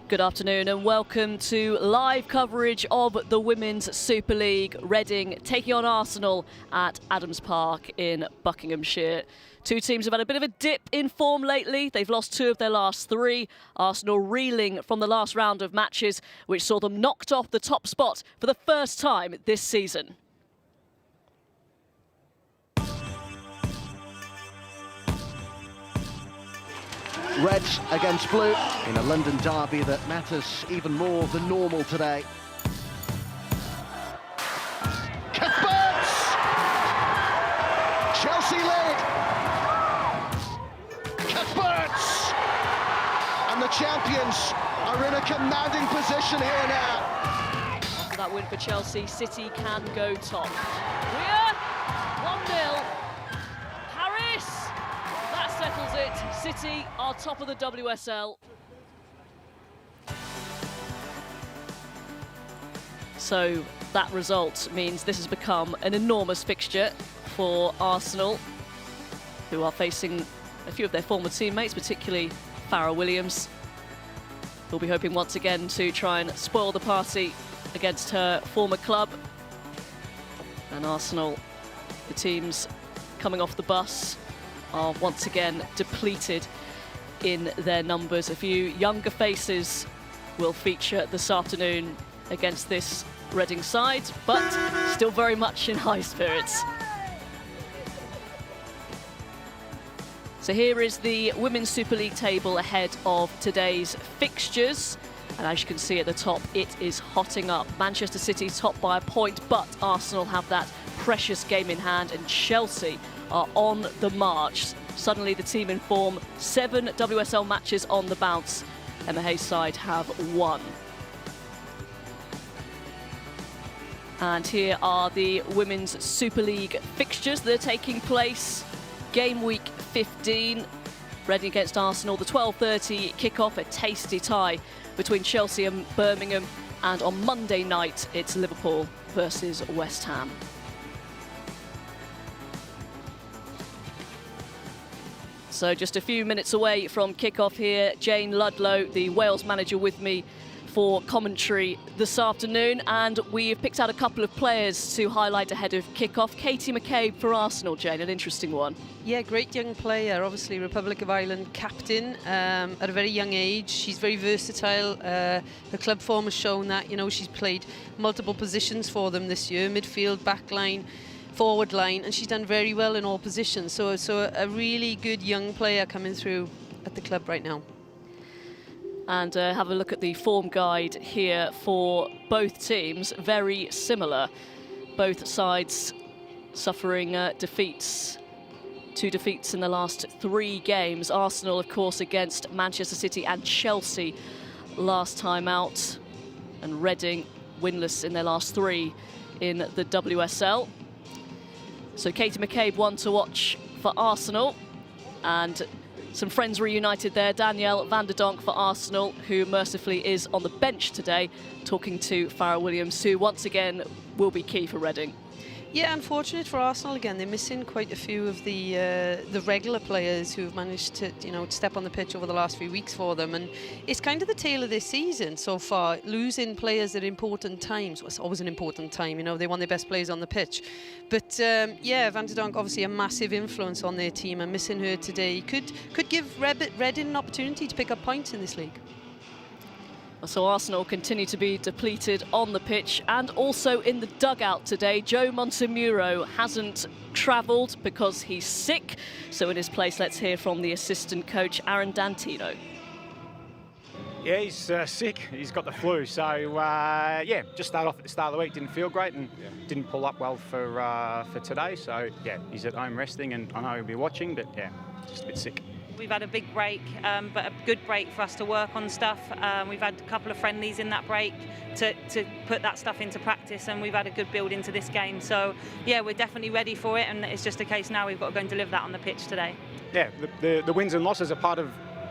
Good afternoon and welcome to live coverage of the Women's Super League. Reading taking on Arsenal at Adams Park in Buckinghamshire. Two teams have had a bit of a dip in form lately. They've lost 2 of their last 3. Arsenal reeling from the last round of matches, which saw them knocked off the top spot for the first time this season. Red against blue in a London derby that matters even more than normal today. Cuthberts! Chelsea lead! Cuthberts! And the champions are in a commanding position here now. After that win for Chelsea, City can go top. We're 1-0. Paris! That settles it. City are top of the WSL. So that result means this has become an enormous fixture for Arsenal, who are facing a few of their former teammates, particularly Farrah Williams, who'll be hoping once again to try and spoil the party against her former club. And Arsenal, the teams coming off the bus, are once again depleted in their numbers. A few younger faces will feature this afternoon against this Reading side, but still very much in high spirits. So here is the Women's Super League table ahead of today's fixtures. And as you can see at the top, it is hotting up. Manchester City top by a point, but Arsenal have that precious game in hand, and Chelsea are on the march. Suddenly the team in form, 7 WSL matches on the bounce. Emma Hayes' side have 1. And here are the Women's Super League fixtures that are taking place. Game week 15, Reading against Arsenal, the 12:30 kickoff, a tasty tie between Chelsea and Birmingham. And on Monday night, it's Liverpool versus West Ham. So just a few minutes away from kickoff here. Jane Ludlow, the Wales manager, with me for commentary this afternoon, and we've picked out a couple of players to highlight ahead of kickoff. Katie McCabe for Arsenal, Jane, an interesting one. Yeah, great young player, obviously Republic of Ireland captain at a very young age. She's very versatile. Her club form has shown that. You know, she's played multiple positions for them this year: midfield, back line, forward line, and she's done very well in all positions. So a really good young player coming through at the club right now. And have a look at the form guide here for both teams. Very similar. Both sides suffering defeats. 2 defeats in the last 3 games. Arsenal, of course, against Manchester City and Chelsea last time out. And Reading winless in their last 3 in the WSL. So Katie McCabe, one to watch for Arsenal. And some friends reunited there. Danielle van der Donk for Arsenal, who mercifully is on the bench today, talking to Farrah Williams, who once again will be key for Reading. Yeah, unfortunate for Arsenal again. They're missing quite a few of the regular players who have managed to, step on the pitch over the last few weeks for them. And it's kind of the tale of this season so far, losing players at important times. Well, it's always an important time, they want their best players on the pitch. But yeah, Van der Donk obviously a massive influence on their team, and missing her today could give Reading an opportunity to pick up points in this league. So Arsenal continue to be depleted on the pitch and also in the dugout today. Joe Montemuro hasn't travelled because he's sick. So in his place, let's hear from the assistant coach, Aaron Dantino. Yeah, he's sick. He's got the flu. So, yeah, just start off at the start of the week. Didn't feel great and didn't pull up well for today. So, yeah, he's at home resting, and I know he'll be watching, but, yeah, just a bit sick. We've had a big break, but a good break for us to work on stuff. We've had a couple of friendlies in that break to put that stuff into practice, and we've had a good build into this game. So, yeah, we're definitely ready for it, and it's just a case now we've got to go and deliver that on the pitch today. Yeah, the wins and losses are part of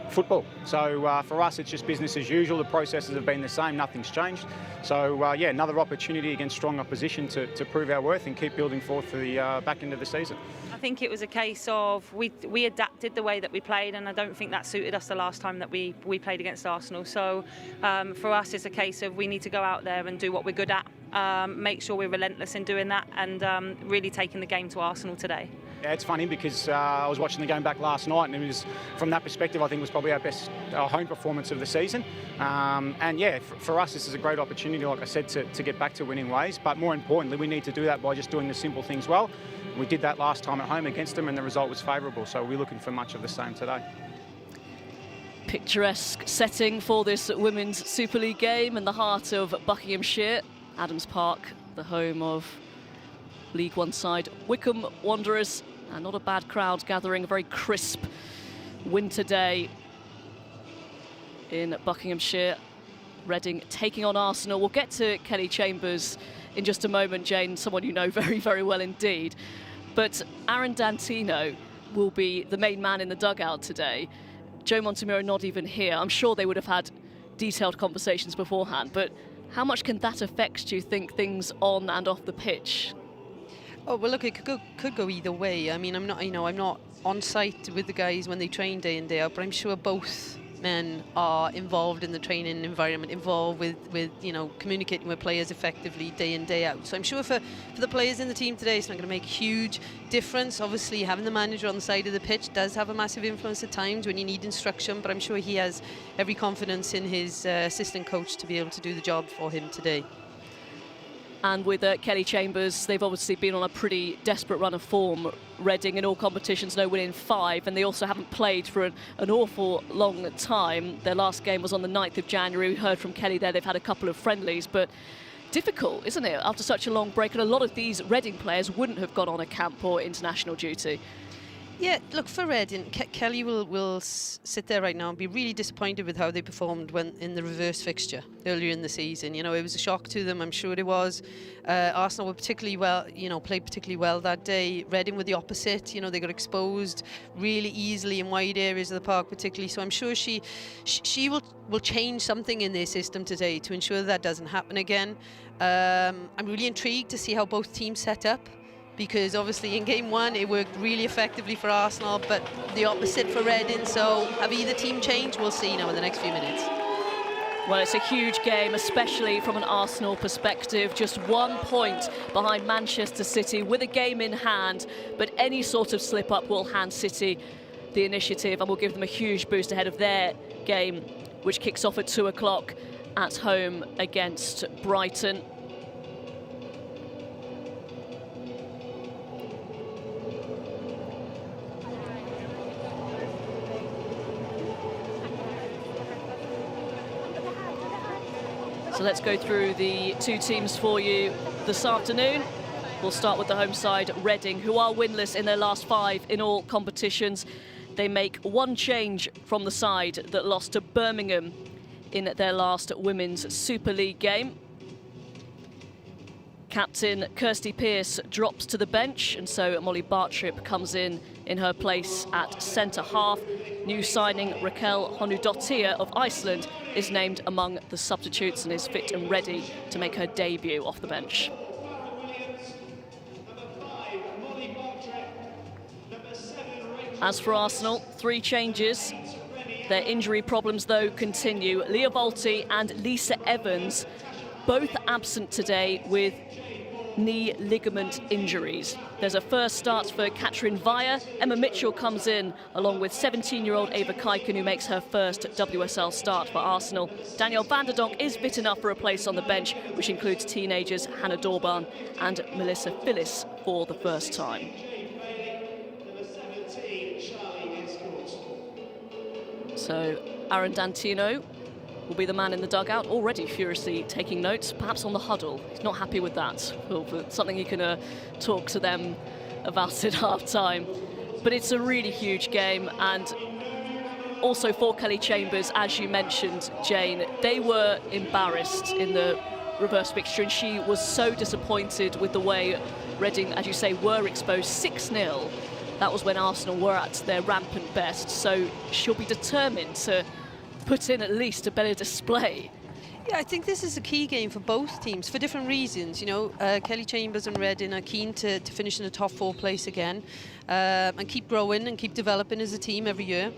football. So for us, it's just business as usual. The processes have been the same, nothing's changed. So yeah, another opportunity against strong opposition to prove our worth and keep building forward for the back end of the season. I think it was a case of we adapted the way that we played, and I don't think that suited us the last time that we played against Arsenal. So for us, it's a case of we need to go out there and do what we're good at, make sure we're relentless in doing that, and really taking the game to Arsenal today. Yeah, it's funny because I was watching the game back last night, and it was, from that perspective, I think it was probably our best home performance of the season. And yeah, for us, this is a great opportunity, like I said, to get back to winning ways. But more importantly, we need to do that by just doing the simple things well. We did that last time at home against them, and the result was favourable. So we're looking for much of the same today. Picturesque setting for this Women's Super League game in the heart of Buckinghamshire. Adams Park, the home of League One side Wycombe Wanderers. And not a bad crowd gathering, a very crisp winter day in Buckinghamshire. Reading taking on Arsenal. We'll get to Kelly Chambers in just a moment, Jane, someone you know very, very well indeed. But Aaron Dantino will be the main man in the dugout today. Joe Montemurro not even here. I'm sure they would have had detailed conversations beforehand, but how much can that affect, do you think, things on and off the pitch? Oh well, look, it could go either way. I mean, I'm not on site with the guys when they train day in day out, but I'm sure both men are involved in the training environment, involved with communicating with players effectively day in day out. So I'm sure for the players in the team today, it's not going to make a huge difference. Obviously, having the manager on the side of the pitch does have a massive influence at times when you need instruction, but I'm sure he has every confidence in his assistant coach to be able to do the job for him today. And with Kelly Chambers, they've obviously been on a pretty desperate run of form. Reading in all competitions, no win in 5, and they also haven't played for an awful long time. Their last game was on the 9th of January. We heard from Kelly there, they've had a couple of friendlies, but difficult, isn't it, after such a long break? And a lot of these Reading players wouldn't have gone on a camp or international duty. Yeah, look, for Reading, Kelly will sit there right now and be really disappointed with how they performed when in the reverse fixture earlier in the season. You know, it was a shock to them, I'm sure it was. Arsenal were particularly well, played particularly well that day. Reading were the opposite. You know, they got exposed really easily in wide areas of the park, particularly. So I'm sure she will change something in their system today to ensure that doesn't happen again. I'm really intrigued to see how both teams set up, because obviously in game 1 it worked really effectively for Arsenal, but the opposite for Reading. So have either team changed? We'll see now in the next few minutes. Well, it's a huge game, especially from an Arsenal perspective. Just 1 point behind Manchester City with a game in hand, but any sort of slip-up will hand City the initiative and will give them a huge boost ahead of their game, which kicks off at 2 o'clock at home against Brighton. So let's go through the two teams for you this afternoon. We'll start with the home side, Reading, who are winless in their last 5 in all competitions. They make one change from the side that lost to Birmingham in their last Women's Super League game. Captain Kirsty Pearce drops to the bench, and so Molly Bartrip comes in her place at centre-half. New signing Raquel Honudottir of Iceland is named among the substitutes and is fit and ready to make her debut off the bench. As for Arsenal, 3 changes. Their injury problems, though, continue. Leah Volti and Lisa Evans, both absent today with knee ligament injuries. There's a first start for Katrin Vaya. Emma Mitchell comes in along with 17-year-old Ava Kaiken, who makes her first WSL start for Arsenal. Danielle van der Donk is fit enough for a place on the bench, which includes teenagers Hannah Dorban and Melissa Phillis for the first time. So Aaron Dantino will be the man in the dugout, already furiously taking notes, perhaps on the huddle. He's not happy with that. Something he can talk to them about at half-time. But it's a really huge game, and also for Kelly Chambers, as you mentioned, Jane, they were embarrassed in the reverse fixture, and she was so disappointed with the way Reading, as you say, were exposed 6-0 that was when Arsenal were at their rampant best. So she'll be determined to put in at least a better display. Yeah, I think this is a key game for both teams for different reasons. You know, Kelly Chambers and Reading are keen to finish in the top 4 place again and keep growing and keep developing as a team every year.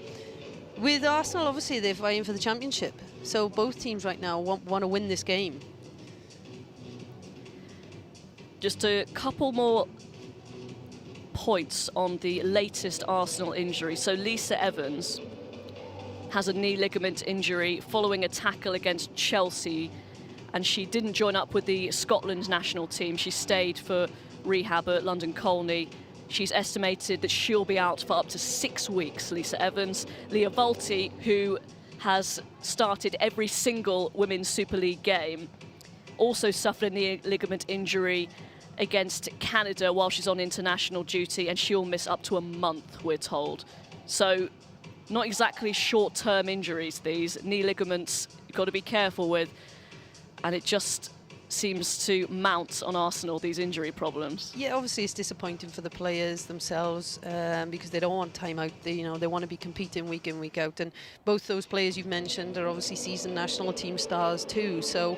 With Arsenal, obviously, they're vying for the championship. So both teams right now want to win this game. Just a couple more points on the latest Arsenal injury. So Lisa Evans has a knee ligament injury following a tackle against Chelsea, and she didn't join up with the Scotland national team. She stayed for rehab at London Colney. She's estimated that she'll be out for up to 6 weeks, Lisa Evans. Leah Volti, who has started every single Women's Super League game, also suffered a knee ligament injury against Canada while she's on international duty, and she'll miss up to a month, we're told. So not exactly short-term injuries, these. Knee ligaments, you've got to be careful with. And it just seems to mount on Arsenal, these injury problems. Yeah, obviously it's disappointing for the players themselves because they don't want time out. They want to be competing week in, week out. And both those players you've mentioned are obviously seasoned national team stars too. So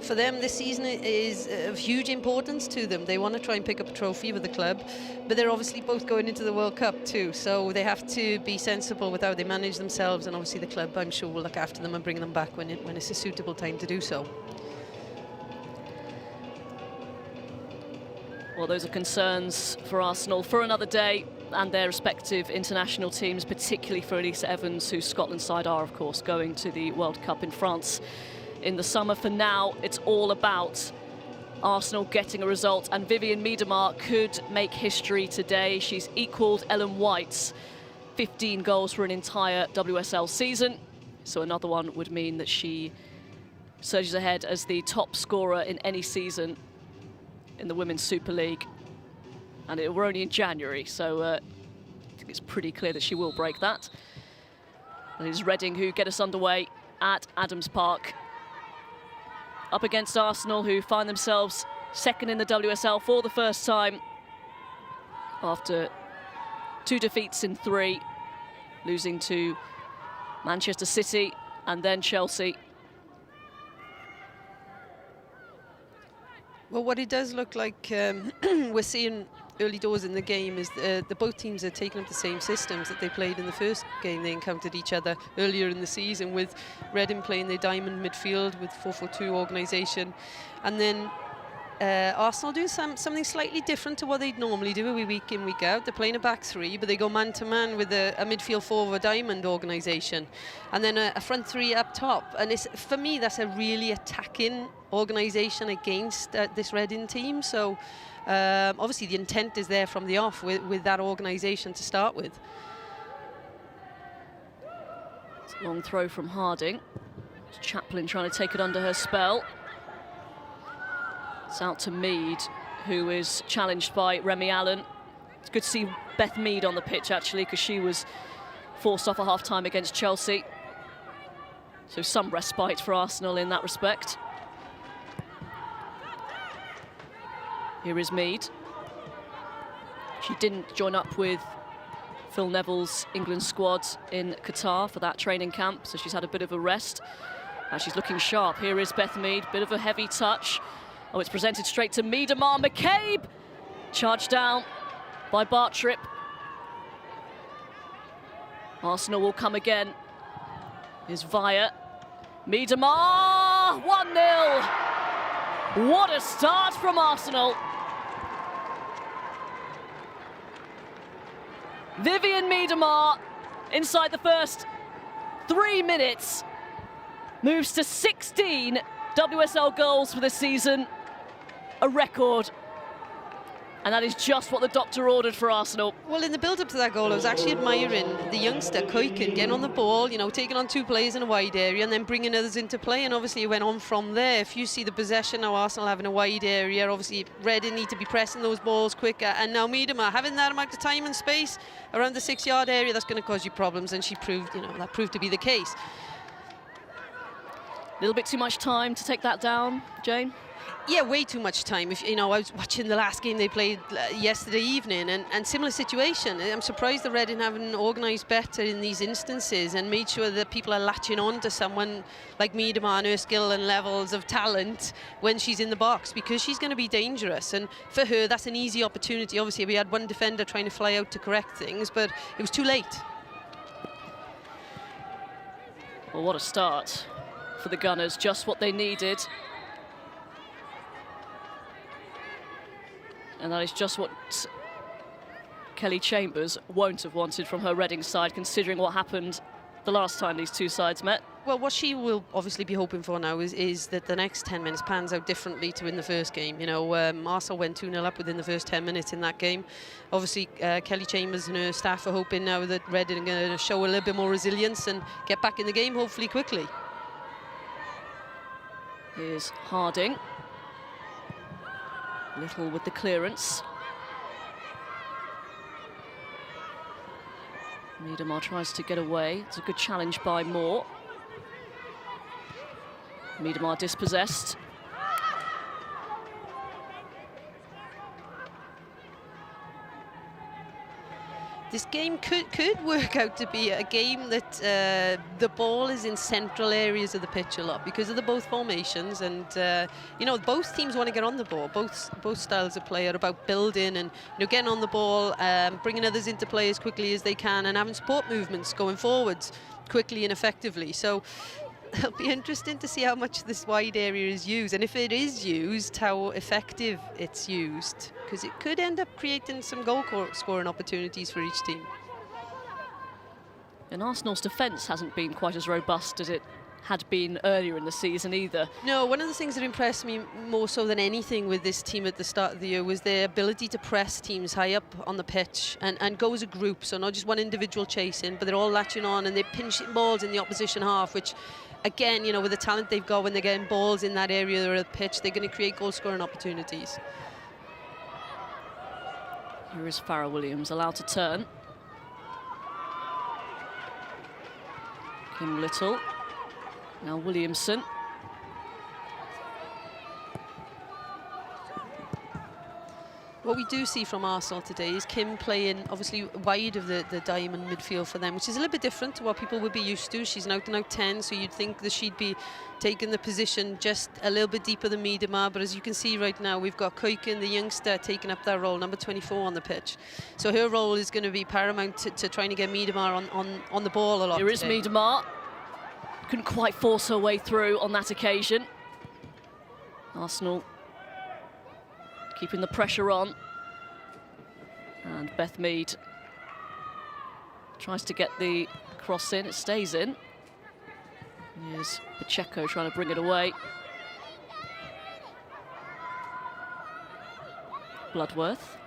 for them, this season is of huge importance to them. They want to try and pick up a trophy with the club, but they're obviously both going into the World Cup too. So they have to be sensible with how they manage themselves, and obviously the club, I'm sure, will look after them and bring them back when it's a suitable time to do so. Well, those are concerns for Arsenal for another day and their respective international teams, particularly for Elisa Evans, whose Scotland side are, of course, going to the World Cup in France in the summer. For now, it's all about Arsenal getting a result, and Vivianne Miedema could make history today. She's equalled Ellen White's 15 goals for an entire WSL season. So another one would mean that she surges ahead as the top scorer in any season in the Women's Super League, and we're only in January, so I think it's pretty clear that she will break that. And it's Reading who get us underway at Adams Park, up against Arsenal, who find themselves second in the WSL for the first time after 2 defeats in 3, losing to Manchester City and then Chelsea. Well, what it does look like we're seeing early doors in the game is the both teams are taking up the same systems that they played in the first game they encountered each other earlier in the season, with Reading playing their diamond midfield with 4-4-2 organisation, and then Arsenal doing something slightly different to what they'd normally do week in, week out. They're playing a back 3, but they go man-to-man with a midfield 4 of a diamond organisation, and then a front 3 up top. And for me, that's a really attacking organisation against this Reading team. So obviously the intent is there from the off with that organisation to start with. It's a long throw from Harding. It's Chaplin trying to take it under her spell. It's out to Mead, who is challenged by Remy Allen. It's good to see Beth Mead on the pitch, actually, because she was forced off at half-time against Chelsea. So some respite for Arsenal in that respect. Here is Mead. She didn't join up with Phil Neville's England squad in Qatar for that training camp, so she's had a bit of a rest. And she's looking sharp. Here is Beth Mead, bit of a heavy touch. Oh, it's presented straight to Miedema. McCabe charged down by Bartrip. Arsenal will come again. Here's Via. Miedema, 1-0. What a start from Arsenal. Vivianne Miedema, inside the first 3 minutes, moves to 16 WSL goals for this season, a record. And that is just what the doctor ordered for Arsenal. Well, in the build-up to that goal, I was actually admiring the youngster, Kuiken, getting on the ball, taking on 2 players in a wide area and then bringing others into play, and obviously it went on from there. If you see the possession now, Arsenal having a wide area, obviously Reading need to be pressing those balls quicker, and now Miedema having that amount of time and space around the 6-yard area, that's going to cause you problems, and she proved, that proved to be the case. A little bit too much time to take that down, Jane? Yeah, way too much time. If you know, I was watching the last game they played yesterday evening, and similar situation. I'm surprised that Reading haven't organised better in these instances and made sure that people are latching on to someone like Miedema and her skill and levels of talent when she's in the box, because she's going to be dangerous. And for her, that's an easy opportunity. Obviously, we had one defender trying to fly out to correct things, but it was too late. Well, what a start for the Gunners, just what they needed. And that is just what Kelly Chambers won't have wanted from her Reading side, considering what happened the last time these two sides met. Well, what she will obviously be hoping for now is that the next 10 minutes pans out differently to in the first game. You know, Arsenal went 2-0 up within the first 10 minutes in that game. Obviously, Kelly Chambers and her staff are hoping now that Reading are going to show a little bit more resilience and get back in the game, hopefully quickly. Here's Harding. Little with the clearance. Miedema tries to get away. It's a good challenge by Moore. Miedema dispossessed. This game could work out to be a game that the ball is in central areas of the pitch a lot because of the both formations, and you know, both teams want to get on the ball. Both styles of play are about building and, you know, getting on the ball, bringing others into play as quickly as they can, and having support movements going forwards quickly and effectively. So it'll be interesting to see how much this wide area is used, and if it is used, how effective it's used, because it could end up creating some goal scoring opportunities for each team. And Arsenal's defence hasn't been quite as robust as it had been earlier in the season either. No, one of the things that impressed me more so than anything with this team at the start of the year was their ability to press teams high up on the pitch and go as a group, so not just one individual chasing, but they're all latching on and they're pinching balls in the opposition half, which, again, you know, with the talent they've got, when they're getting balls in that area of the pitch, they're going to create goal-scoring opportunities. Here is Farrah Williams, allowed to turn. Kim Little. Now Williamson. What we do see from Arsenal today is Kim playing obviously wide of the diamond midfield for them, which is a little bit different to what people would be used to. She's an out-and-out 10, so you'd think that she'd be taking the position just a little bit deeper than Miedema, but as you can see right now, we've got Kuiken, the youngster, taking up that role, number 24 on the pitch. So her role is going to be paramount to trying to get Miedema on the ball a lot. Here is Miedema. Couldn't quite force her way through on that occasion. Arsenal keeping the pressure on. And Beth Mead tries to get the cross in. It stays in. Here's Pacheco trying to bring it away. Bloodworth.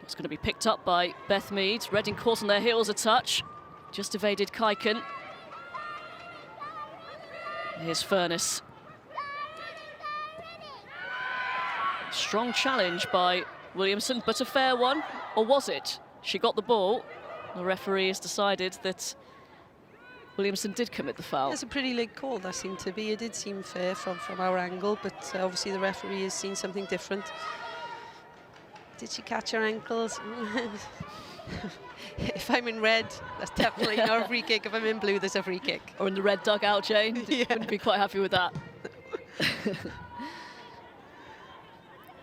It's going to be picked up by Beth Mead. Reading caught on their heels a touch. Just evaded Kuiken. Here's Furness. Strong challenge by Williamson, but a fair one. Or was it? She got the ball. The referee has decided that Williamson did commit the foul. It's a pretty late call, that seemed to be. It did seem fair from our angle, but obviously the referee has seen something different. Did she catch her ankles? If I'm in red, that's definitely not a free kick. If I'm in blue, there's a free kick. Or in the red dugout, Jane. Yeah. Wouldn't be quite happy with that.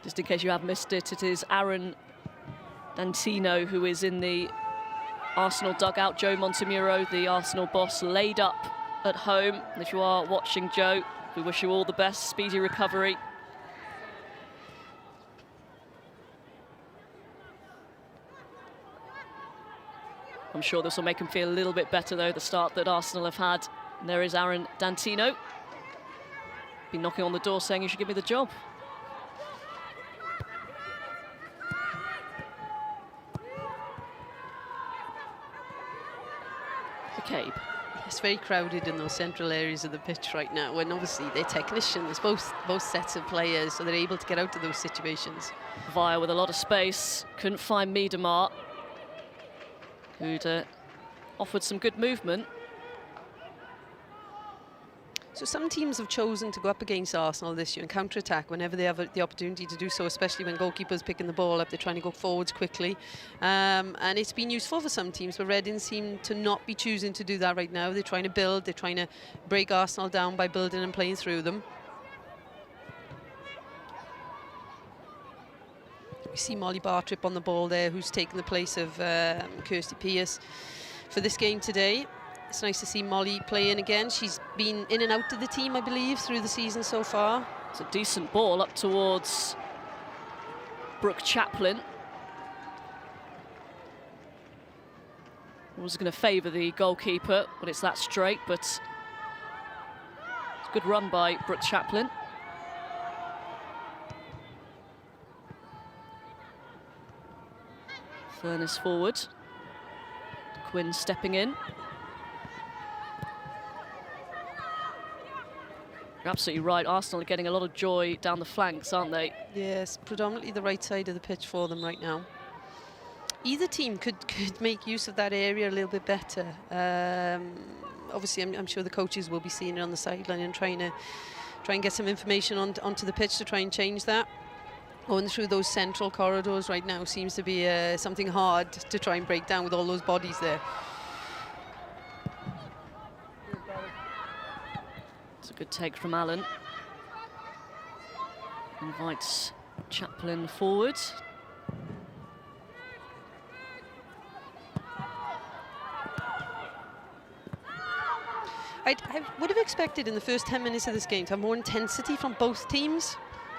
Just in case you have missed it, it is Aaron Dantino who is in the Arsenal dugout. Joe Montemuro, the Arsenal boss, laid up at home. And if you are watching, Joe, we wish you all the best, speedy recovery. I'm sure this will make him feel a little bit better, though, the start that Arsenal have had. And there is Aaron Dantino. Been knocking on the door saying, you should give me the job. McCabe. It's very crowded in those central areas of the pitch right now, when obviously they're technicians, both sets of players, so they're able to get out of those situations. Via with a lot of space, couldn't find Miedema, who'd offered some good movement. So some teams have chosen to go up against Arsenal this year and counter-attack whenever they have the opportunity to do so, especially when goalkeepers picking the ball up. They're trying to go forwards quickly. And it's been useful for some teams, but Reading seem to not be choosing to do that right now. They're trying to build. They're trying to break Arsenal down by building and playing through them. We see Molly Bartrip on the ball there, who's taken the place of Kirsty Pearce for this game today. It's nice to see Molly playing again. She's been in and out of the team, I believe, through the season so far. It's a decent ball up towards Brooke Chaplin. Was going to favour the goalkeeper when it's that straight, but it's a good run by Brooke Chaplin. Furness forward. Quinn stepping in. You're absolutely right. Arsenal are getting a lot of joy down the flanks, aren't they? Yes, predominantly the right side of the pitch for them right now. Either team could make use of that area a little bit better. Obviously, I'm sure the coaches will be seeing it on the sideline and try and get some information onto the pitch to try and change that. Going through those central corridors right now seems to be something hard to try and break down with all those bodies there. It's a good take from Allen. Invites Chaplin forward. I would have expected in the first 10 minutes of this game to have more intensity from both teams.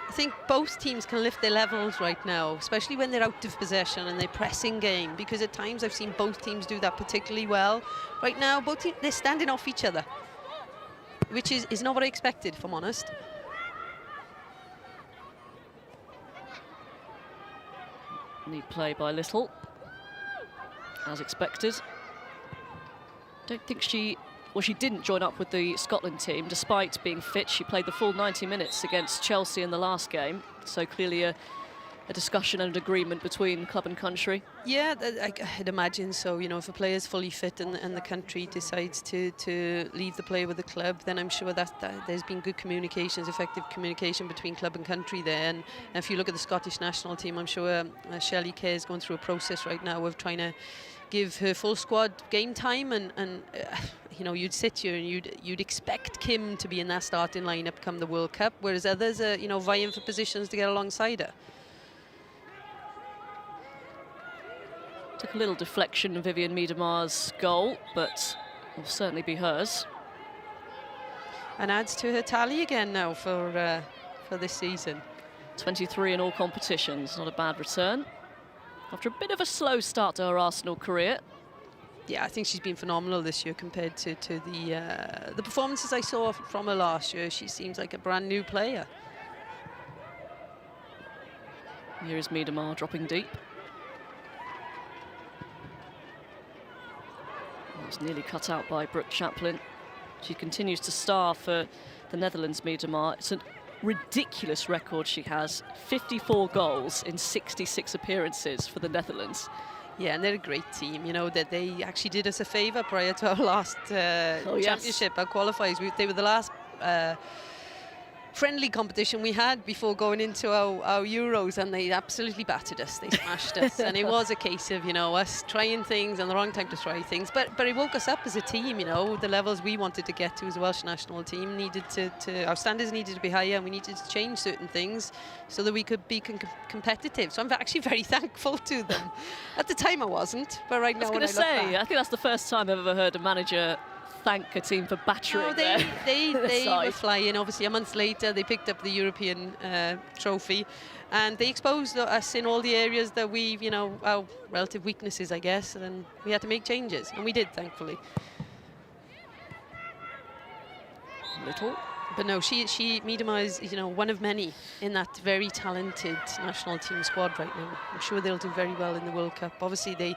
I think both teams can lift their levels right now, especially when they're out of possession and they're pressing game, because at times I've seen both teams do that particularly well. Right now, both teams, they're standing off each other, which is not what I expected, if I'm honest. Neat play by Little, as expected. Don't think she didn't join up with the Scotland team, despite being fit. She played the full 90 minutes against Chelsea in the last game, so clearly a discussion and an agreement between club and country. Yeah, I'd imagine so. You know, if a player's fully fit and the country decides to leave the player with the club, then I'm sure that there's been good communications, effective communication between club and country there. And if you look at the Scottish national team, I'm sure Shelley Kerr is going through a process right now of trying to give her full squad game time, and you know, you'd sit here and you'd expect Kim to be in that starting lineup come the World Cup, whereas others are, you know, vying for positions to get alongside her. Took a little deflection of Vivian Miedemar's goal, but will certainly be hers. And adds to her tally again now for this season. 23 in all competitions, not a bad return. After a bit of a slow start to her Arsenal career. Yeah, I think she's been phenomenal this year compared to the performances I saw from her last year. She seems like a brand new player. Here is Miedemar dropping deep. It's nearly cut out by Brooke Chaplin. She continues to star for the Netherlands, Miedemar. It's a ridiculous record she has. 54 goals in 66 appearances for the Netherlands. Yeah, and they're a great team. You know, that they actually did us a favour prior to our last championship, our qualifiers. They were the last friendly competition we had before going into our Euros, and they absolutely battered us. They smashed us, and it was a case of, you know, us trying things and the wrong time to try things. But it woke us up as a team. You know, the levels we wanted to get to as a Welsh national team needed to our standards needed to be higher, and we needed to change certain things so that we could be competitive. So I'm actually very thankful to them. At the time I wasn't, but right now I was going to say, I think that's the first time I've ever heard a manager thank a team for battering they were flying. Obviously, a month later, they picked up the European trophy, and they exposed us in all the areas that we've, you know, our relative weaknesses, I guess, and we had to make changes, and we did, thankfully. Little. But no, Miedemar is, you know, one of many in that very talented national team squad right now. I'm sure they'll do very well in the World Cup. Obviously, they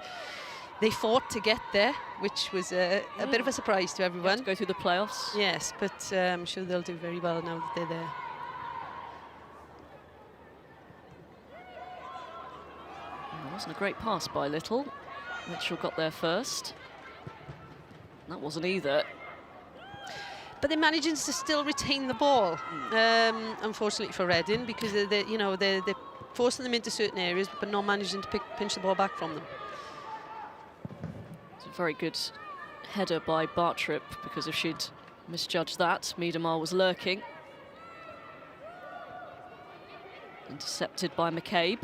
fought to get there, which was a bit of a surprise to everyone. To go through the playoffs. Yes, but I'm sure they'll do very well now that they're there. It wasn't a great pass by Little. Mitchell got there first. That wasn't either. but they're managing to still retain the ball. Unfortunately for Reading, because they're forcing them into certain areas, but not managing to pinch the ball back from them. It's a very good header by Bartrip, because if she'd misjudged that, Miedemar was lurking. Intercepted by McCabe.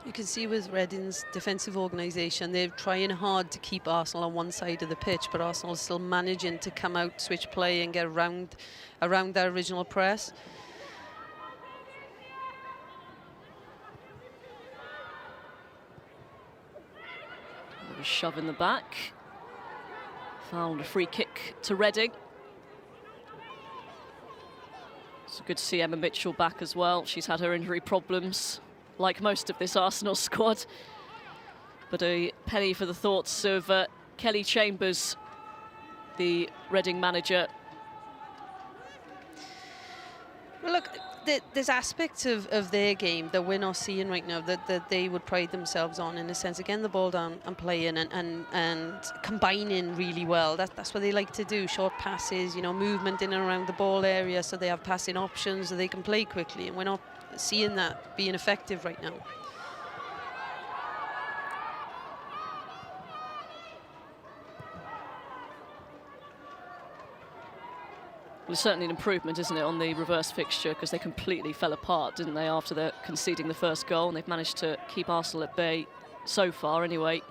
You can see with Reading's defensive organisation, they're trying hard to keep Arsenal on one side of the pitch, but Arsenal is still managing to come out, switch play and get around their original press. A shove in the back. Found a free kick to Reading. It's good to see Emma Mitchell back as well. She's had her injury problems, like most of this Arsenal squad. But a penny for the thoughts of Kelly Chambers, the Reading manager. Well, look, there's aspects of their game that we're not seeing right now that they would pride themselves on, in a sense. Again, the ball down and playing and combining really well. That's what they like to do. Short passes, movement in and around the ball area, so they have passing options so they can play quickly. And we're not seeing that being effective right now. Well, it's certainly an improvement, isn't it, on the reverse fixture, because they completely fell apart, didn't they, after they're conceding the first goal, and they've managed to keep Arsenal at bay so far anyway.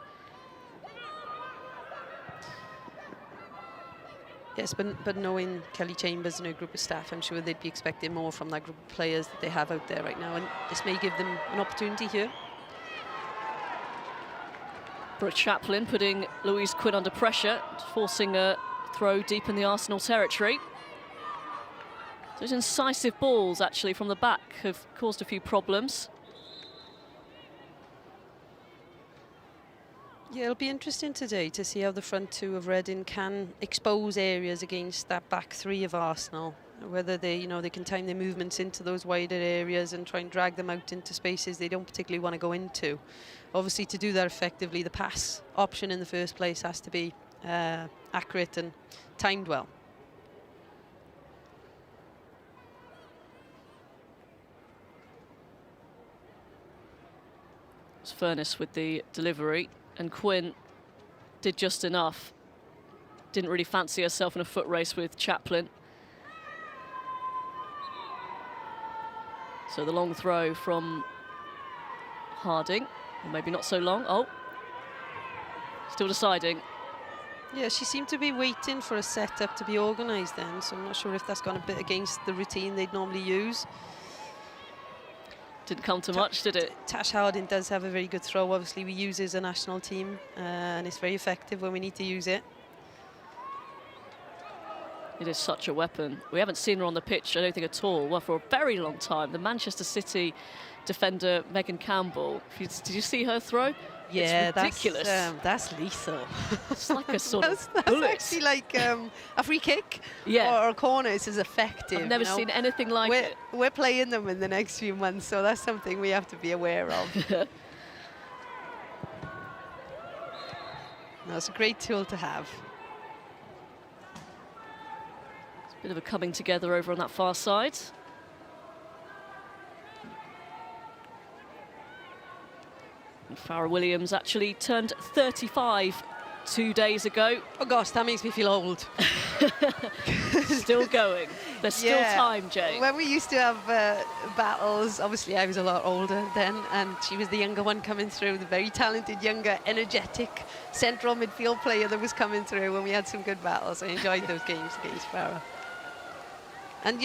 Yes, but knowing Kelly Chambers and her group of staff, I'm sure they'd be expecting more from that group of players that they have out there right now, and this may give them an opportunity here. Brooke Chaplin putting Louise Quinn under pressure, forcing a throw deep in the Arsenal territory. Those incisive balls, actually, from the back have caused a few problems. Yeah, it'll be interesting today to see how the front two of Reading can expose areas against that back three of Arsenal. Whether they can time their movements into those wider areas and try and drag them out into spaces they don't particularly want to go into. Obviously, to do that effectively, the pass option in the first place has to be accurate and timed well. It's Furness with the delivery, and Quinn did just enough. Didn't really fancy herself in a foot race with Chaplin. So the long throw from Harding, or maybe not so long. Oh, still deciding. Yeah, she seemed to be waiting for a setup to be organised then, so I'm not sure if that's gone a bit against the routine they'd normally use. Didn't come to much, did it? Tash Harding does have a very good throw. Obviously, we use it as a national team, and it's very effective when we need to use it. It is such a weapon. We haven't seen her on the pitch, I don't think, at all. Well, for a very long time. The Manchester City defender, Megan Campbell. Did you see her throw? Yeah, it's ridiculous. That's lethal. It's like a sort of that's bullet. actually like a free kick, Yeah. or a corner. It's as effective. I've never seen anything like it. We're playing them in the next few months, so that's something we have to be aware of. That's a great tool to have. It's a bit of a coming together over on that far side. And Farrah Williams actually turned 35 2 days ago. Oh gosh, that makes me feel old. Still going. There's still time, Jay. When we used to have battles, obviously I was a lot older then, and she was the younger one coming through, the very talented, younger, energetic central midfield player that was coming through when we had some good battles. I enjoyed those games against Farrah. And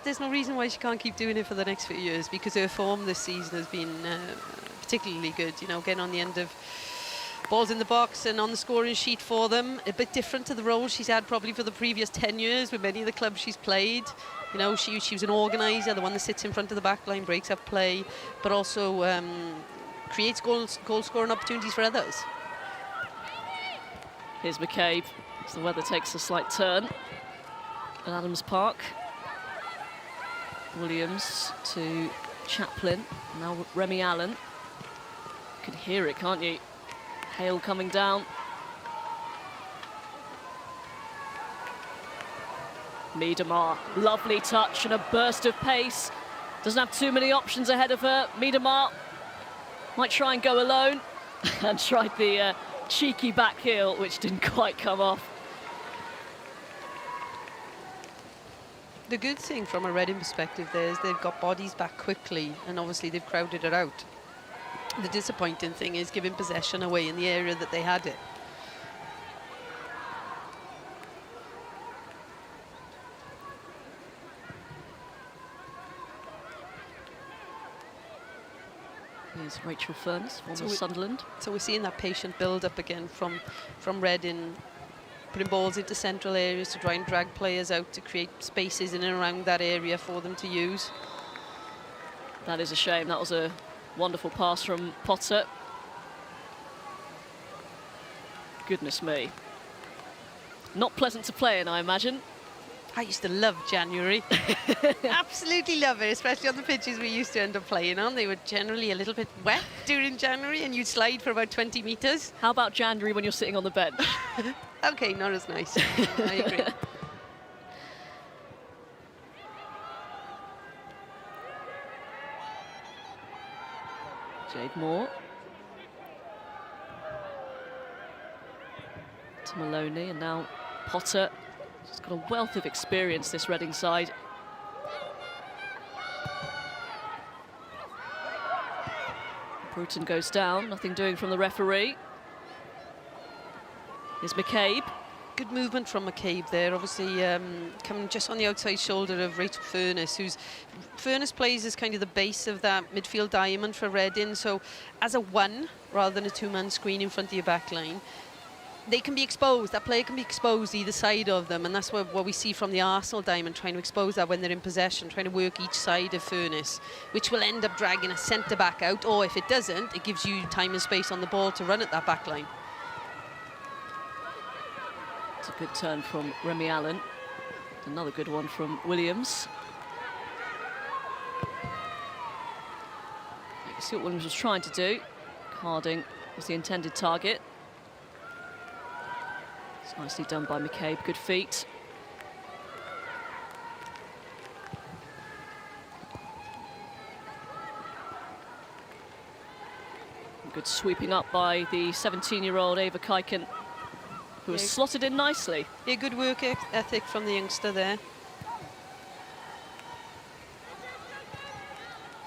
there's no reason why she can't keep doing it for the next few years, because her form this season has been particularly good, getting on the end of balls in the box and on the scoring sheet for them. A bit different to the role she's had probably for the previous 10 years with many of the clubs she's played. She was an organiser, the one that sits in front of the back line, breaks up play, but also creates goal scoring opportunities for others. Here's McCabe as the weather takes a slight turn at Adams Park. Williams to Chaplin, now Remy Allen. You can hear it, can't you? Hail coming down. Miedemar, lovely touch and a burst of pace. Doesn't have too many options ahead of her. Miedemar might try and go alone and tried the cheeky back heel, which didn't quite come off. The good thing from a Reading perspective there is they've got bodies back quickly, and obviously they've crowded it out. The disappointing thing is giving possession away in the area that they had it. Here's Rachel Furness, former Sunderland. So we're seeing that patient build-up again from Reading, putting balls into central areas to try and drag players out to create spaces in and around that area for them to use. That is a shame. That was a wonderful pass from Potter. Goodness me. Not pleasant to play in, I imagine. I used to love January. Absolutely love it, especially on the pitches we used to end up playing on. They were generally a little bit wet during January, and you'd slide for about 20 metres. How about January when you're sitting on the bench? OK, not as nice. I agree. Jade Moore. To Maloney, and now Potter. She's got a wealth of experience, this Reading side. Bruton goes down, nothing doing from the referee. Here's McCabe. Good movement from McCabe there, obviously coming just on the outside shoulder of Rachel Furness, Furness plays as kind of the base of that midfield diamond for Reading, so as a one rather than a two-man screen in front of your back line, they can be exposed, that player can be exposed either side of them, and that's what we see from the Arsenal diamond, trying to expose that when they're in possession, trying to work each side of Furness, which will end up dragging a centre-back out, or if it doesn't, it gives you time and space on the ball to run at that back line. It's a good turn from Remy Allen. Another good one from Williams. You can see what Williams was trying to do. Harding was the intended target. It's nicely done by McCabe, good feet. Good sweeping up by the 17-year-old Ava Kaiken, who was slotted in nicely. Yeah, good work ethic from the youngster there.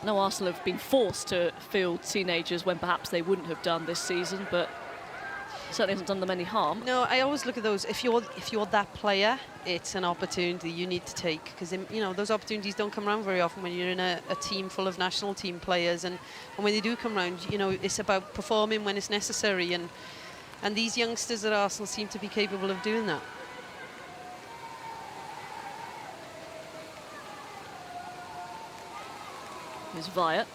No, Arsenal have been forced to field teenagers when perhaps they wouldn't have done this season, but certainly hasn't done them any harm. No, I always look at those. If you're that player, it's an opportunity you need to take, because you know those opportunities don't come around very often when you're in a team full of national team players, and when they do come around, you know, it's about performing when it's necessary, and these youngsters at Arsenal seem to be capable of doing that. Here's Via.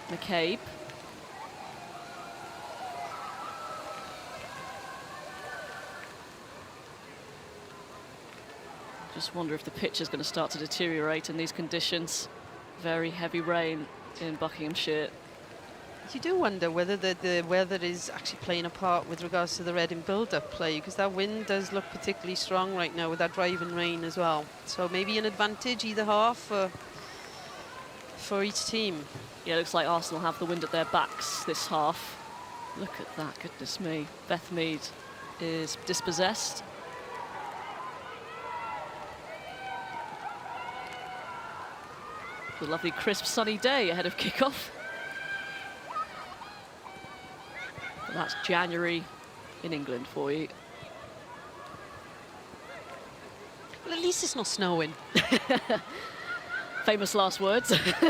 McCabe. Just wonder if the pitch is going to start to deteriorate in these conditions. Very heavy rain in Buckinghamshire. You do wonder whether the weather is actually playing a part with regards to the Reading build-up play, because that wind does look particularly strong right now with that driving rain as well. So maybe an advantage either half for each team. Yeah, it looks like Arsenal have the wind at their backs this half. Look at that, goodness me. Beth Mead is dispossessed. A lovely crisp sunny day ahead of kickoff. But that's January in England for you. Well, at least it's not snowing. Famous last words.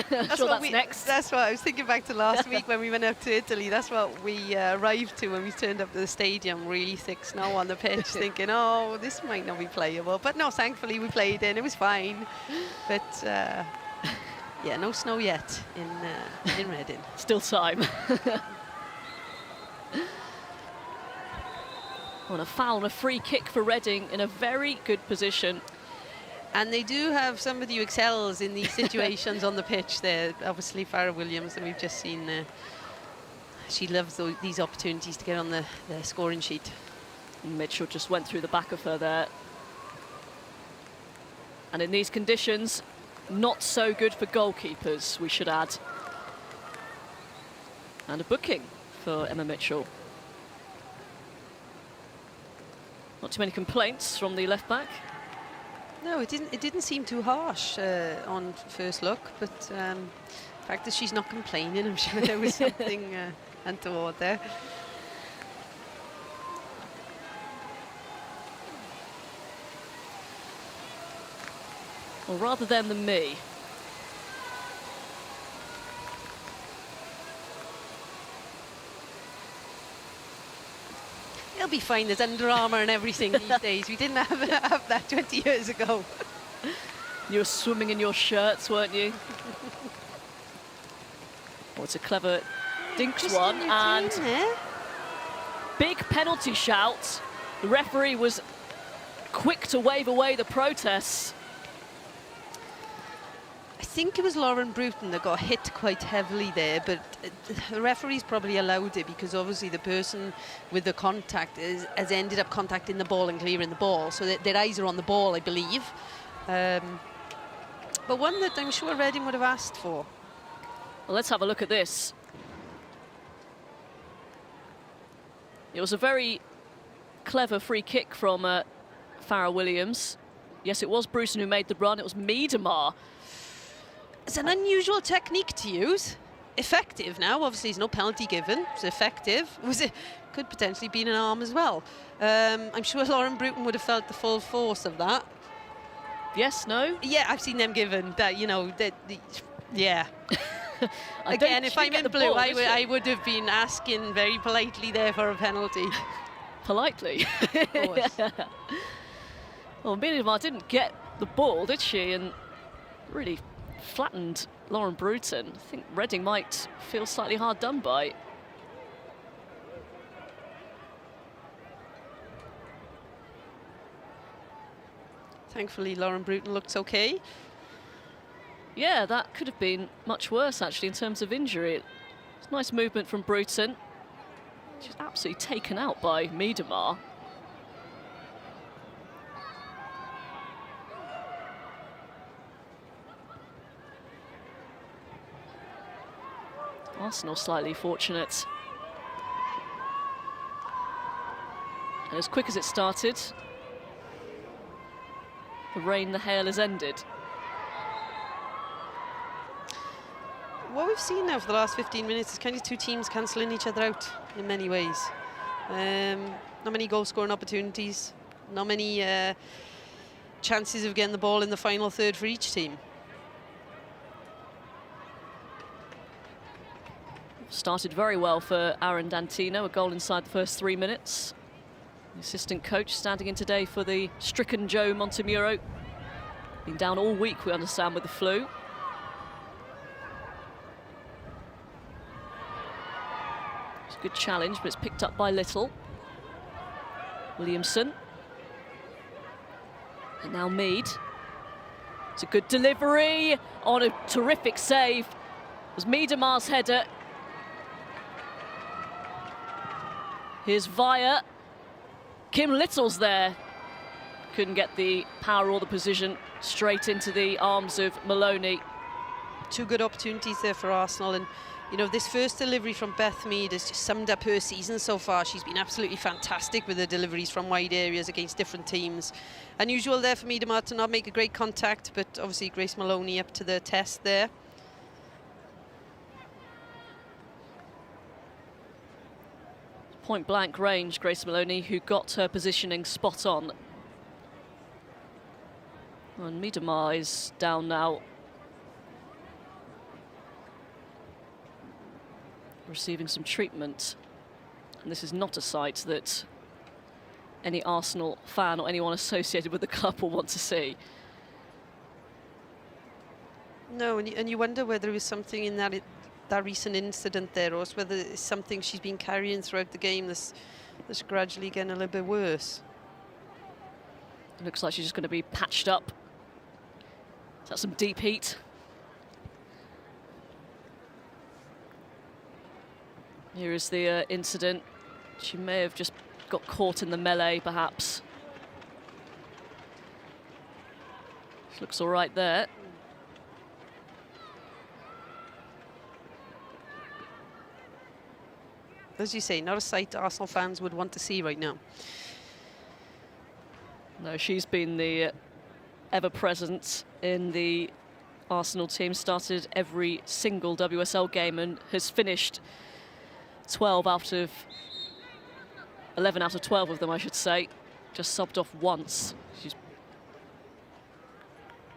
That's next. That's what I was thinking back to last week when we went up to Italy. That's what we arrived to when we turned up to the stadium. Really thick snow on the pitch, thinking, oh, this might not be playable. But no, thankfully we played in. It was fine. But yeah, no snow yet in Reading. Still time. On a foul and a free kick for Reading in a very good position. And they do have somebody who excels in these situations on the pitch there. Obviously, Farrah Williams, and we've just seen she loves these opportunities to get on the scoring sheet. Mitchell just went through the back of her there. And in these conditions, not so good for goalkeepers, we should add. And a booking for Emma Mitchell. Not too many complaints from the left back. No, it didn't seem too harsh on first look, but the fact that she's not complaining, I'm sure there was something untoward there. Well, rather them than me. It'll be fine, there's Under Armour and everything these days. We didn't have that 20 years ago. You were swimming in your shirts, weren't you? Oh, it's a clever Dinks one, and big penalty shout. The referee was quick to wave away the protests. I think it was Lauren Bruton that got hit quite heavily there, but the referee's probably allowed it because obviously the person with the contact has ended up contacting the ball and clearing the ball, so their eyes are on the ball, I believe. But one that I'm sure Reading would have asked for. Well, let's have a look at this. It was a very clever free kick from Farrah Williams. Yes, it was Bruton who made the run. It was Miedemar. It's an unusual technique to use. Effective now. Obviously, there's no penalty given. It's effective. Could potentially be an arm as well. I'm sure Lauren Bruton would have felt the full force of that. Yes, no? Yeah, I've seen them given that, you know, yeah. Again, if I'm in blue, I would have been asking very politely there for a penalty. Politely? Of course. Well, Miedemar didn't get the ball, did she? And really flattened Lauren Bruton. I think Reading might feel slightly hard done by. Thankfully, Lauren Bruton looks okay. Yeah, that could have been much worse, actually, in terms of injury. It's nice movement from Bruton. She's absolutely taken out by Miedemar. Arsenal slightly fortunate. And as quick as it started, the rain, the hail has ended. What we've seen now for the last 15 minutes is kind of two teams cancelling each other out in many ways. Not many goal-scoring opportunities, not many chances of getting the ball in the final third for each team. Started very well for Aaron Dantino, a goal inside the first 3 minutes. The assistant coach standing in today for the stricken Joe Montemuro. Been down all week, we understand, with the flu. It's a good challenge, but it's picked up by Little. Williamson. And now Mead. It's a good delivery on a terrific save. It was Miedemar's header. Here's Via. Kim Little's there. Couldn't get the power or the position straight into the arms of Maloney. Two good opportunities there for Arsenal, and you know, this first delivery from Beth Mead has just summed up her season so far. She's been absolutely fantastic with her deliveries from wide areas against different teams. Unusual there for Miedemar to not make a great contact, but obviously Grace Maloney up to the test there. Point blank range, Grace Maloney, who got her positioning spot on. And Miedemar is down now, receiving some treatment. And this is not a sight that any Arsenal fan or anyone associated with the club will want to see. No, and you wonder whether it was something in that recent incident there, or whether it's something she's been carrying throughout the game that's gradually getting a little bit worse. It looks like she's just going to be patched up Is that some deep heat? Here is the incident. She may have just got caught in the melee, perhaps. She looks all right there. As you say, not a sight Arsenal fans would want to see right now. No, she's been the ever-present in the Arsenal team. Started every single WSL game and has finished 11 out of 12 of them, I should say. Just subbed off once. She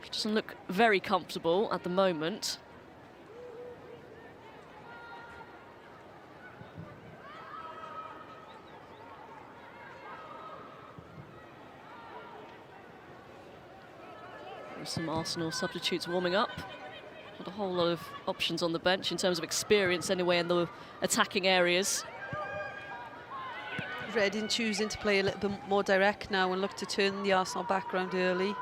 doesn't look very comfortable at the moment. There's some Arsenal substitutes warming up. Not a whole lot of options on the bench in terms of experience anyway in the attacking areas. Reading choosing to play a little bit more direct now and look to turn the Arsenal backline early.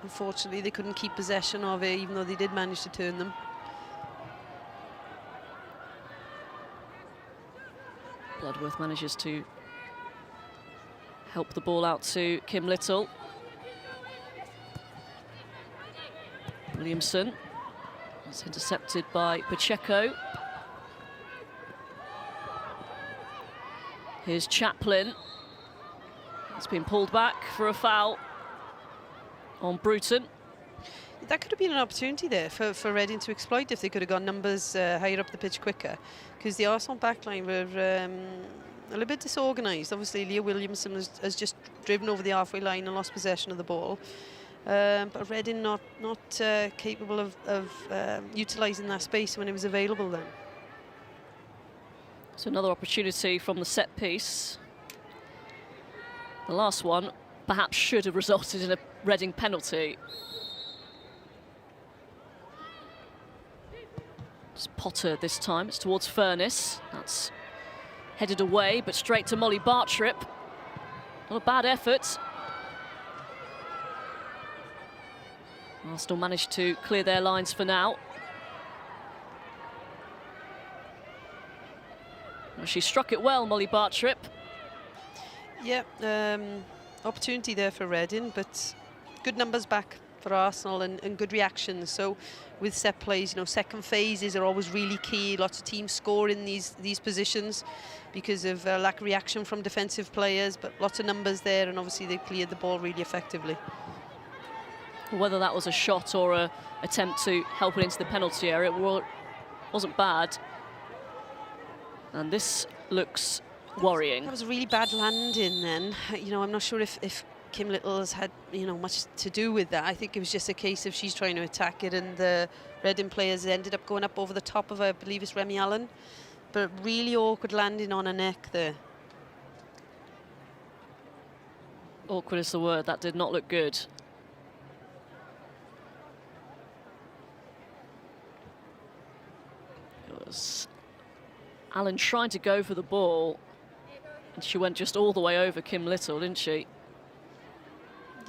Unfortunately, they couldn't keep possession of it, even though they did manage to turn them. Bloodworth manages to help the ball out to Kim Little. Williamson. It's intercepted by Pacheco. Here's Chaplin. It's been pulled back for a foul on Bruton. That could have been an opportunity there for Reading to exploit if they could have got numbers higher up the pitch quicker, because the Arsenal backline were a little bit disorganised. Obviously, Leah Williamson has just driven over the halfway line and lost possession of the ball. But Reading not capable of utilising that space when it was available then. So another opportunity from the set piece. The last one perhaps should have resulted in a Reading penalty. It's Potter this time, it's towards Furness. That's headed away, but straight to Molly Bartrip. Not a bad effort. Arsenal managed to clear their lines for now. Well, she struck it well, Molly Bartrip. Yeah, opportunity there for Reading, but good numbers back for Arsenal and good reactions. So with set plays, you know, second phases are always really key. Lots of teams score in these positions because of lack of reaction from defensive players, but lots of numbers there, and obviously they cleared the ball really effectively. Whether that was a shot or an attempt to help it into the penalty area, it wasn't bad. And this looks worrying. That was a really bad landing then. You know, I'm not sure if Kim Little has had, you know, much to do with that. I think it was just a case of she's trying to attack it and the Reading players ended up going up over the top of her. I believe it's Remy Allen. But really awkward landing on her neck there. Awkward is the word. That did not look good. It was Allen trying to go for the ball, and she went just all the way over Kim Little, didn't she?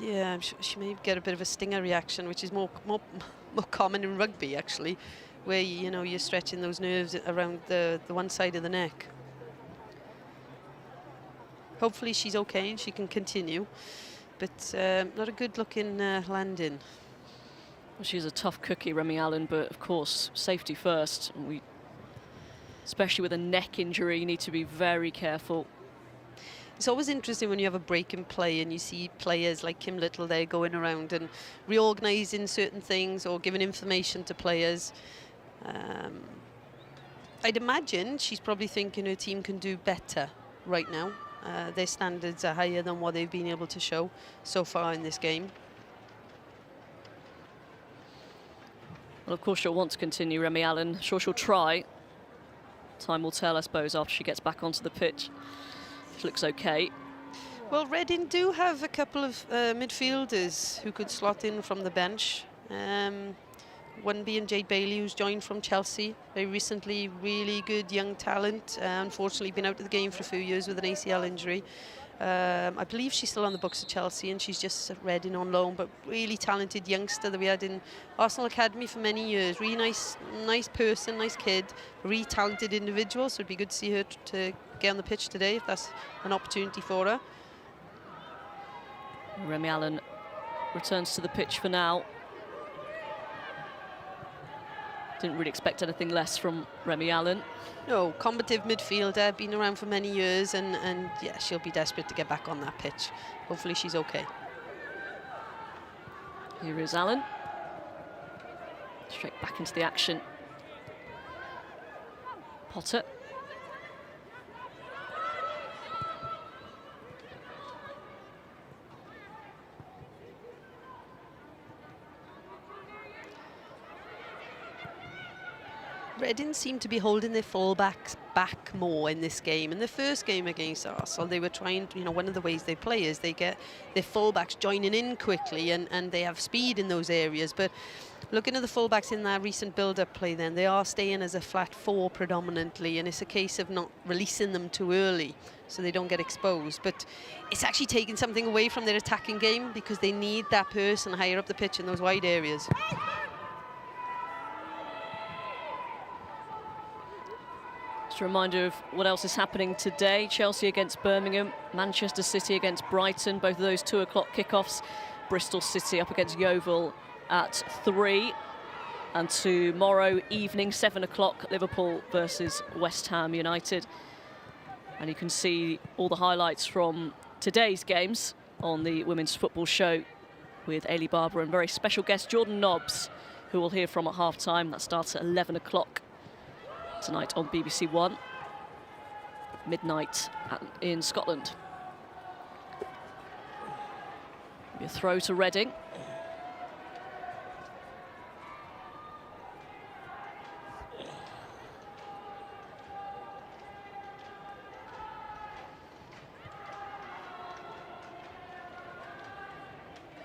Yeah, I'm sure she may get a bit of a stinger reaction, which is more common in rugby, actually, where you know you're stretching those nerves around the one side of the neck. Hopefully she's okay and she can continue, but not a good-looking landing. Well, she's a tough cookie, Remy Allen, but of course safety first. And especially with a neck injury, you need to be very careful. It's always interesting when you have a break in play and you see players like Kim Little there going around and reorganising certain things or giving information to players. I'd imagine she's probably thinking her team can do better right now. Their standards are higher than what they've been able to show so far in this game. Well, of course she'll want to continue, Remy Allen. Sure she'll try. Time will tell, I suppose, after she gets back onto the pitch. She looks okay. Well, Reading do have a couple of midfielders who could slot in from the bench. One being Jade Bailey, who's joined from Chelsea very recently. Really good young talent. Unfortunately, been out of the game for a few years with an ACL injury. I believe she's still on the books at Chelsea, and she's just at Reading on loan, but really talented youngster that we had in Arsenal Academy for many years. Really nice person, nice kid, really talented individual, so it'd be good to see her to get on the pitch today if that's an opportunity for her. Remy Allen returns to the pitch for now. Didn't really expect anything less from Remy Allen. No, combative midfielder, been around for many years, and yeah, she'll be desperate to get back on that pitch. Hopefully she's okay. Here is Allen. Straight back into the action. Potter. Reading seem to be holding their fullbacks back more in this game. In the first game against Arsenal, they were trying, one of the ways they play is they get their fullbacks joining in quickly, and they have speed in those areas. But looking at the fullbacks in that recent build-up play then, they are staying as a flat four predominantly, and it's a case of not releasing them too early so they don't get exposed. But it's actually taking something away from their attacking game because they need that person higher up the pitch in those wide areas. Just a reminder of what else is happening today. Chelsea against Birmingham, Manchester City against Brighton, both of those 2 o'clock kickoffs. Bristol City up against Yeovil at 3. And tomorrow evening, 7 o'clock, Liverpool versus West Ham United. And you can see all the highlights from today's games on the Women's Football Show with Ailey Barber and very special guest Jordan Nobbs, who we'll hear from at half-time. That starts at 11 o'clock. Tonight on BBC One, midnight in Scotland. A throw to Reading.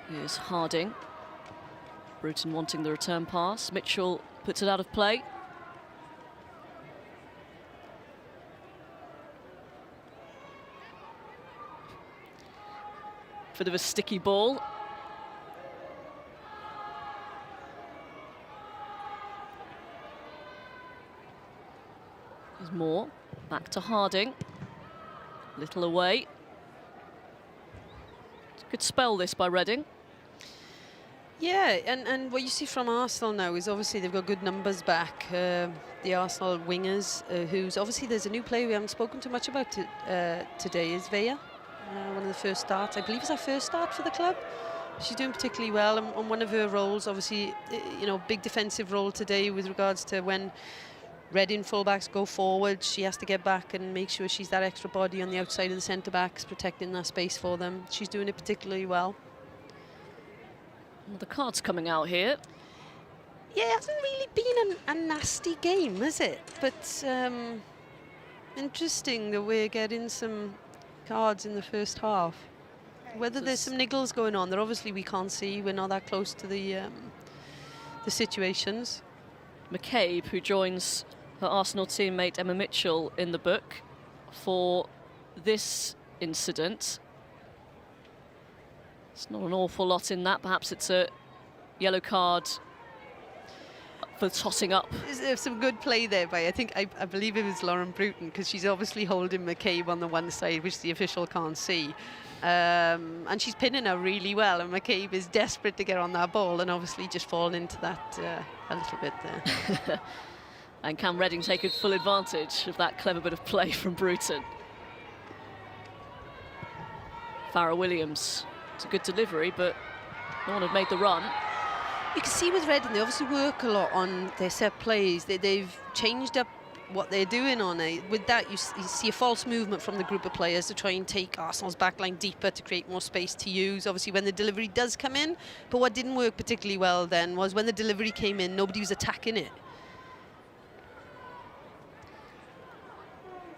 Here's Harding. Bruton wanting the return pass. Mitchell puts it out of play. Bit of a sticky ball. There's more. Back to Harding. Little away. Good spell this by Reading. Yeah, and what you see from Arsenal now is obviously they've got good numbers back. The Arsenal wingers, who's obviously there's a new player we haven't spoken too much about today, is Veya. One of the first starts, I believe it's her first start for the club. She's doing particularly well on one of her roles, obviously, big defensive role today with regards to when Reading fullbacks go forward, she has to get back and make sure she's that extra body on the outside of the centre-backs, protecting that space for them. She's doing it particularly well. Well, the card's coming out here. Yeah, it hasn't really been a nasty game, has it? But interesting that we're getting some cards in the first half. Whether there's some niggles going on that obviously we can't see, we're not that close to the situations. McCabe, who joins her Arsenal teammate Emma Mitchell in the book for this incident. It's not an awful lot in that. Perhaps it's a yellow card for tossing up. There's some good play there by, I believe it was Lauren Bruton, because she's obviously holding McCabe on the one side, which the official can't see. And she's pinning her really well, and McCabe is desperate to get on that ball and obviously just fallen into that a little bit there. And can Reading take full advantage of that clever bit of play from Bruton? Farrah Williams, it's a good delivery, but no one had made the run. You can see with Reading, they obviously work a lot on their set plays. They've changed up what they're doing on it. With that, you see a false movement from the group of players to try and take Arsenal's backline deeper to create more space to use, obviously, when the delivery does come in. But what didn't work particularly well then was when the delivery came in, nobody was attacking it.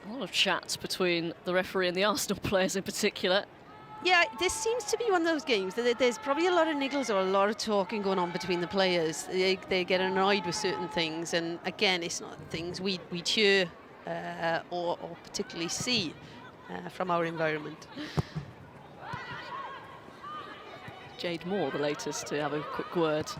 A lot of chat between the referee and the Arsenal players in particular. Yeah, this seems to be one of those games that there's probably a lot of niggles or a lot of talking going on between the players. They get annoyed with certain things, and again, it's not things we hear or particularly see. from our environment. Jade Moore, the latest, to have a quick word.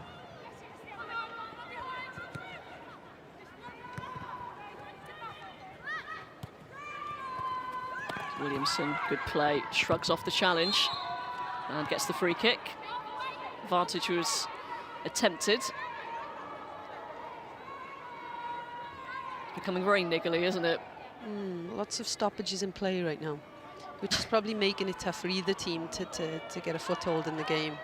Williamson, good play, shrugs off the challenge and gets the free kick. Advantage was attempted. It's becoming very niggly, isn't it? Lots of stoppages in play right now, which is probably making it tough for either team to get a foothold in the game.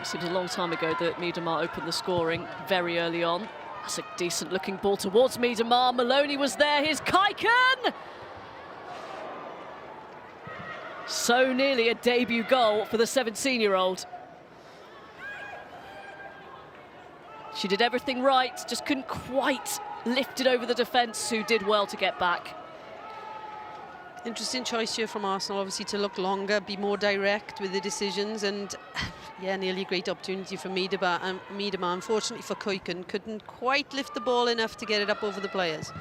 It seems a long time ago that Miedemar opened the scoring very early on. That's a decent looking ball towards Miedemar. Maloney was there, here's Kaiken! So nearly a debut goal for the 17-year-old. She did everything right, just couldn't quite lift it over the defence, who did well to get back. Interesting choice here from Arsenal, obviously, to look longer, be more direct with the decisions, and yeah, nearly a great opportunity for Miedemar. Unfortunately for Kuiken, couldn't quite lift the ball enough to get it up over the players.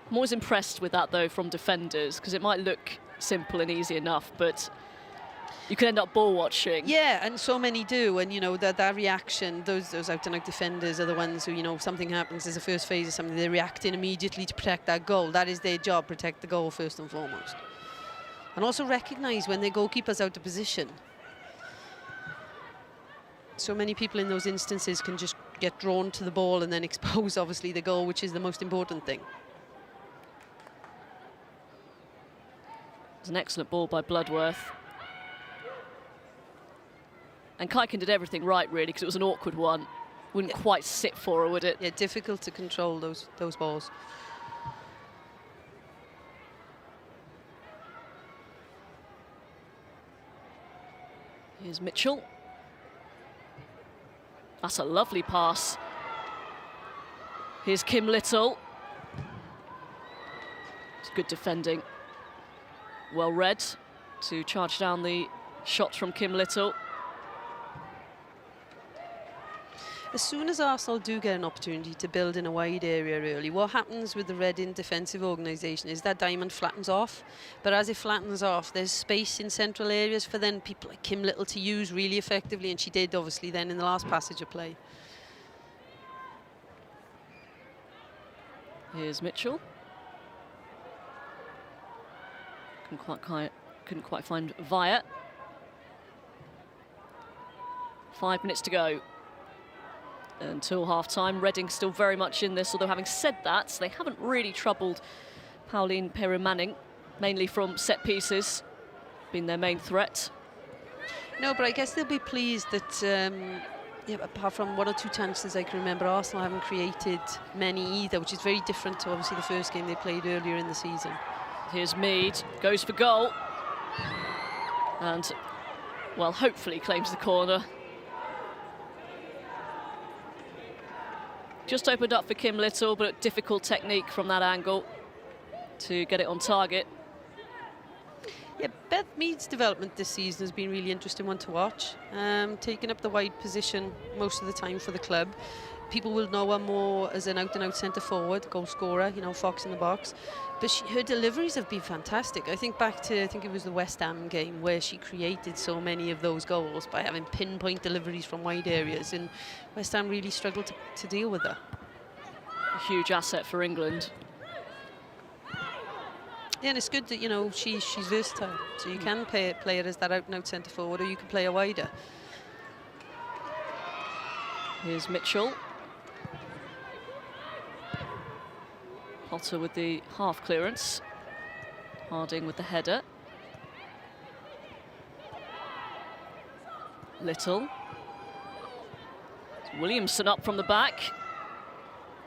I'm always impressed with that, though, from defenders, because it might look simple and easy enough, but you can end up ball watching. Yeah, and so many do, and you know that reaction, those out-and-out defenders are the ones who, you know, if something happens as a first phase or something, they react in immediately to protect that goal. That is their job, protect the goal first and foremost. And also recognise when their goalkeeper's out of position. So many people in those instances can just get drawn to the ball and then expose, obviously, the goal, which is the most important thing. It's an excellent ball by Bloodworth. And Kaiken did everything right, really, because it was an awkward one. Wouldn't quite sit for her, would it? Yeah, difficult to control those balls. Here's Mitchell. That's a lovely pass. Here's Kim Little. It's good defending. Well read to charge down the shot from Kim Little. As soon as Arsenal do get an opportunity to build in a wide area early, what happens with the Reading defensive organisation is that diamond flattens off. But as it flattens off, there's space in central areas for then people like Kim Little to use really effectively, and she did, obviously, then in the last passage of play. Here's Mitchell. Couldn't quite find Via. 5 minutes to go until half-time. Reading still very much in this, although having said that, they haven't really troubled Pauline Perry-Manning, mainly from set pieces, been their main threat. No, but I guess they'll be pleased that, yeah, apart from 1 or 2 chances I can remember, Arsenal haven't created many either, which is very different to obviously the first game they played earlier in the season. Here's Mead, goes for goal, and, well, hopefully claims the corner. Just opened up for Kim Little, but difficult technique from that angle to get it on target. Yeah, Beth Mead's development this season has been really interesting one to watch. Taking up the wide position most of the time for the club. People will know her more as an out-and-out centre-forward, goal scorer, you know, fox in the box. But her deliveries have been fantastic. I think back to, I think it was the West Ham game where she created so many of those goals by having pinpoint deliveries from wide areas, and West Ham really struggled to deal with her. A huge asset for England. Yeah, and it's good that, you know, she's versatile. So you can play her as that out-and-out centre-forward, or you can play her wider. Here's Mitchell. Potter with the half clearance. Harding with the header. Little. Williamson up from the back.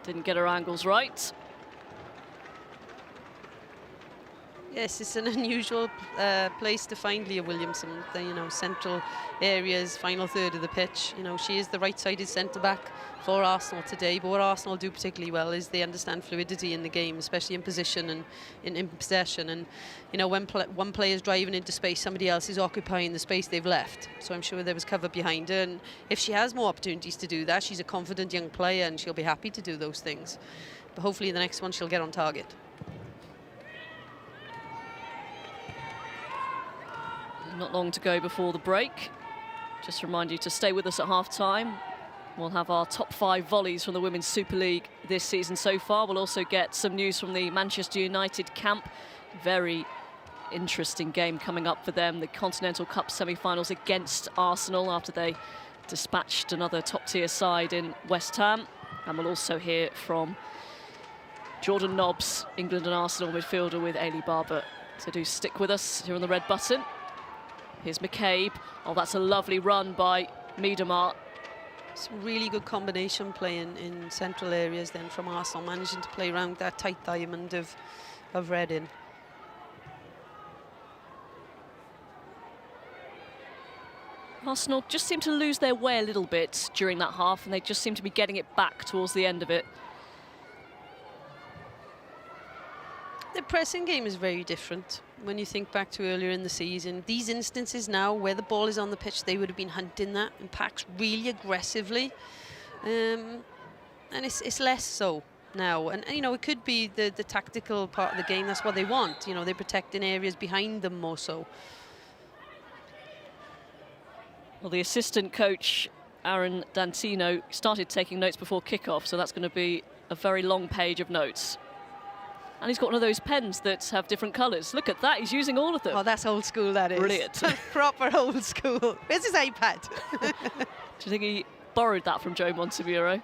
Didn't get her angles right. Yes, it's an unusual place to find Leah Williamson, the, you know, central areas, final third of the pitch. You know, she is the right-sided centre-back for Arsenal today, but what Arsenal do particularly well is they understand fluidity in the game, especially in position and in possession. And, you know, when one player is driving into space, somebody else is occupying the space they've left. So I'm sure there was cover behind her, and if she has more opportunities to do that, she's a confident young player and she'll be happy to do those things. But hopefully the next one she'll get on target. Not long to go before the break. Just remind you to stay with us at half-time. We'll have our top 5 volleys from the Women's Super League this season so far. We'll also get some news from the Manchester United camp. Very interesting game coming up for them. The Continental Cup semi-finals against Arsenal after they dispatched another top-tier side in West Ham. And we'll also hear from Jordan Nobbs, England and Arsenal midfielder with Ailey Barber. So do stick with us here on the red button. Here's McCabe. Oh, that's a lovely run by Miedemar. Some really good combination play in central areas then from Arsenal, managing to play around that tight diamond of Reading. Arsenal just seem to lose their way a little bit during that half, and they just seem to be getting it back towards the end of it. The pressing game is very different when you think back to earlier in the season. These instances now where the ball is on the pitch, they would have been hunting that in packs really aggressively. And it's less so now. And you know, it could be the tactical part of the game. That's what they want. You know, they're protecting areas behind them more so. Well, the assistant coach, Aaron Dantino, started taking notes before kickoff, so that's going to be a very long page of notes. And he's got one of those pens that have different colours. Look at that, he's using all of them. Oh, that's old school, that is. Brilliant. That's proper old school. Where's his iPad? Do you think he borrowed that from Joe Montemuro?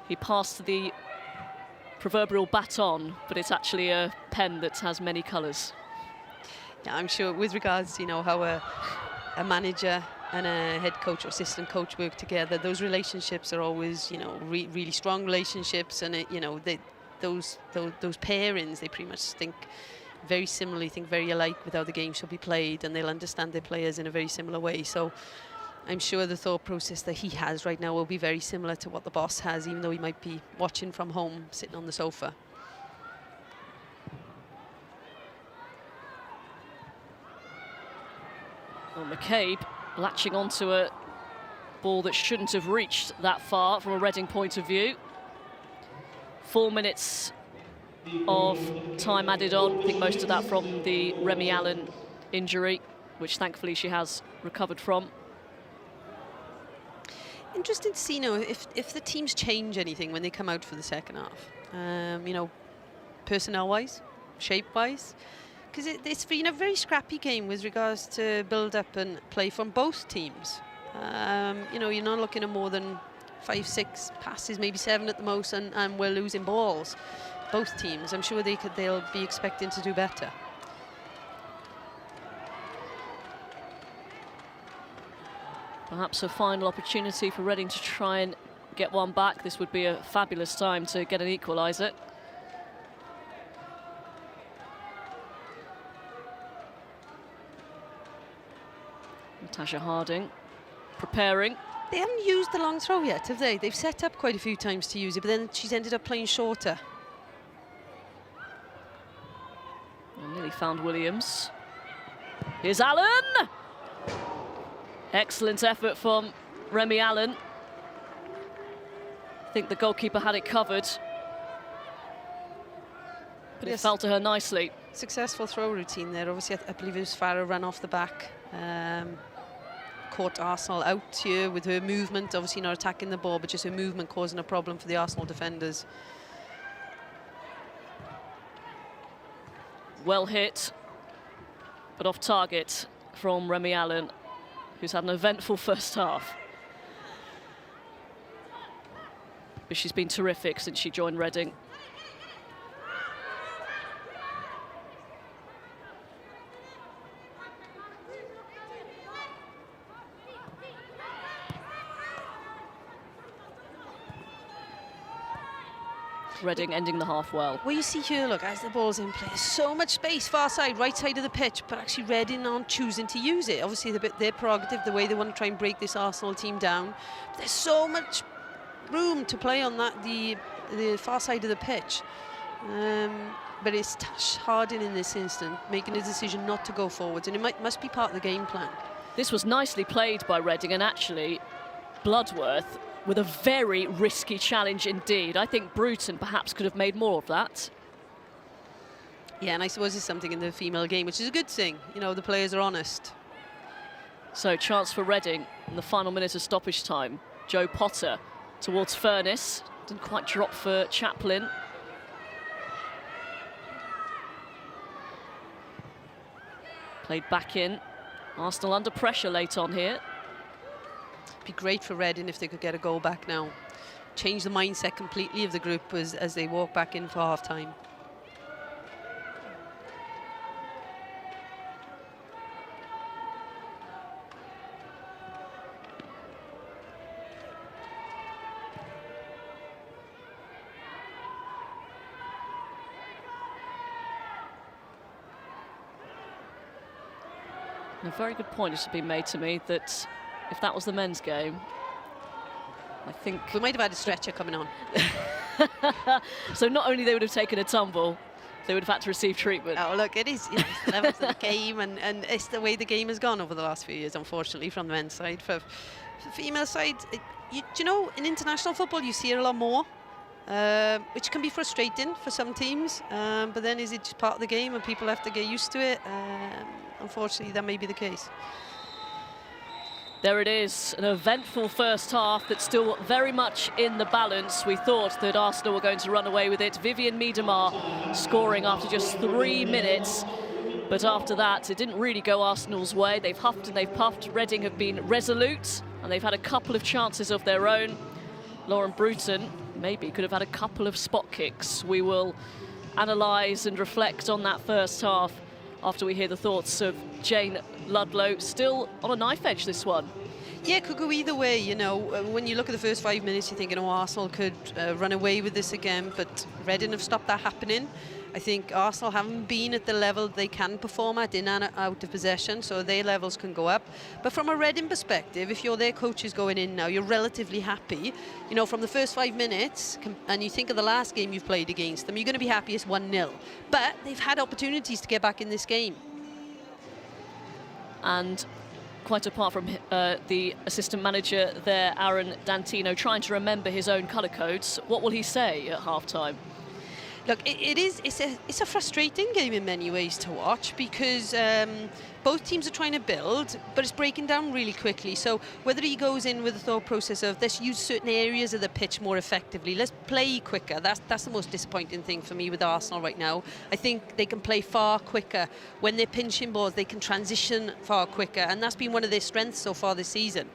He passed the proverbial baton, but it's actually a pen that has many colours. Yeah, I'm sure with regards to, you know, how a manager and a head coach or assistant coach work together, those relationships are always, you know, really strong relationships, and you know, those pairings, they pretty much think very similarly, think very alike with how the game should be played, and they'll understand their players in a very similar way. So I'm sure the thought process that he has right now will be very similar to what the boss has, even though he might be watching from home, sitting on the sofa. Well, McCabe latching onto a ball that shouldn't have reached that far from a Reading point of view. 4 minutes of time added on. I think most of that from the Remy Allen injury, which thankfully she has recovered from. Interesting to see, you know, if the teams change anything when they come out for the second half. You know, personnel-wise, shape-wise. Because it's been a very scrappy game with regards to build-up and play from both teams. You know, you're not looking at more than 5-6 passes, maybe 7 at the most, and we're losing balls. Both teams. I'm sure they'll be expecting to do better. Perhaps a final opportunity for Reading to try and get one back. This would be a fabulous time to get an equaliser. Natasha Harding preparing. They haven't used the long throw yet, have they? They've set up quite a few times to use it, but then she's ended up playing shorter. Well, nearly found Williams. Here's Allen! Excellent effort from Remy Allen. I think the goalkeeper had it covered, but Yes. it fell to her nicely. Successful throw routine there. Obviously, I believe it was Farah ran off the back. Caught Arsenal out here with her movement. Obviously not attacking the ball, but just her movement causing a problem for the Arsenal defenders. Well hit, but off target from Remy Allen, who's had an eventful first half. But she's been terrific since she joined Reading. Reading ending the half well. What you see here, look, as the ball's in play, there's so much space, far side, right side of the pitch, but actually Reading aren't choosing to use it. Obviously, their prerogative, the way they want to try and break this Arsenal team down. But there's so much room to play on that the far side of the pitch. But it's Tash Harding in this instant making a decision not to go forwards, and it must be part of the game plan. This was nicely played by Reading, and actually Bloodworth with a very risky challenge indeed. I think Bruton perhaps could have made more of that. Yeah, and I suppose there's something in the female game, which is a good thing. You know, the players are honest. So chance for Reading in the final minute of stoppage time. Joe Potter towards Furness. Didn't quite drop for Chaplin. Played back in. Arsenal under pressure late on here. Be great for Reading if they could get a goal back now. Change the mindset completely of the group as they walk back in for half-time. A very good point has been made to me that if that was the men's game, I think... We might have had a stretcher coming on. So not only they would have taken a tumble, they would have had to receive treatment. Oh, look, it is, you know, it's the levels of the game, and it's the way the game has gone over the last few years, unfortunately, from the men's side. For the female side, do you know, in international football, you see it a lot more, which can be frustrating for some teams, but then is it just part of the game and people have to get used to it? Unfortunately, that may be the case. There it is, an eventful first half that's still very much in the balance. We thought that Arsenal were going to run away with it. Vivian Miedemar scoring after just 3 minutes. But after that, it didn't really go Arsenal's way. They've huffed and they've puffed. Reading have been resolute, and they've had a couple of chances of their own. Lauren Bruton maybe could have had a couple of spot kicks. We will analyse and reflect on that first half after we hear the thoughts of Jane Ludlow. Still on a knife edge, this one. Yeah, it could go either way, you know. When you look at the first 5 minutes, you're thinking, oh, Arsenal could run away with this again, but Reading have stopped that happening. I think Arsenal haven't been at the level they can perform at in and out of possession, so their levels can go up. But from a Reading perspective, if you're their coaches going in now, you're relatively happy. You know, from the first 5 minutes, and you think of the last game you've played against them, you're going to be happy it's 1-0. But they've had opportunities to get back in this game. And quite apart from the assistant manager there, Aaron Dantino, trying to remember his own colour codes, what will he say at half-time? Look, it's a frustrating game in many ways to watch because both teams are trying to build, but it's breaking down really quickly. So whether he goes in with the thought process of let's use certain areas of the pitch more effectively, let's play quicker. That's the most disappointing thing for me with Arsenal right now. I think they can play far quicker. When they're pinching balls, they can transition far quicker, and that's been one of their strengths so far this season.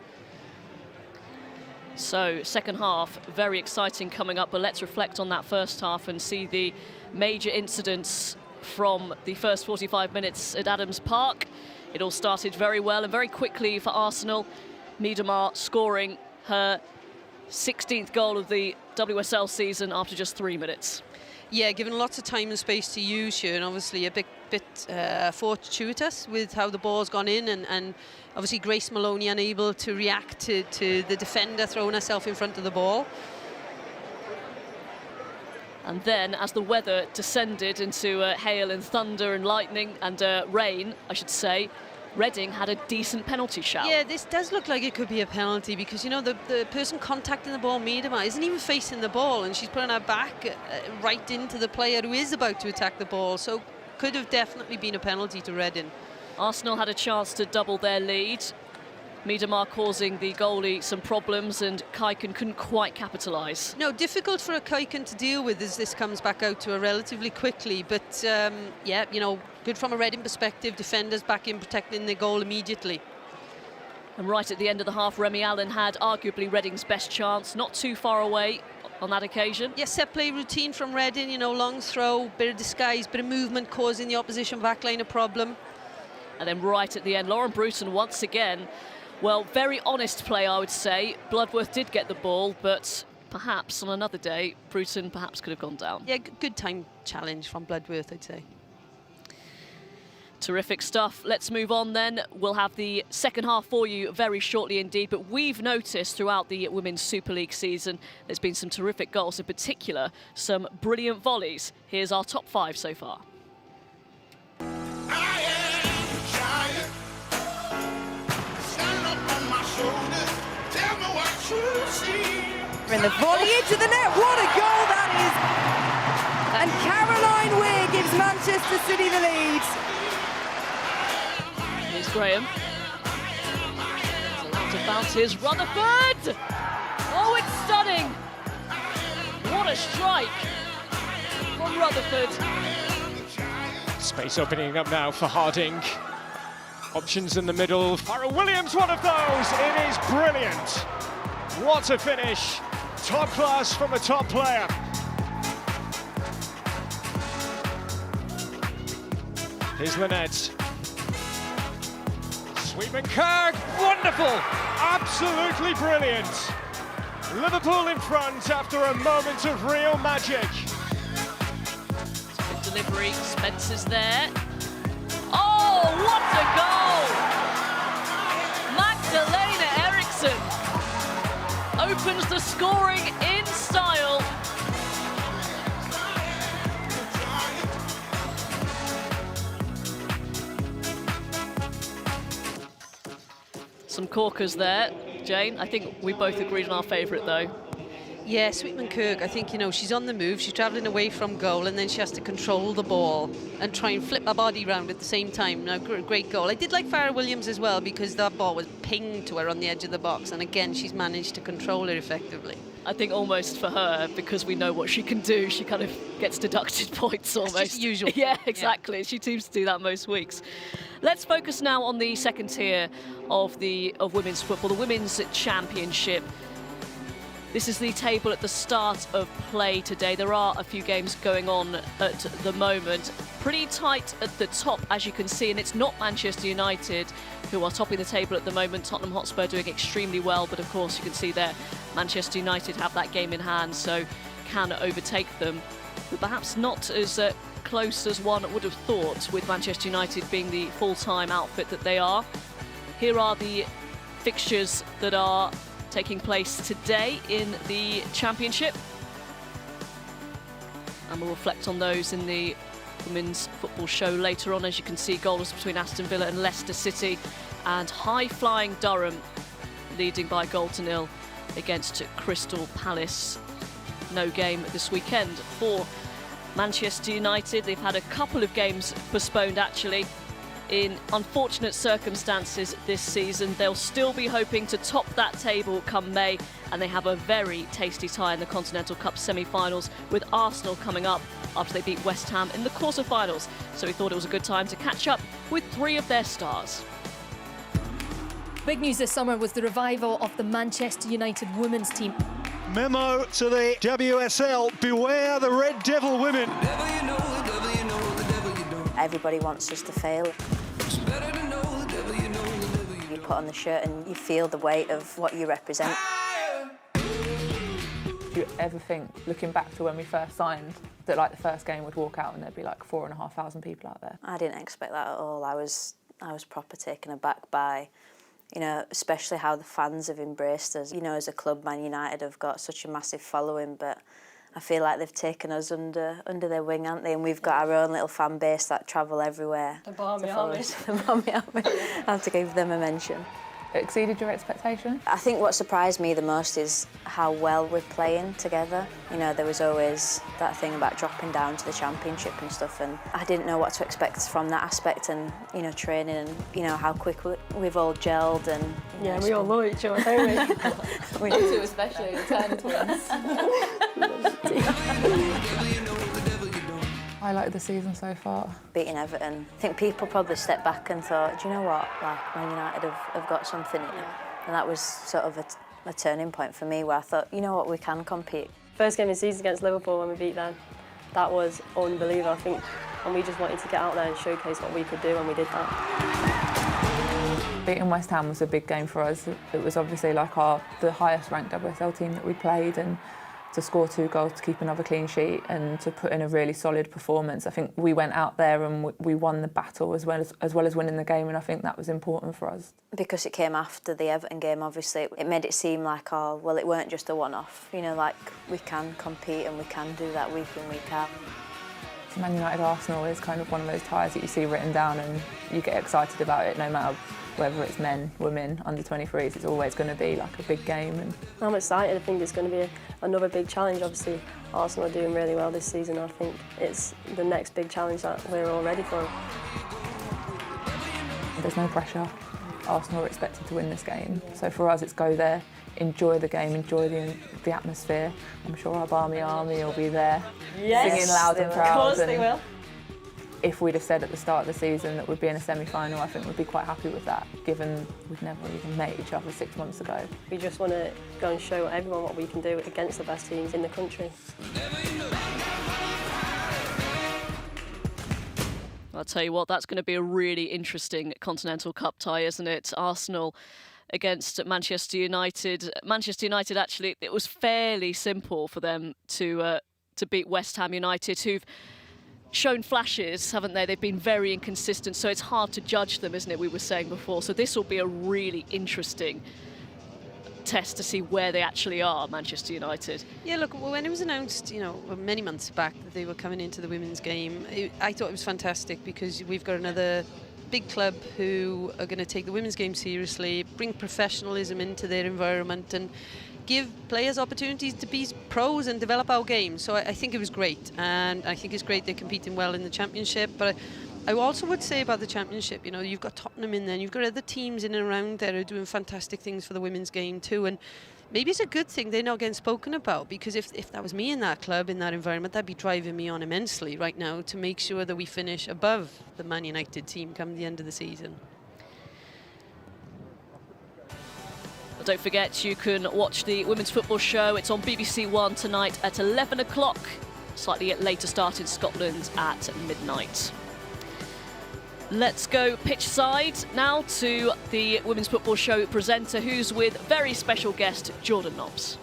So, second half, very exciting coming up, but let's reflect on that first half and see the major incidents from the first 45 minutes at Adams Park. It all started very well and very quickly for Arsenal. Miedemar scoring her 16th goal of the WSL season after just 3 minutes. Yeah, given lots of time and space to use here, and obviously a bit fortuitous with how the ball's gone in, and obviously Grace Maloney unable to react to the defender throwing herself in front of the ball. And then, as the weather descended into hail and thunder and lightning and rain, I should say, Reading had a decent penalty shout. Yeah, this does look like it could be a penalty because, you know, the person contacting the ball, Miedemar, isn't even facing the ball, and she's putting her back right into the player who is about to attack the ball. So could have definitely been a penalty to Reading. Arsenal had a chance to double their lead. Miedemar causing the goalie some problems, and Kaiken couldn't quite capitalise. No, difficult for a Kaiken to deal with as this comes back out to her relatively quickly. But, yeah, you know, good from a Reading perspective. Defenders back in protecting their goal immediately. And right at the end of the half, Remy Allen had arguably Reading's best chance, not too far away on that occasion. Yes, set play routine from Reading, you know, long throw, bit of disguise, bit of movement causing the opposition backline a problem. And then right at the end, Lauren Bruton once again, well, very honest play, I would say. Bloodworth did get the ball, but perhaps on another day, Bruton perhaps could have gone down. Yeah, good time challenge from Bloodworth, I'd say. Terrific stuff. Let's move on then. We'll have the second half for you very shortly indeed, but we've noticed throughout the Women's Super League season there's been some terrific goals, in particular some brilliant volleys. Here's our top 5 so far. And the volley into the net, what a goal that is! And Caroline Weir gives Manchester City the lead. Here's Graham. Allowed to bounce. Here's Rutherford! Oh, it's stunning! What a strike from Rutherford. Space opening up now for Harding. Options in the middle. Farrell Williams, one of those. It is brilliant. What a finish. Top class from a top player. Here's Lynette. Sweetman Kirk, wonderful. Absolutely brilliant. Liverpool in front after a moment of real magic. Good delivery. Spencer's there. Oh, what a goal! Magdalena Eriksson opens the scoring in style. Some corkers there, Jane. I think we both agreed on our favourite though. Yeah, Sweetman Kirk, I think, she's on the move, she's travelling away from goal, and then she has to control the ball and try and flip her body around at the same time. Now, great goal. I did like Farrah Williams as well, because that ball was pinged to her on the edge of the box, and again, she's managed to control it effectively. I think almost for her, because we know what she can do, she kind of gets deducted points almost. It's just usual. Yeah, exactly. Yeah. She seems to do that most weeks. Let's focus now on the second tier of women's football, the Women's Championship. This is the table at the start of play today. There are a few games going on at the moment. Pretty tight at the top, as you can see, and it's not Manchester United who are topping the table at the moment. Tottenham Hotspur doing extremely well, but of course you can see there Manchester United have that game in hand, so can overtake them. But perhaps not as close as one would have thought, with Manchester United being the full-time outfit that they are. Here are the fixtures that are taking place today in the Championship, and we'll reflect on those in the Women's Football Show later on. As you can see, goals between Aston Villa and Leicester City, and high-flying Durham leading by 1-0 against Crystal Palace. No game this weekend for Manchester United. They've had a couple of games postponed, actually, in unfortunate circumstances this season. They'll still be hoping to top that table come May, and they have a very tasty tie in the Continental Cup semi-finals, with Arsenal coming up after they beat West Ham in the quarter-finals. So we thought it was a good time to catch up with 3 of their stars. Big news this summer was the revival of the Manchester United women's team. Memo to the WSL, beware the Red Devil women. Everybody wants us to fail. You put on the shirt and you feel the weight of what you represent. Do you ever think, looking back to when we first signed, that like the first game would walk out and there'd be like 4,500 people out there? I didn't expect that at all. I was proper taken aback by, especially how the fans have embraced us. As a club, Man United have got such a massive following, but I feel like they've taken us under their wing, haven't they? And we've got our own little fan base that travel everywhere. The Barmy Army. The Barmy Army. I have to give them a mention. It exceeded your expectation? I think what surprised me the most is how well we're playing together. There was always that thing about dropping down to the Championship and stuff, and I didn't know what to expect from that aspect, and training, and how quick we've all gelled, and yeah, we all know each other, don't we? We do, especially the Turner twins. Highlight of the season so far? Beating Everton. I think people probably stepped back and thought, do you know what, Man United have got something here. And that was sort of a turning point for me, where I thought, you know what, we can compete. First game of the season against Liverpool when we beat them, that was unbelievable, I think, and we just wanted to get out there and showcase what we could do, and we did that. Beating West Ham was a big game for us. It was obviously like the highest ranked WSL team that we played, and to score 2 goals, to keep another clean sheet and to put in a really solid performance. I think we went out there and we won the battle as well as winning the game, and I think that was important for us. Because it came after the Everton game, obviously, it made it seem like, oh, well, it weren't just a one-off. You know, like, we can compete and we can do that week in, week out. Man United Arsenal is kind of one of those ties that you see written down and you get excited about it, no matter whether it's men, women, under 23s. It's always going to be like a big game. And I'm excited. I think it's going to be another big challenge. Obviously, Arsenal are doing really well this season. I think it's the next big challenge that we're all ready for. There's no pressure. Arsenal are expected to win this game. So for us, it's go there, enjoy the game, enjoy the atmosphere. I'm sure our Barmy Army will be there, singing loud and proud. Of course they will. If we'd have said at the start of the season that we'd be in a semi-final, I think we'd be quite happy with that, given we'd never even met each other 6 months ago. We just want to go and show everyone what we can do against the best teams in the country. I'll tell you what, that's going to be a really interesting Continental Cup tie, isn't it? Arsenal against Manchester United. Manchester United, actually, it was fairly simple for them to beat West Ham United, who've shown flashes, haven't they? They've been very inconsistent, so it's hard to judge them, isn't it? We were saying before. So this will be a really interesting test to see where they actually are, Manchester United. Yeah, look, when it was announced, you know, many months back that they were coming into the women's game, I thought it was fantastic because we've got another big club who are going to take the women's game seriously, bring professionalism into their environment and give players opportunities to be pros and develop our game. So I think it was great, and I think it's great they're competing well in the Championship. But I also would say about the Championship, you know, you've got Tottenham in there, and you've got other teams in and around there who are doing fantastic things for the women's game too. And maybe it's a good thing they're not getting spoken about, because if that was me in that club, in that environment, that'd be driving me on immensely right now to make sure that we finish above the Man United team come the end of the season. Don't forget, you can watch the Women's Football Show. It's on BBC One tonight at 11 o'clock. Slightly later start in Scotland at midnight. Let's go pitch side now to the Women's Football Show presenter, who's with very special guest Jordan Nobbs.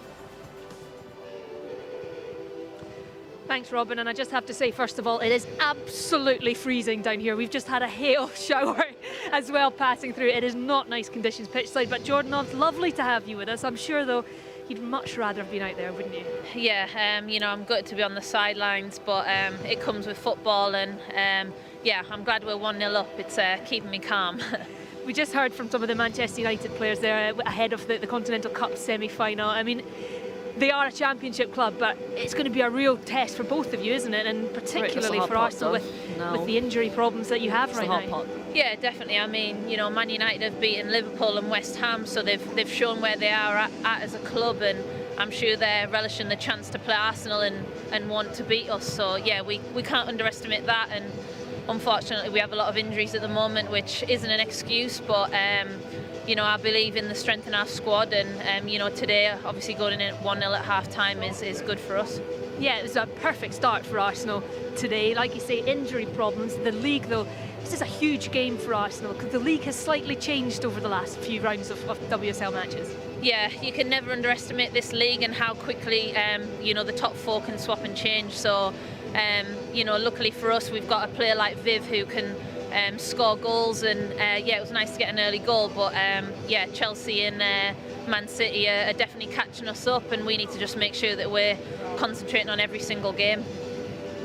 Thanks, Robin, and I just have to say, first of all, it is absolutely freezing down here. We've just had a hail shower as well passing through. It is not nice conditions pitch side, but Jordan, it's lovely to have you with us. I'm sure, though, you'd much rather have been out there, wouldn't you? Yeah, you know, I'm good to be on the sidelines, but it comes with football, and yeah, I'm glad we're 1-0 up. It's keeping me calm. We just heard from some of the Manchester United players there ahead of the Continental Cup semi-final. I mean, they are a Championship club, but it's going to be a real test for both of you, isn't it? And particularly for Arsenal with the injury problems that you have right now. Yeah, definitely. I mean, you know, Man United have beaten Liverpool and West Ham, so they've shown where they are at as a club, and I'm sure they're relishing the chance to play Arsenal and want to beat us. So yeah, we can't underestimate that, and unfortunately we have a lot of injuries at the moment, which isn't an excuse, but you know, I believe in the strength in our squad, and you know, today obviously going in at 1-0 at half-time is good for us. Yeah, it was a perfect start for Arsenal today. Like you say, injury problems. The league, though, this is a huge game for Arsenal because the league has slightly changed over the last few rounds of WSL matches. Yeah, you can never underestimate this league and how quickly you know, the top 4 can swap and change. So you know, luckily for us, we've got a player like Viv who can score goals, and yeah, it was nice to get an early goal, but yeah, Chelsea and Man City are definitely catching us up, and we need to just make sure that we're concentrating on every single game.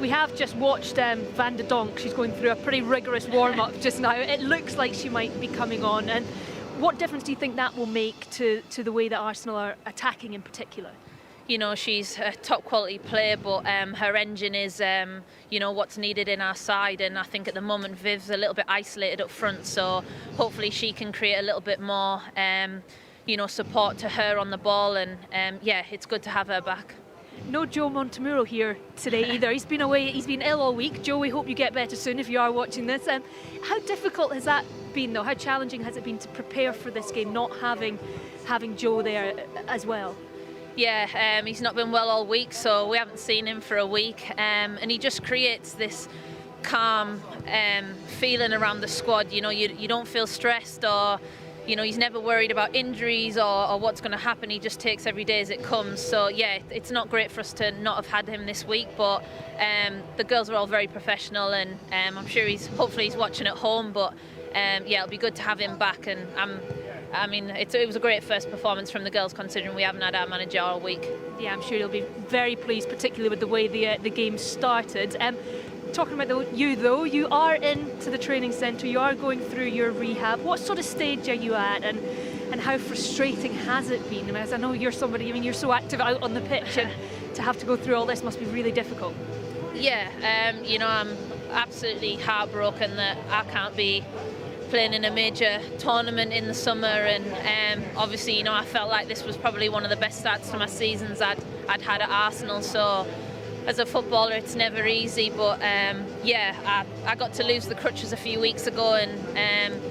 We have just watched Van de Donk. She's going through a pretty rigorous warm-up just now. It looks like she might be coming on, and what difference do you think that will make to the way that Arsenal are attacking in particular? You know, she's a top quality player, but her engine is, you know, what's needed in our side. And I think at the moment Viv's a little bit isolated up front, so hopefully she can create a little bit more, you know, support to her on the ball. And yeah, it's good to have her back. No Joe Montemuro here today either. He's been away, he's been ill all week. Joe, we hope you get better soon if you are watching this. How difficult has that been, though? How challenging has it been to prepare for this game, not having Joe there as well? Yeah, he's not been well all week, so we haven't seen him for a week, and he just creates this calm feeling around the squad. You know, you don't feel stressed or you know, he's never worried about injuries or what's going to happen. He just takes every day as it comes. So yeah, it's not great for us to not have had him this week, but the girls are all very professional, and I'm sure hopefully he's watching at home. But yeah, it'll be good to have him back, and I mean, it was a great first performance from the girls, considering we haven't had our manager all week. Yeah, I'm sure he'll be very pleased, particularly with the way the game started. Talking about you though, you are into the training centre, you are going through your rehab. What sort of stage are you at, and how frustrating has it been? I mean, as I know you're somebody, I mean, you're so active out on the pitch, and to have to go through all this must be really difficult. Yeah, you know, I'm absolutely heartbroken that I can't be playing in a major tournament in the summer, and obviously, you know, I felt like this was probably one of the best starts to my seasons I'd had at Arsenal. So as a footballer, it's never easy, but yeah, I got to lose the crutches a few weeks ago, and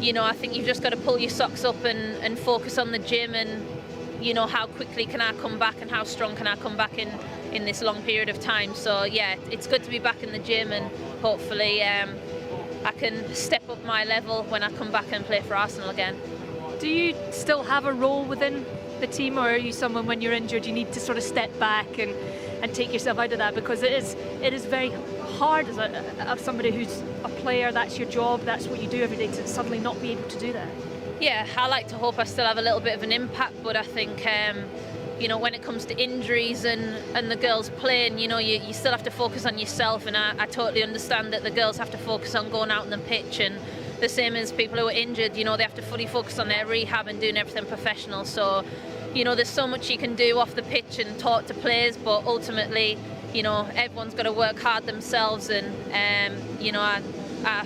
you know, I think you've just got to pull your socks up and focus on the gym, and you know, how quickly can I come back and how strong can I come back in this long period of time. So yeah, it's good to be back in the gym, and hopefully I can step up my level when I come back and play for Arsenal again. Do you still have a role within the team, or are you someone, when you're injured, you need to sort of step back and take yourself out of that? Because it is very hard as somebody who's a player, that's your job, that's what you do every day, to suddenly not be able to do that. Yeah, I like to hope I still have a little bit of an impact, but I think you know, when it comes to injuries and the girls playing, you know, you still have to focus on yourself, and I totally understand that the girls have to focus on going out on the pitch, and the same as people who are injured, you know, they have to fully focus on their rehab and doing everything professional. So, you know, there's so much you can do off the pitch and talk to players, but ultimately, you know, everyone's got to work hard themselves, and you know, I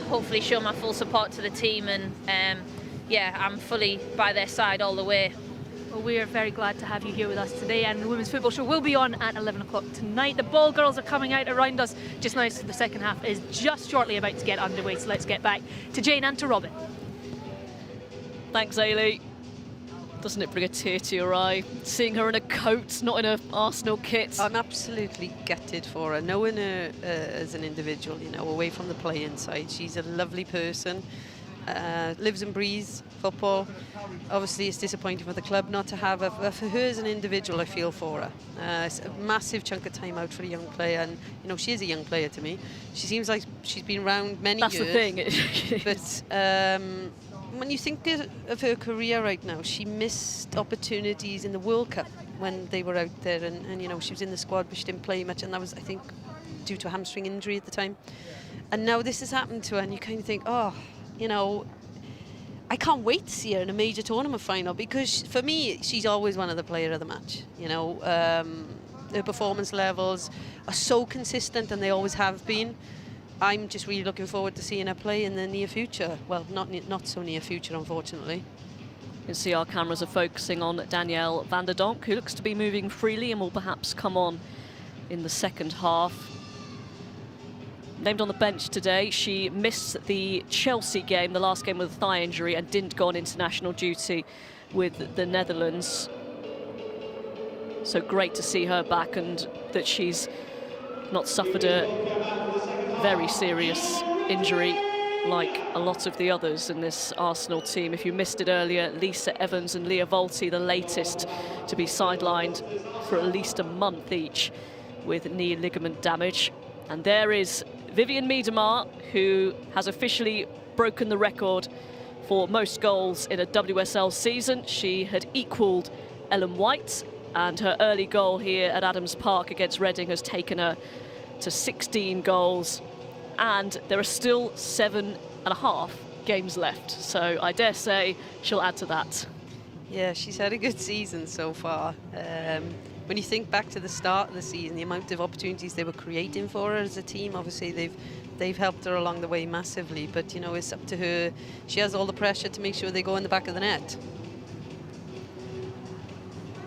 hopefully show my full support to the team, and yeah, I'm fully by their side all the way. Well, we are very glad to have you here with us today, and the Women's Football Show will be on at 11 o'clock tonight. The ball girls are coming out around us just now, so the second half is just shortly about to get underway. So let's get back to Jane and to Robin. Thanks, Ailey. Doesn't it bring a tear to your eye, seeing her in a coat, not in an Arsenal kit? I'm absolutely gutted for her, knowing her as an individual, you know, away from the playing side. She's a lovely person, lives and breathes football. Obviously, it's disappointing for the club not to have her. For her as an individual, I feel for her. It's a massive chunk of time out for a young player, and you know, she is a young player to me. She seems like she's been around many years. That's the thing. But when you think of her career right now, she missed opportunities in the World Cup when they were out there, and you know, she was in the squad but she didn't play much, and that was, I think, due to a hamstring injury at the time. And now this has happened to her, and you kind of think, oh, you know, I can't wait to see her in a major tournament final, because for me, she's always one of the player of the match. You know, her performance levels are so consistent, and they always have been. I'm just really looking forward to seeing her play in the near future. Well, not so near future, unfortunately. You can see our cameras are focusing on Danielle van der Donk, who looks to be moving freely and will perhaps come on in the second half. Named on the bench today, she missed the Chelsea game, the last game with a thigh injury, and didn't go on international duty with the Netherlands. So great to see her back, and that she's not suffered a very serious injury like a lot of the others in this Arsenal team. If you missed it earlier, Lisa Evans and Leah Volti, the latest to be sidelined for at least a month each with knee ligament damage. And there is Vivianne Miedema, who has officially broken the record for most goals in a WSL season. She had equalled Ellen White, and her early goal here at Adams Park against Reading has taken her to 16 goals, and there are still 7.5 games left, so I dare say she'll add to that. Yeah, she's had a good season so far. When you think back to the start of the season, the amount of opportunities they were creating for her as a team, obviously they've helped her along the way massively, but you know, it's up to her. She has all the pressure to make sure they go in the back of the net.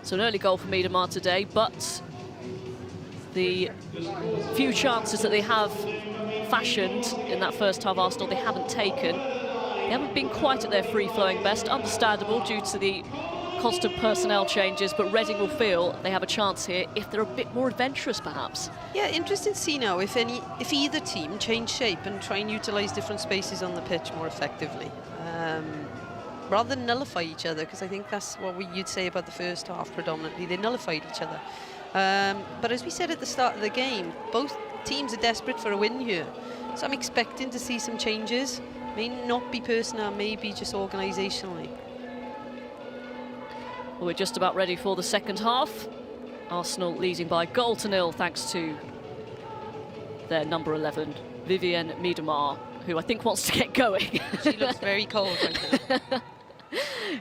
So an early goal for Miedema today, but the few chances that they have fashioned in that first half, Arsenal, they haven't taken. They haven't been quite at their free-flowing best, understandable due to the constant personnel changes, but Reading will feel they have a chance here if they're a bit more adventurous, perhaps. Yeah, interesting to see now if either team change shape and try and utilise different spaces on the pitch more effectively. rather than nullify each other, because I think that's what you'd say about the first half predominantly. They nullified each other. But as we said at the start of the game, both teams are desperate for a win here. So I'm expecting to see some changes. May not be personnel, maybe just organisationally. Well, we're just about ready for the second half. Arsenal leading by 1-0 thanks to their number 11, Vivienne Miedemar, who I think wants to get going. She looks very cold right now.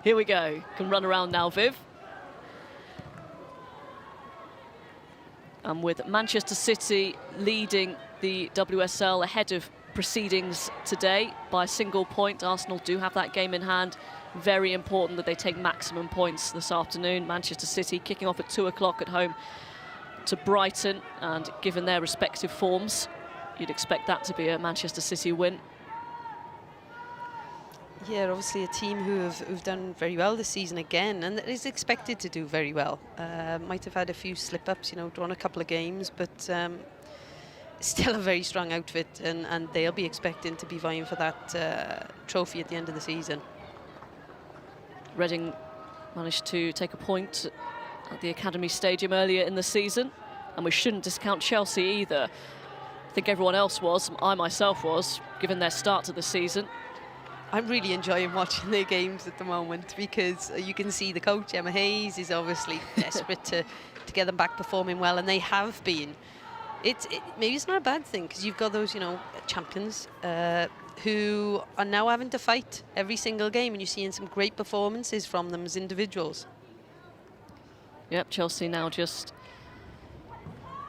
Here we go. Can run around now, Viv. And with Manchester City leading the WSL ahead of proceedings today by a single point, Arsenal do have that game in hand. Very important that they take maximum points this afternoon. Manchester City kicking off at 2 o'clock at home to Brighton, and given their respective forms, you'd expect that to be a Manchester City win. Yeah, obviously a team who've done very well this season again, and is expected to do very well. Might have had a few slip-ups, you know, drawn a couple of games, but still a very strong outfit, and they'll be expecting to be vying for that trophy at the end of the season. Reading managed to take a point at the Academy Stadium earlier in the season, and we shouldn't discount Chelsea either. I think everyone else was, I myself was, given their start to the season. I'm really enjoying watching their games at the moment, because you can see the coach, Emma Hayes, is obviously desperate to get them back performing well, and they have been. Maybe it's not a bad thing, because you've got those, you know, champions who are now having to fight every single game, and you're seeing some great performances from them as individuals. Yep, Chelsea now just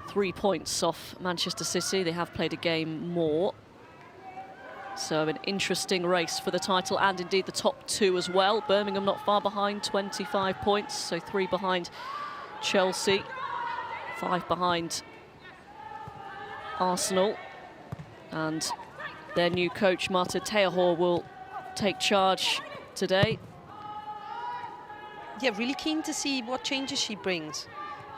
3 points off Manchester City. They have played a game more. So an interesting race for the title, and indeed the top two as well. Birmingham not far behind, 25 points, so 3 behind Chelsea, 5 behind Arsenal. And their new coach, Marta Teahor, will take charge today. Yeah, really keen to see what changes she brings.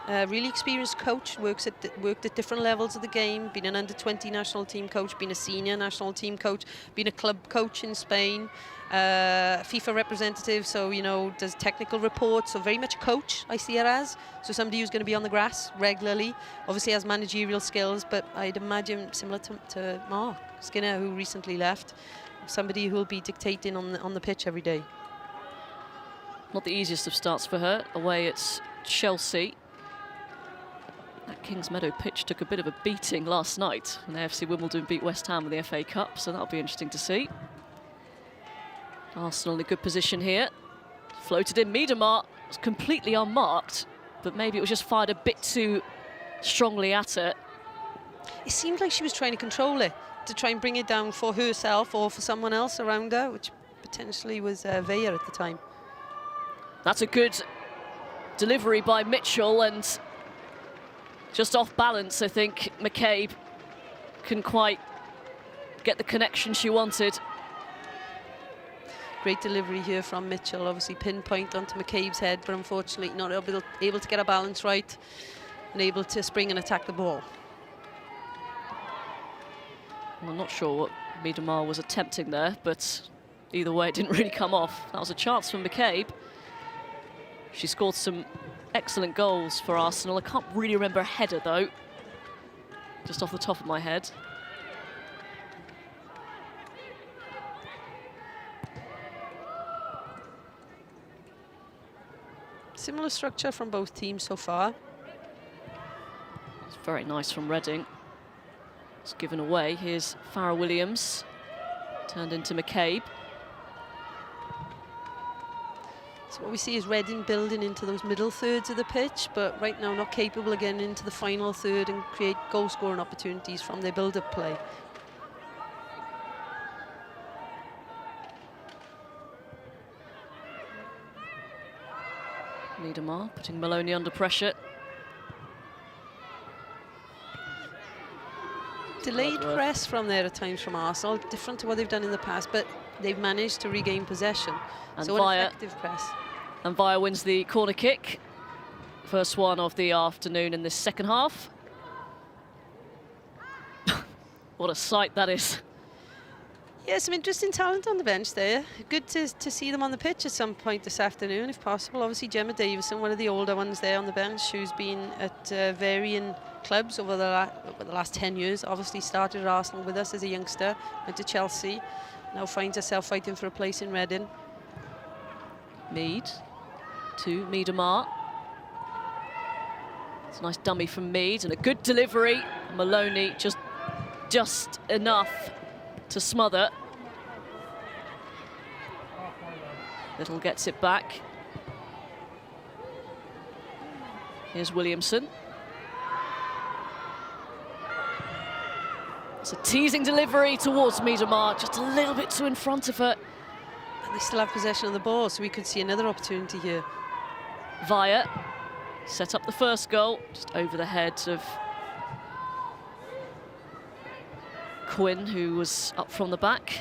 Really experienced coach, worked at different levels of the game, been an under-20 national team coach, been a senior national team coach, been a club coach in Spain, FIFA representative, so, you know, does technical reports, so very much a coach, I see her as. So somebody who's going to be on the grass regularly, obviously has managerial skills, but I'd imagine similar to Mark Skinner, who recently left, somebody who will be dictating on the pitch every day. Not the easiest of starts for her. Away it's Chelsea. That Kingsmeadow pitch took a bit of a beating last night when AFC Wimbledon beat West Ham in the FA Cup, so that'll be interesting to see. Arsenal in a good position here. Floated in, Miedemar was completely unmarked, but maybe it was just fired a bit too strongly at her. It seemed like she was trying to control it, to try and bring it down for herself or for someone else around her, which potentially was Veyer at the time. That's a good delivery by Mitchell, and just off balance, I think McCabe couldn't quite get the connection she wanted. Great delivery here from Mitchell, obviously pinpoint onto McCabe's head, but unfortunately not able to get a balance right and able to spring and attack the ball. Well, I'm not sure what Miedemar was attempting there, but either way it didn't really come off. That was a chance from McCabe. She scored some excellent goals for Arsenal. I can't really remember a header though, just off the top of my head. Similar structure from both teams so far. It's very nice from Reading. It's given away. Here's Farrah Williams, turned into McCabe. So what we see is Reading building into those middle thirds of the pitch, but right now not capable of getting into the final third and create goal-scoring opportunities from their build-up play. Miedemar putting Maloney under pressure. Delayed press from there at times from Arsenal, different to what they've done in the past, but they've managed to regain possession. And so an effective press. And Veyer wins the corner kick. First one of the afternoon in this second half. What a sight that is. Yeah, some interesting talent on the bench there. Good to see them on the pitch at some point this afternoon, if possible. Obviously, Gemma Davison, one of the older ones there on the bench, who's been at varying clubs over the last 10 years. Obviously started at Arsenal with us as a youngster, went to Chelsea, now finds herself fighting for a place in Reading. Mead to Miedemar. It's a nice dummy from Mead and a good delivery. Maloney just enough to smother. Little gets it back. Here's Williamson. It's a teasing delivery towards Miedemar, just a little bit too in front of her. And they still have possession of the ball, so we could see another opportunity here. Via set up the first goal, just over the head of Quinn, who was up from the back.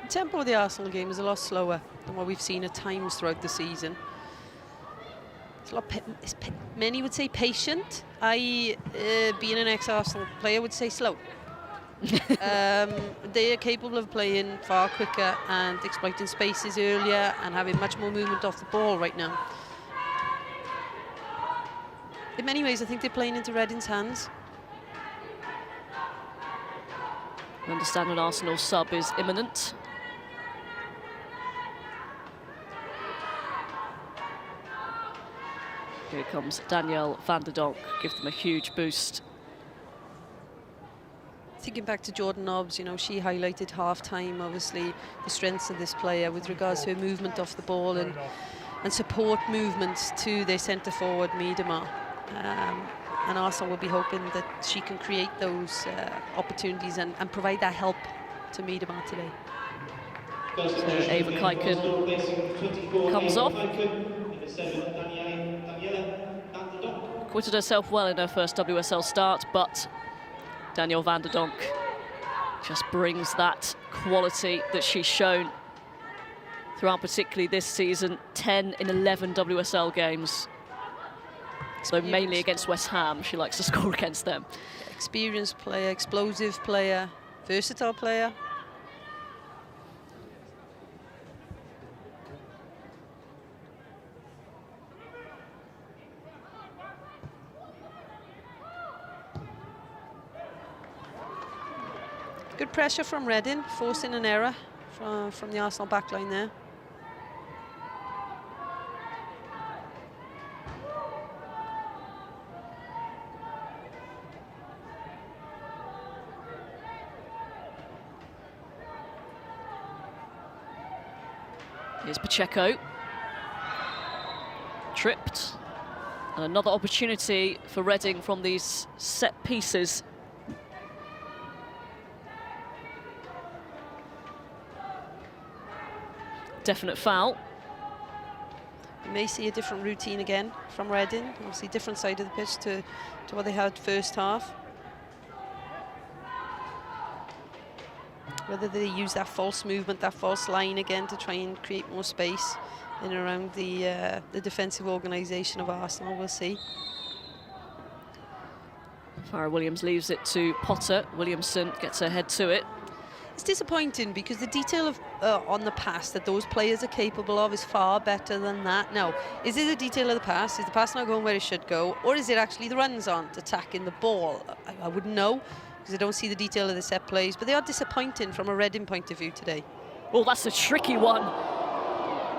The tempo of the Arsenal game is a lot slower than what we've seen at times throughout the season. It's a lot, many would say patient. I, being an ex-Arsenal player, would say slow. They are capable of playing far quicker and exploiting spaces earlier and having much more movement off the ball right now. In many ways, I think they're playing into Reading's hands. I understand an Arsenal sub is imminent. Here comes Danielle van der Donk, give them a huge boost. Thinking back to Jordan Nobbs, you know, she highlighted half-time, obviously, the strengths of this player with regards to her movement off the ball and support movements to their centre-forward, Miedemar. And Arsenal will be hoping that she can create those opportunities and provide that help to Miedemar today. So Ava Kaiken comes off. Acquitted herself well in her first WSL start, but Danielle van der Donk just brings that quality that she's shown throughout, particularly this season. 10 in 11 WSL games. So mainly against West Ham, she likes to score against them. Experienced player, explosive player, versatile player. Good pressure from Reading, forcing an error from the Arsenal backline there. Here's Pacheco. Tripped. And another opportunity for Reading from these set pieces. Definite foul. You may see a different routine again from Reading. Obviously different side of the pitch to what they had first half. Whether they use that false movement, that false line again to try and create more space in and around the defensive organisation of Arsenal, we'll see. Farrah Williams leaves it to Potter. Williamson gets her head to it. It's disappointing because the detail of on the pass that those players are capable of is far better than that. Now, is it the detail of the pass? Is the pass not going where it should go? Or is it actually the runs aren't attacking the ball? I wouldn't know because I don't see the detail of the set plays, but they are disappointing from a Reading point of view today. Well, that's a tricky one.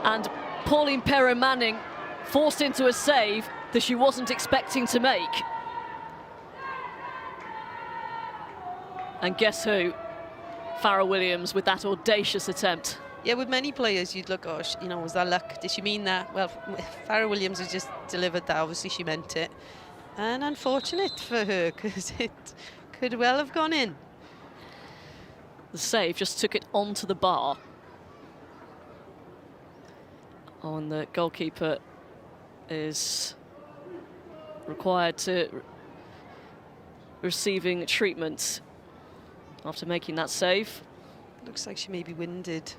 And Pauline Perrin-Manning forced into a save that she wasn't expecting to make. And guess who? Farrah Williams with that audacious attempt. Yeah, with many players, you'd look, oh, you know, was that luck? Did she mean that? Well, Farrah Williams has just delivered that. Obviously, she meant it. And unfortunate for her, because it could well have gone in. The save just took it onto the bar. Oh, and the goalkeeper is required to receiving treatment after making that save. Looks like she may be winded.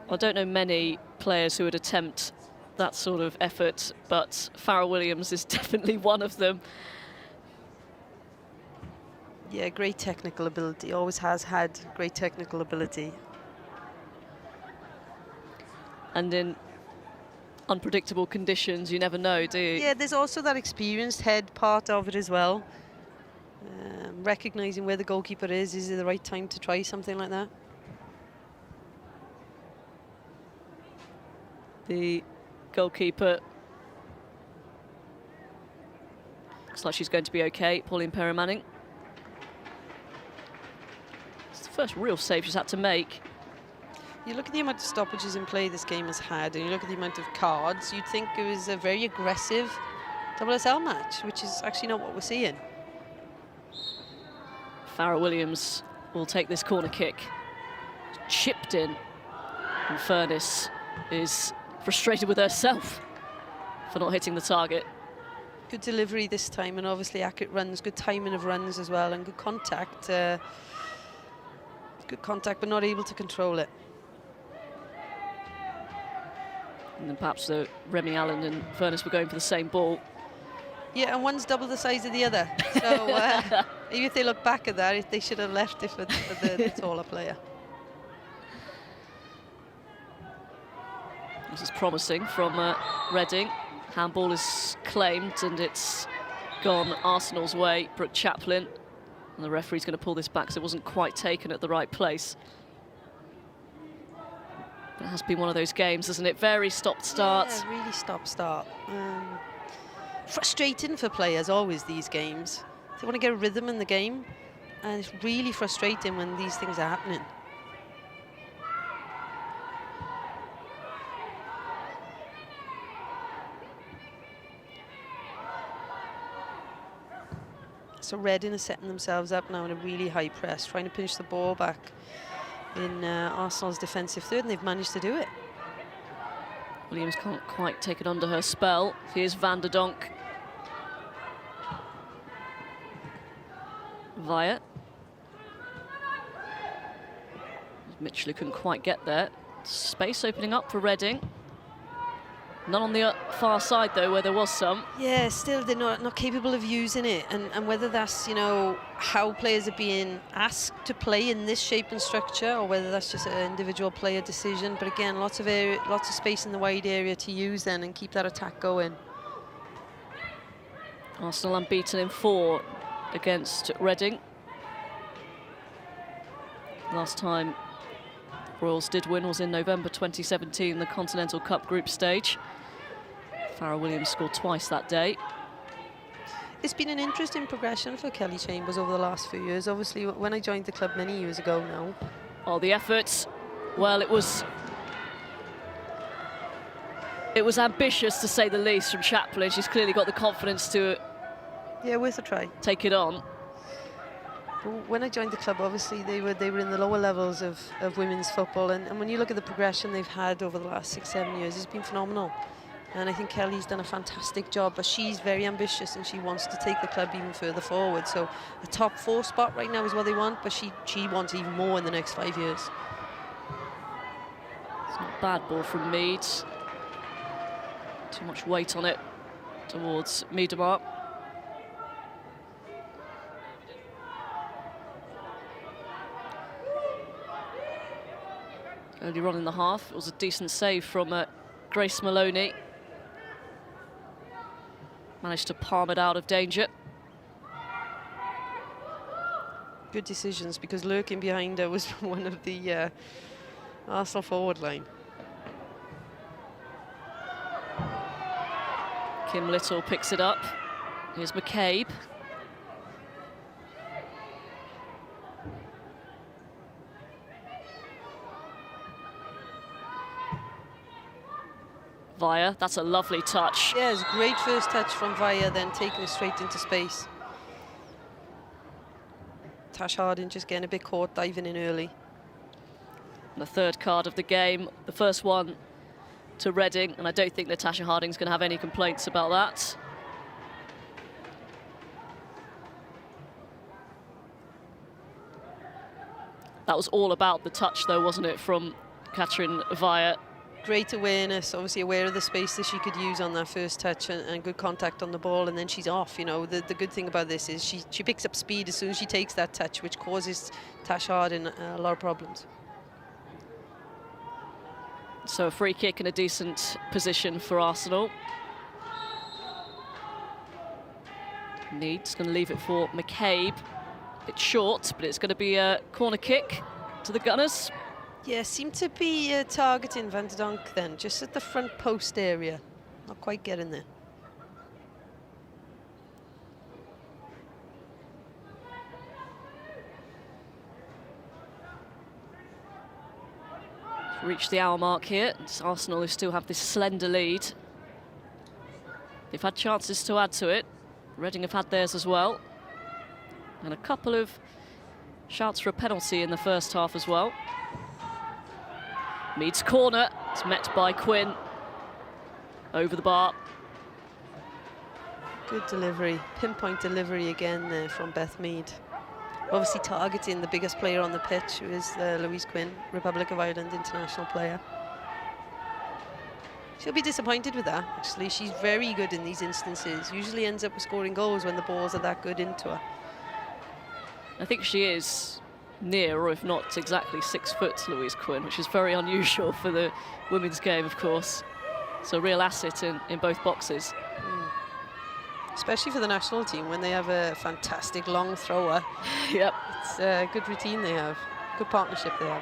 I don't know many players who would attempt that sort of effort, but Farrell Williams is definitely one of them. Yeah, great technical ability. Always has had great technical ability. And in unpredictable conditions, you never know, do you? Yeah, there's also that experienced head part of it as well. Recognising where the goalkeeper is it the right time to try something like that? The goalkeeper looks like she's going to be okay, Pauline Perry-Manning. It's the first real save she's had to make. You look at the amount of stoppages in play this game has had, and you look at the amount of cards, you'd think it was a very aggressive WSL match, which is actually not what we're seeing. Farrell Williams will take this corner kick. Chipped in. And Furness is frustrated with herself for not hitting the target. Good delivery this time, and obviously accurate runs, good timing of runs as well, and good contact. Good contact, but not able to control it. And then perhaps Remy Allen and Furness were going for the same ball. Yeah, and one's double the size of the other. So maybe if they look back at that, they should have left it for the taller player. This is promising from Reading. Handball is claimed and it's gone Arsenal's way. Brooke Chaplin. And the referee's going to pull this back because it wasn't quite taken at the right place. It has been one of those games, hasn't it? Very stop-start. Yeah, really stop-start. Frustrating for players, always, these games. They want to get a rhythm in the game, and it's really frustrating when these things are happening. So Reading are setting themselves up now in a really high press, trying to pinch the ball back in Arsenal's defensive third, and they've managed to do it. Williams can't quite take it under her spell. Here's Van der Donk. Via. Mitchell couldn't quite get there. Space opening up for Reading. None on the far side, though, where there was some. Yeah, still they're not capable of using it, and whether that's, you know, how players are being asked to play in this shape and structure, or whether that's just an individual player decision. But again, lots of space in the wide area to use then and keep that attack going. Arsenal unbeaten in 4 against Reading. Last time Royals did win was in November 2017, the Continental Cup group stage. Farrell Williams scored twice that day. It's been an interesting progression for Kelly Chambers over the last few years. Obviously, when I joined the club many years ago now. Oh, the efforts. Well, it was ambitious, to say the least, from Chaplin. She's clearly got the confidence to worth a try. Take it on. When I joined the club, obviously they were in the lower levels of women's football, and when you look at the progression they've had over the last 6-7 years, it's been phenomenal. And I think Kelly's done a fantastic job, but she's very ambitious and she wants to take the club even further forward. So a top 4 spot right now is what they want, but she wants even more in the next 5 years. It's not a bad ball from Mead. Too much weight on it towards Miedemar. Earlier on in the half, it was a decent save from Grace Maloney. Managed to palm it out of danger. Good decisions, because lurking behind her was one of the Arsenal forward line. Kim Little picks it up. Here's McCabe. Via, that's a lovely touch. Yes, great first touch from Via, then taking it straight into space. Tash Harding just getting a bit caught diving in early. And the third card of the game, the first one to Reading, and I don't think Natasha Harding's going to have any complaints about that. That was all about the touch, though, wasn't it, from Katrin Via. Great awareness, obviously aware of the space that she could use on that first touch, and good contact on the ball, and then she's off. You know, the good thing about this is she picks up speed as soon as she takes that touch, which causes Tash Harding a lot of problems. So a free kick in a decent position for Arsenal. Mead's going to leave it for McCabe. A bit short, but it's going to be a corner kick to the Gunners. Yeah, seemed to be targeting Van der Donk then, just at the front post area. Not quite getting there. Reached the hour mark here. It's Arsenal who still have this slender lead. They've had chances to add to it. Reading have had theirs as well. And a couple of shouts for a penalty in the first half as well. Mead's corner. It's met by Quinn. Over the bar. Good delivery. Pinpoint delivery again there from Beth Mead. Obviously targeting the biggest player on the pitch, who is Louise Quinn, Republic of Ireland international player. She'll be disappointed with that, actually. She's very good in these instances. Usually ends up with scoring goals when the balls are that good into her. I think she is near, or if not exactly 6 foot, Louise Quinn, which is very unusual for the women's game, of course. So a real asset in both boxes. Especially for the national team when they have a fantastic long thrower. Yep. It's a good routine they have, good partnership they have.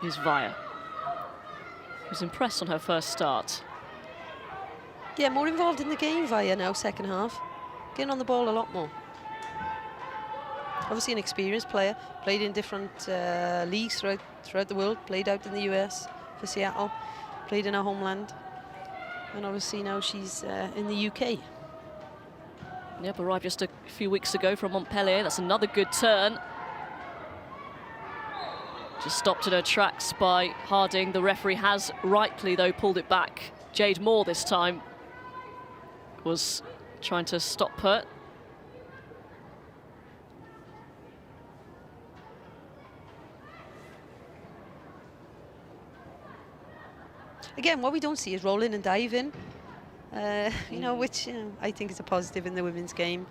Here's Via, who's impressed on her first start. Yeah, more involved in the game, Via, now, second half. Getting on the ball a lot more. Obviously an experienced player, played in different leagues throughout the world, played out in the US for Seattle, played in her homeland, and obviously now she's in the UK. Yep, arrived just a few weeks ago from Montpellier. That's another good turn. Just stopped in her tracks by Harding. The referee has rightly, though, pulled it back. Jade Moore this time was trying to stop her. Again, what we don't see is rolling and diving, you know, which I think is a positive in the women's game,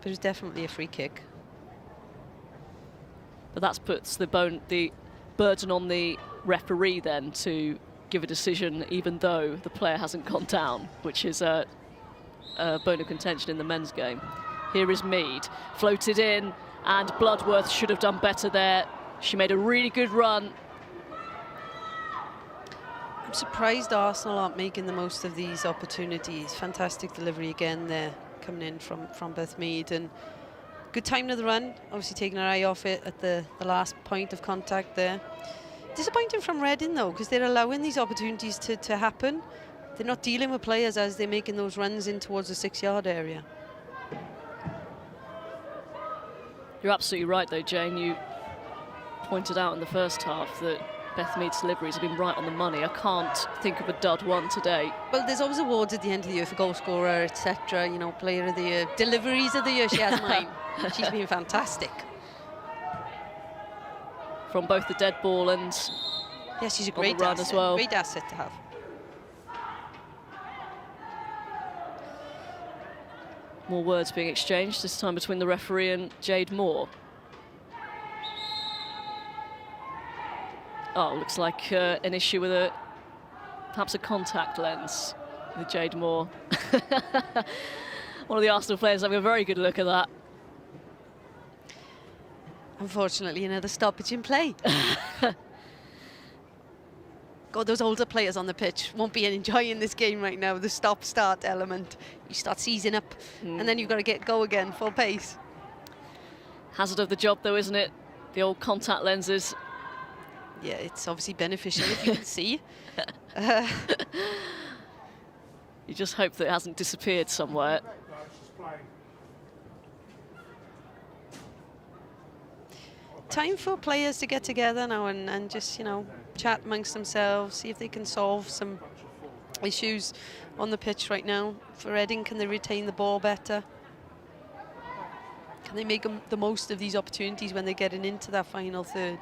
but it's definitely a free kick. But that puts the burden on the referee then to give a decision, even though the player hasn't gone down, which is a bone of contention in the men's game. Here is Mead, floated in, and Bloodworth should have done better there. She made a really good run. I'm surprised Arsenal aren't making the most of these opportunities. Fantastic delivery again there, coming in from Beth Mead, and good time to the run. Obviously taking her eye off it at the last point of contact there. Disappointing from Reading though, because they're allowing these opportunities to happen. They're not dealing with players as they're making those runs in towards the 6-yard area. You're absolutely right though, Jane. You pointed out in the first half that Beth Mead's deliveries have been right on the money. I can't think of a dud one today. Well, there's always awards at the end of the year for goal scorer, etc. You know, player of the year, deliveries of the year. She has mine. She's been fantastic. From both the dead ball and yeah, she's a great run asset, as well. Great asset to have. More words being exchanged, this time between the referee and Jade Moore. Oh, looks like an issue with perhaps a contact lens with Jade Moore. One of the Arsenal players having a very good look at that. Unfortunately, another stoppage in play. God, those older players on the pitch won't be enjoying this game right now, the stop-start element. You start seizing up, and then you've got to go again, full pace. Hazard of the job, though, isn't it? The old contact lenses. Yeah, it's obviously beneficial if you can see. You just hope that it hasn't disappeared somewhere. Time for players to get together now and just, you know, chat amongst themselves, see if they can solve some issues on the pitch right now. For Reading, can they retain the ball better? Can they make the most of these opportunities when they're getting into that final third?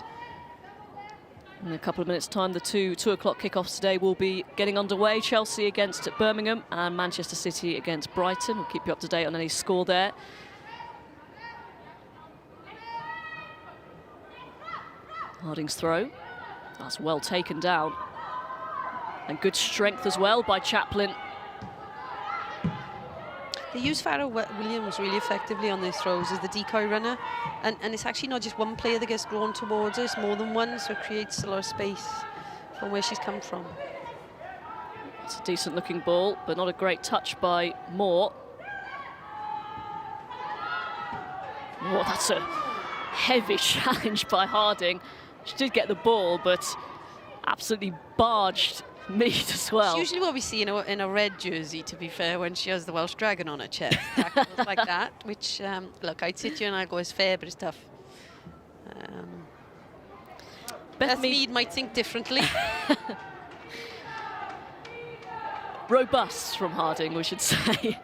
In a couple of minutes' time, the 2 o'clock kickoffs today will be getting underway. Chelsea against Birmingham and Manchester City against Brighton. We'll keep you up to date on any score there. Harding's throw. That's well taken down. And good strength as well by Chaplin. They use Farrell Williams really effectively on those throws as the decoy runner. And it's actually not just one player that gets drawn towards her, it's more than one, so it creates a lot of space from where she's come from. It's a decent looking ball, but not a great touch by Moore. Oh, that's a heavy challenge by Harding. She did get the ball, but absolutely barged Mead as well. It's usually what we see in a red jersey, to be fair, when she has the Welsh Dragon on her chest. Tackles like that, which, look, I'd sit here and I'd go, it's fair, but it's tough. Beth Mead might think differently. Robust from Harding, we should say.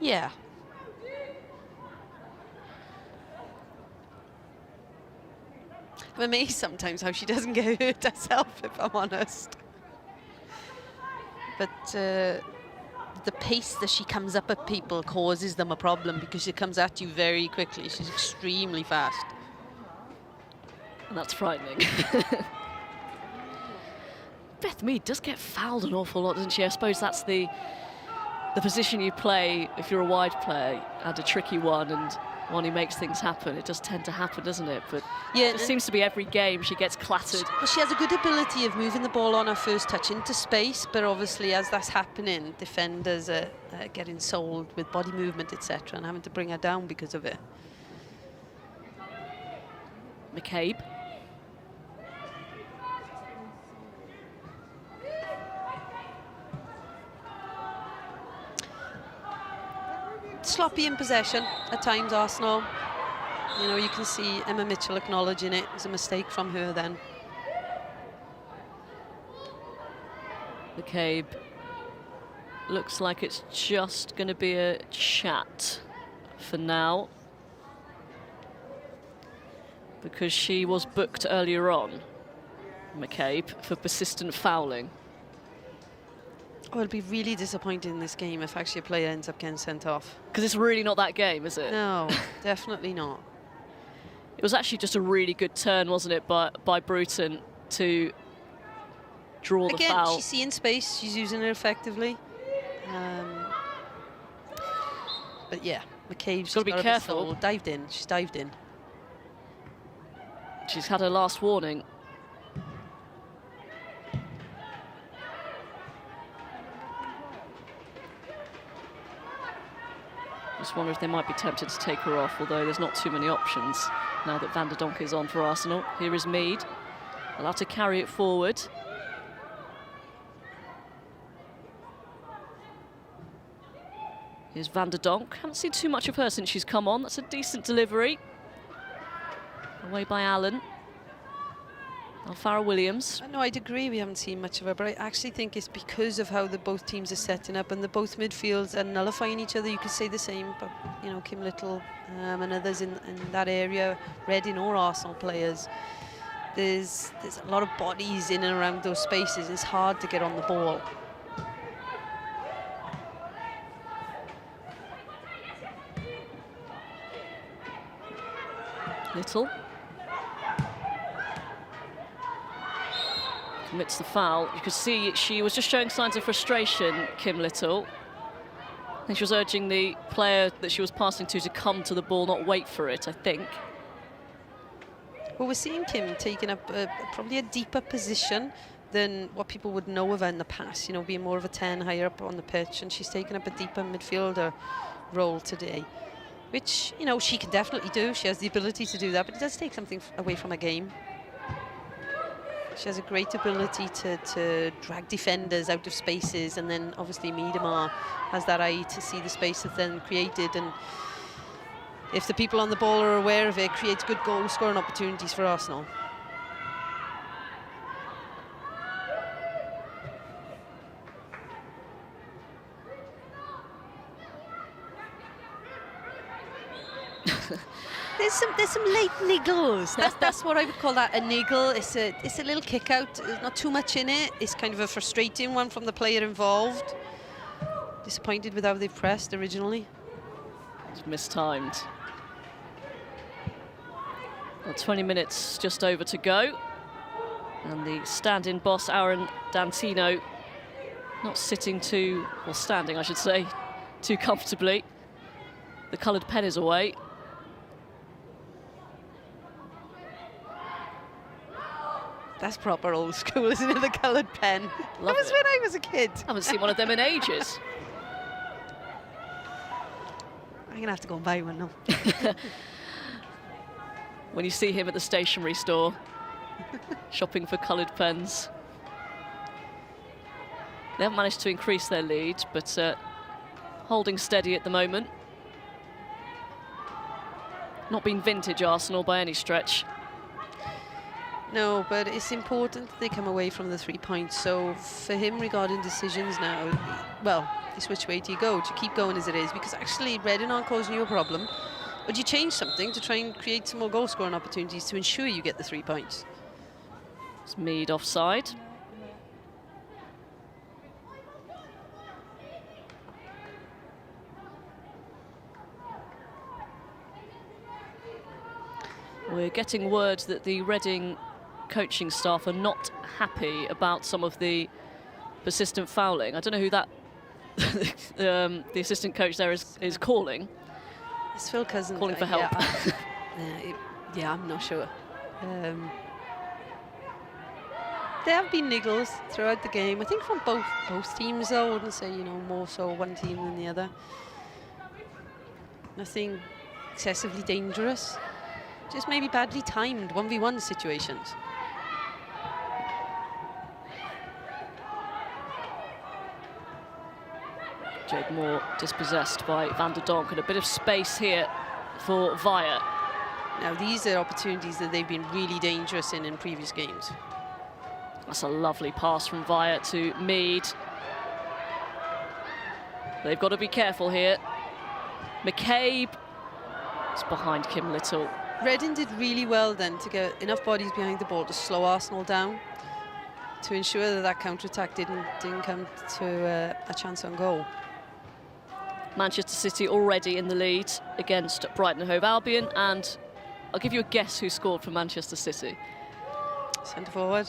Yeah. I'm amazed sometimes how she doesn't get hurt herself, if I'm honest. But the pace that she comes up at people causes them a problem because she comes at you very quickly. She's extremely fast. And that's frightening. Beth Mead does get fouled an awful lot, doesn't she? I suppose that's the position you play if you're a wide player, and a tricky one, and one who makes things happen. It does tend to happen, doesn't it? But yeah, it seems to be every game she gets clattered. Well, she has a good ability of moving the ball on her first touch into space, but obviously as that's happening, defenders are getting sold with body movement, etc., and having to bring her down because of it. McCabe. Sloppy in possession at times, Arsenal. You know, you can see Emma Mitchell acknowledging it as a mistake from her then. McCabe. Looks like it's just going to be a chat for now, because she was booked earlier on, McCabe, for persistent fouling. Oh, it'll be really disappointing in this game if actually a player ends up getting sent off. Because it's really not that game, is it? No, definitely not. It was actually just a really good turn, wasn't it, by Bruton to draw the foul. Again, she's seeing space, she's using it effectively. But yeah, McCabe's got to be careful. Dived in, she's dived in. She's had her last warning. Just wonder if they might be tempted to take her off, although there's not too many options now that Van der Donk is on for Arsenal. Here is Mead. Allowed to carry it forward. Here's Van der Donk. Haven't seen too much of her since she's come on. That's a decent delivery. Away by Allen. Now Farrell Williams. No, I'd agree we haven't seen much of her, but I actually think it's because of how both teams are setting up and both midfields are nullifying each other. You could say the same, but you know, Kim Little and others in that area, Reading or Arsenal players. There's a lot of bodies in and around those spaces. It's hard to get on the ball. Little. Commits the foul. You could see she was just showing signs of frustration, Kim Little. I think she was urging the player that she was passing to come to the ball, not wait for it, I think. Well, we're seeing Kim taking up probably a deeper position than what people would know of her in the past, you know, being more of a 10 higher up on the pitch, and she's taken up a deeper midfielder role today, which, you know, she can definitely do. She has the ability to do that, but it does take something away from a game. She has a great ability to drag defenders out of spaces, and then obviously Miedemar has that eye to see the space that's then created, and if the people on the ball are aware of it, creates good goal scoring opportunities for Arsenal. There's some late niggles. That's what I would call that, a niggle. It's a little kick out. There's not too much in it. It's kind of a frustrating one from the player involved. Disappointed with how they've pressed originally. It's mistimed. Well, 20 minutes just over to go. And the stand-in boss, Aaron Dantino, not sitting too, or standing, I should say, too comfortably. The coloured pen is away. That's proper old school, isn't it? The coloured pen. Love That was it. when I was a kid. Haven't seen one of them in ages. I'm going to have to go and buy one now. When you see him at the stationery store, shopping for coloured pens. They haven't managed to increase their lead, but holding steady at the moment. Not been vintage Arsenal by any stretch. No, but it's important that they come away from the 3 points. So for him, regarding decisions now, well, it's which way do you go? Do you keep going as it is? Because actually, Reading aren't causing you a problem. Or do you change something to try and create some more goal-scoring opportunities to ensure you get the 3 points? It's Mead offside. We're getting word that the Reading coaching staff are not happy about some of the persistent fouling. I don't know who that the assistant coach there is calling. It's Phil Cousins. Calling for help. Yeah, I'm not sure. There have been niggles throughout the game. I think from both teams, though. I wouldn't say, you know, more so one team than the other. Nothing excessively dangerous. Just maybe badly timed 1v1 situations. Jade Moore dispossessed by Van der Donk, and a bit of space here for Via. Now, these are opportunities that they've been really dangerous in previous games. That's a lovely pass from Via to Mead. They've got to be careful here. McCabe is behind Kim Little. Reading did really well then to get enough bodies behind the ball to slow Arsenal down, to ensure that that counter-attack didn't come to a chance on goal. Manchester City already in the lead against Brighton and Hove Albion, and I'll give you a guess who scored for Manchester City. Centre forward.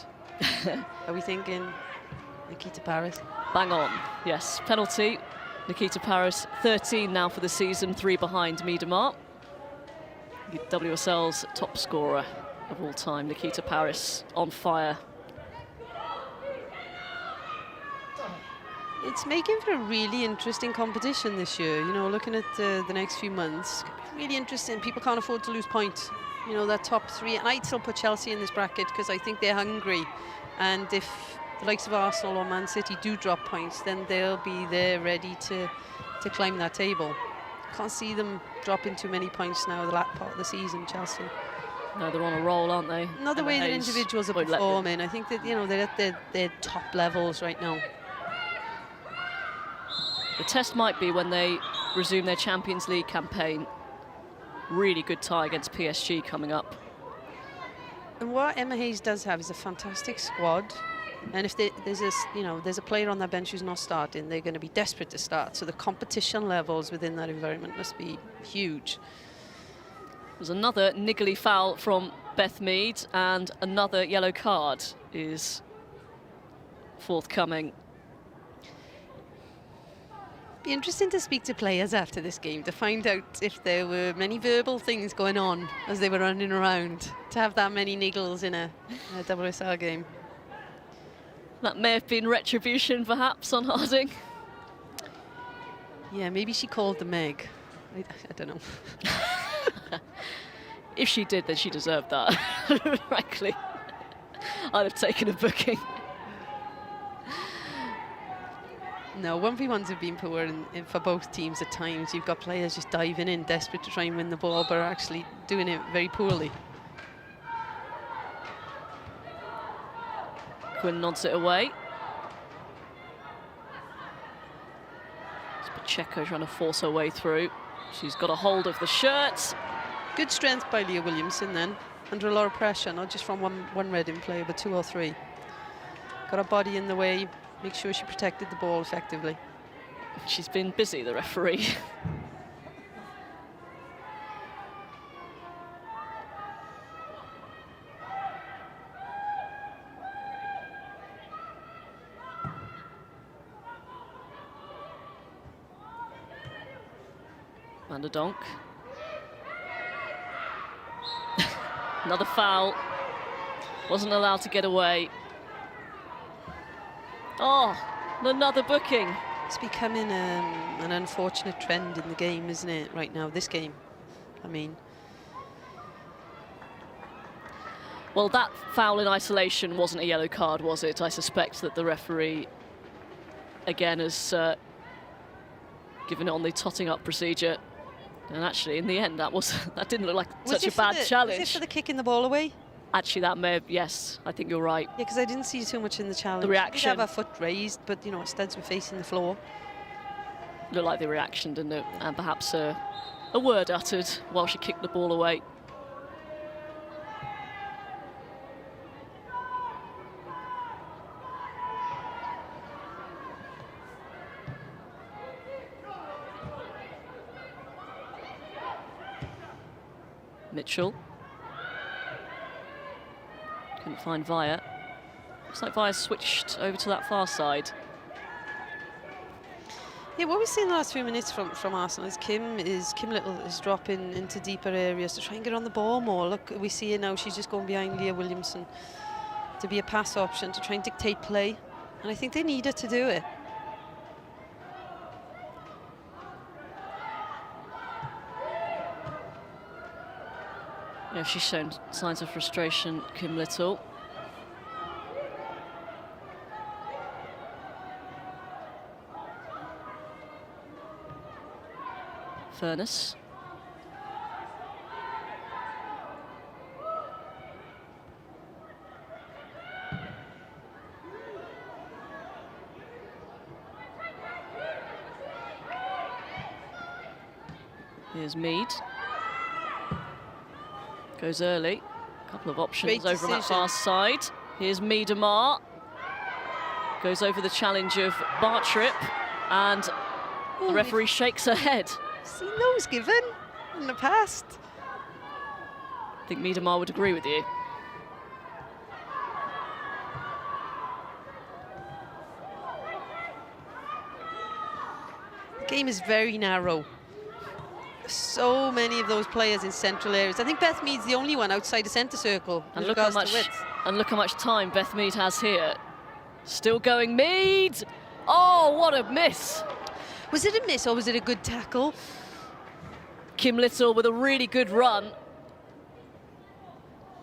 Are we thinking Nikita Paris? Bang on, yes. Penalty, Nikita Paris, 13 now for the season, 3 behind Miedemar. WSL's top scorer of all time, Nikita Paris, on fire. It's making for a really interesting competition this year. You know, looking at the next few months, really interesting. People can't afford to lose points. You know, that top 3, and I'd still put Chelsea in this bracket because I think they're hungry. And if the likes of Arsenal or Man City do drop points, then they'll be there ready to climb that table. Can't see them dropping too many points now the last part of the season, Chelsea. No, they're on a roll, aren't they? Not the way that Hayes individuals are won't let them. performing. I think that, you know, they're at their top levels right now. The test might be when they resume their Champions League campaign. Really good tie against PSG coming up. And what Emma Hayes does have is a fantastic squad. And if there's a player on that bench who's not starting, they're going to be desperate to start. So the competition levels within that environment must be huge. There's another niggly foul from Beth Mead, and another yellow card is forthcoming. Be interesting to speak to players after this game to find out if there were many verbal things going on as they were running around, to have that many niggles in a WSL game. That may have been retribution, perhaps, on Harding. Yeah, maybe she called the Meg. I don't know. If she did, then she deserved that. Frankly, I'd have taken a booking. No, 1v1s have been poor for both teams at times. You've got players just diving in, desperate to try and win the ball, but are actually doing it very poorly. Quinn nods it away. It's Pacheco trying to force her way through. She's got a hold of the shirt. Good strength by Leah Williamson then, under a lot of pressure, not just from one Reading player, but 2 or 3. Got her body in the way, make sure she protected the ball effectively. She's been busy, the referee. Van der Donk. Another foul. Wasn't allowed to get away. Oh, another booking. It's becoming an unfortunate trend in the game, isn't it, right now, this game? I mean... Well, that foul in isolation wasn't a yellow card, was it? I suspect that the referee, again, has given it on the totting up procedure. And actually, in the end, that didn't look like such a bad challenge. Was it for the kicking the ball away? Actually, that may have, yes, I think you're right. Yeah, because I didn't see too much in the challenge. The reaction. She did have her foot raised, but, you know, studs were facing the floor. Looked like the reaction, didn't it? And perhaps a word uttered while she kicked the ball away. Mitchell. Couldn't find Via. Looks like Via switched over to that far side. Yeah, what we've seen the last few minutes from Arsenal is Kim Little is dropping into deeper areas to try and get on the ball more. Look, we see her now, she's just going behind Leah Williamson to be a pass option, to try and dictate play. And I think they need her to do it. Yeah, she's shown signs of frustration, Kim Little. Furness. Here's Mead. Goes early. A couple of options over on that far side. Here's Miedemar. Goes over the challenge of Bartrip, and the referee shakes her head. Seen those given in the past. I think Miedemar would agree with you. The game is very narrow. So many of those players in central areas. I think Beth Mead's the only one outside the centre circle. And look how much time Beth Mead has here. Still going, Mead! Oh, what a miss! Was it a miss or was it a good tackle? Kim Little with a really good run.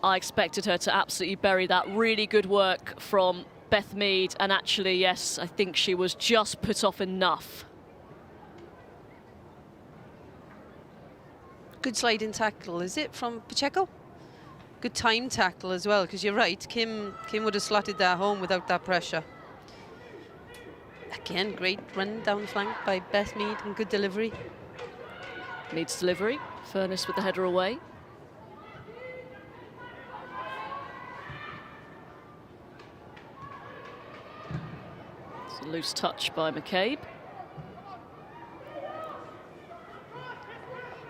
I expected her to absolutely bury that. Really good work from Beth Mead, and actually, yes, I think she was just put off enough. Good sliding tackle, is it, from Pacheco? Good time tackle as well, because you're right, Kim would have slotted that home without that pressure. Again, great run down the flank by Beth Mead and good delivery. Mead's delivery, Furness with the header away. It's a loose touch by McCabe.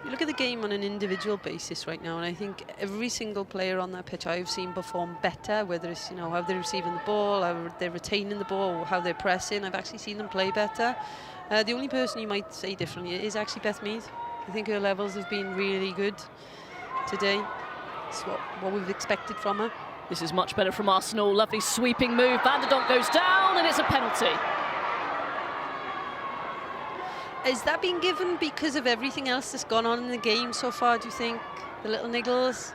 You look at the game on an individual basis right now, and I think every single player on that pitch I've seen perform better, whether it's, you know, how they're receiving the ball, how they're retaining the ball, how they're pressing. I've actually seen them play better. The only person you might say differently is actually Beth Mead. I think her levels have been really good today. It's what we've expected from her. This is much better from Arsenal. Lovely sweeping move. Van der Donk goes down, and it's a penalty. Is that being given because of everything else that's gone on in the game so far, do you think? The little niggles?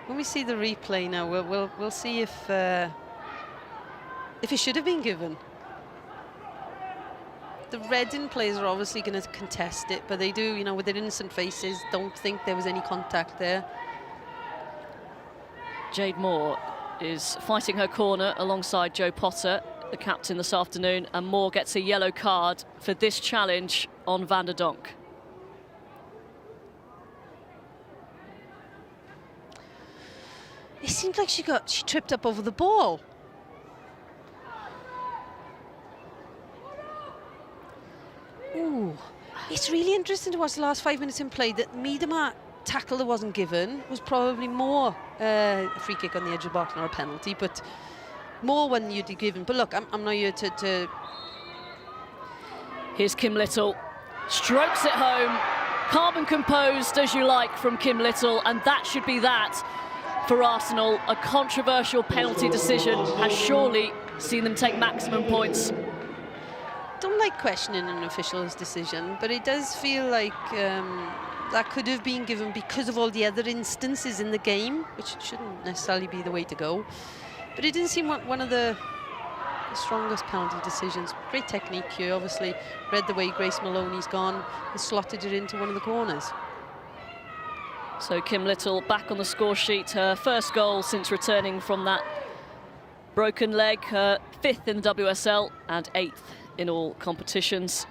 When we see the replay now, we'll see if it should have been given. The Reading players are obviously going to contest it, but they do, you know, with their innocent faces, don't think there was any contact there. Jade Moore is fighting her corner alongside Jo Potter, the captain, this afternoon, and Moore gets a yellow card for this challenge on Van der Donk. It seemed like she tripped up over the ball. Ooh, it's really interesting to watch the last 5 minutes in play. That Miedema tackle that wasn't given was probably more a free kick on the edge of the box, not a penalty, but more when you'd be given. But look, I'm not here to... Here's Kim Little, strokes it home, calm and composed as you like from Kim Little, and that should be that for Arsenal. A controversial penalty decision has surely seen them take maximum points. Don't like questioning an official's decision, but it does feel like that could have been given because of all the other instances in the game, which shouldn't necessarily be the way to go. But it didn't seem one of the strongest penalty decisions. Great technique here, obviously. Read the way Grace Maloney's gone and slotted it into one of the corners. So Kim Little back on the score sheet, her first goal since returning from that broken leg, her 5th in the WSL and 8th in all competitions.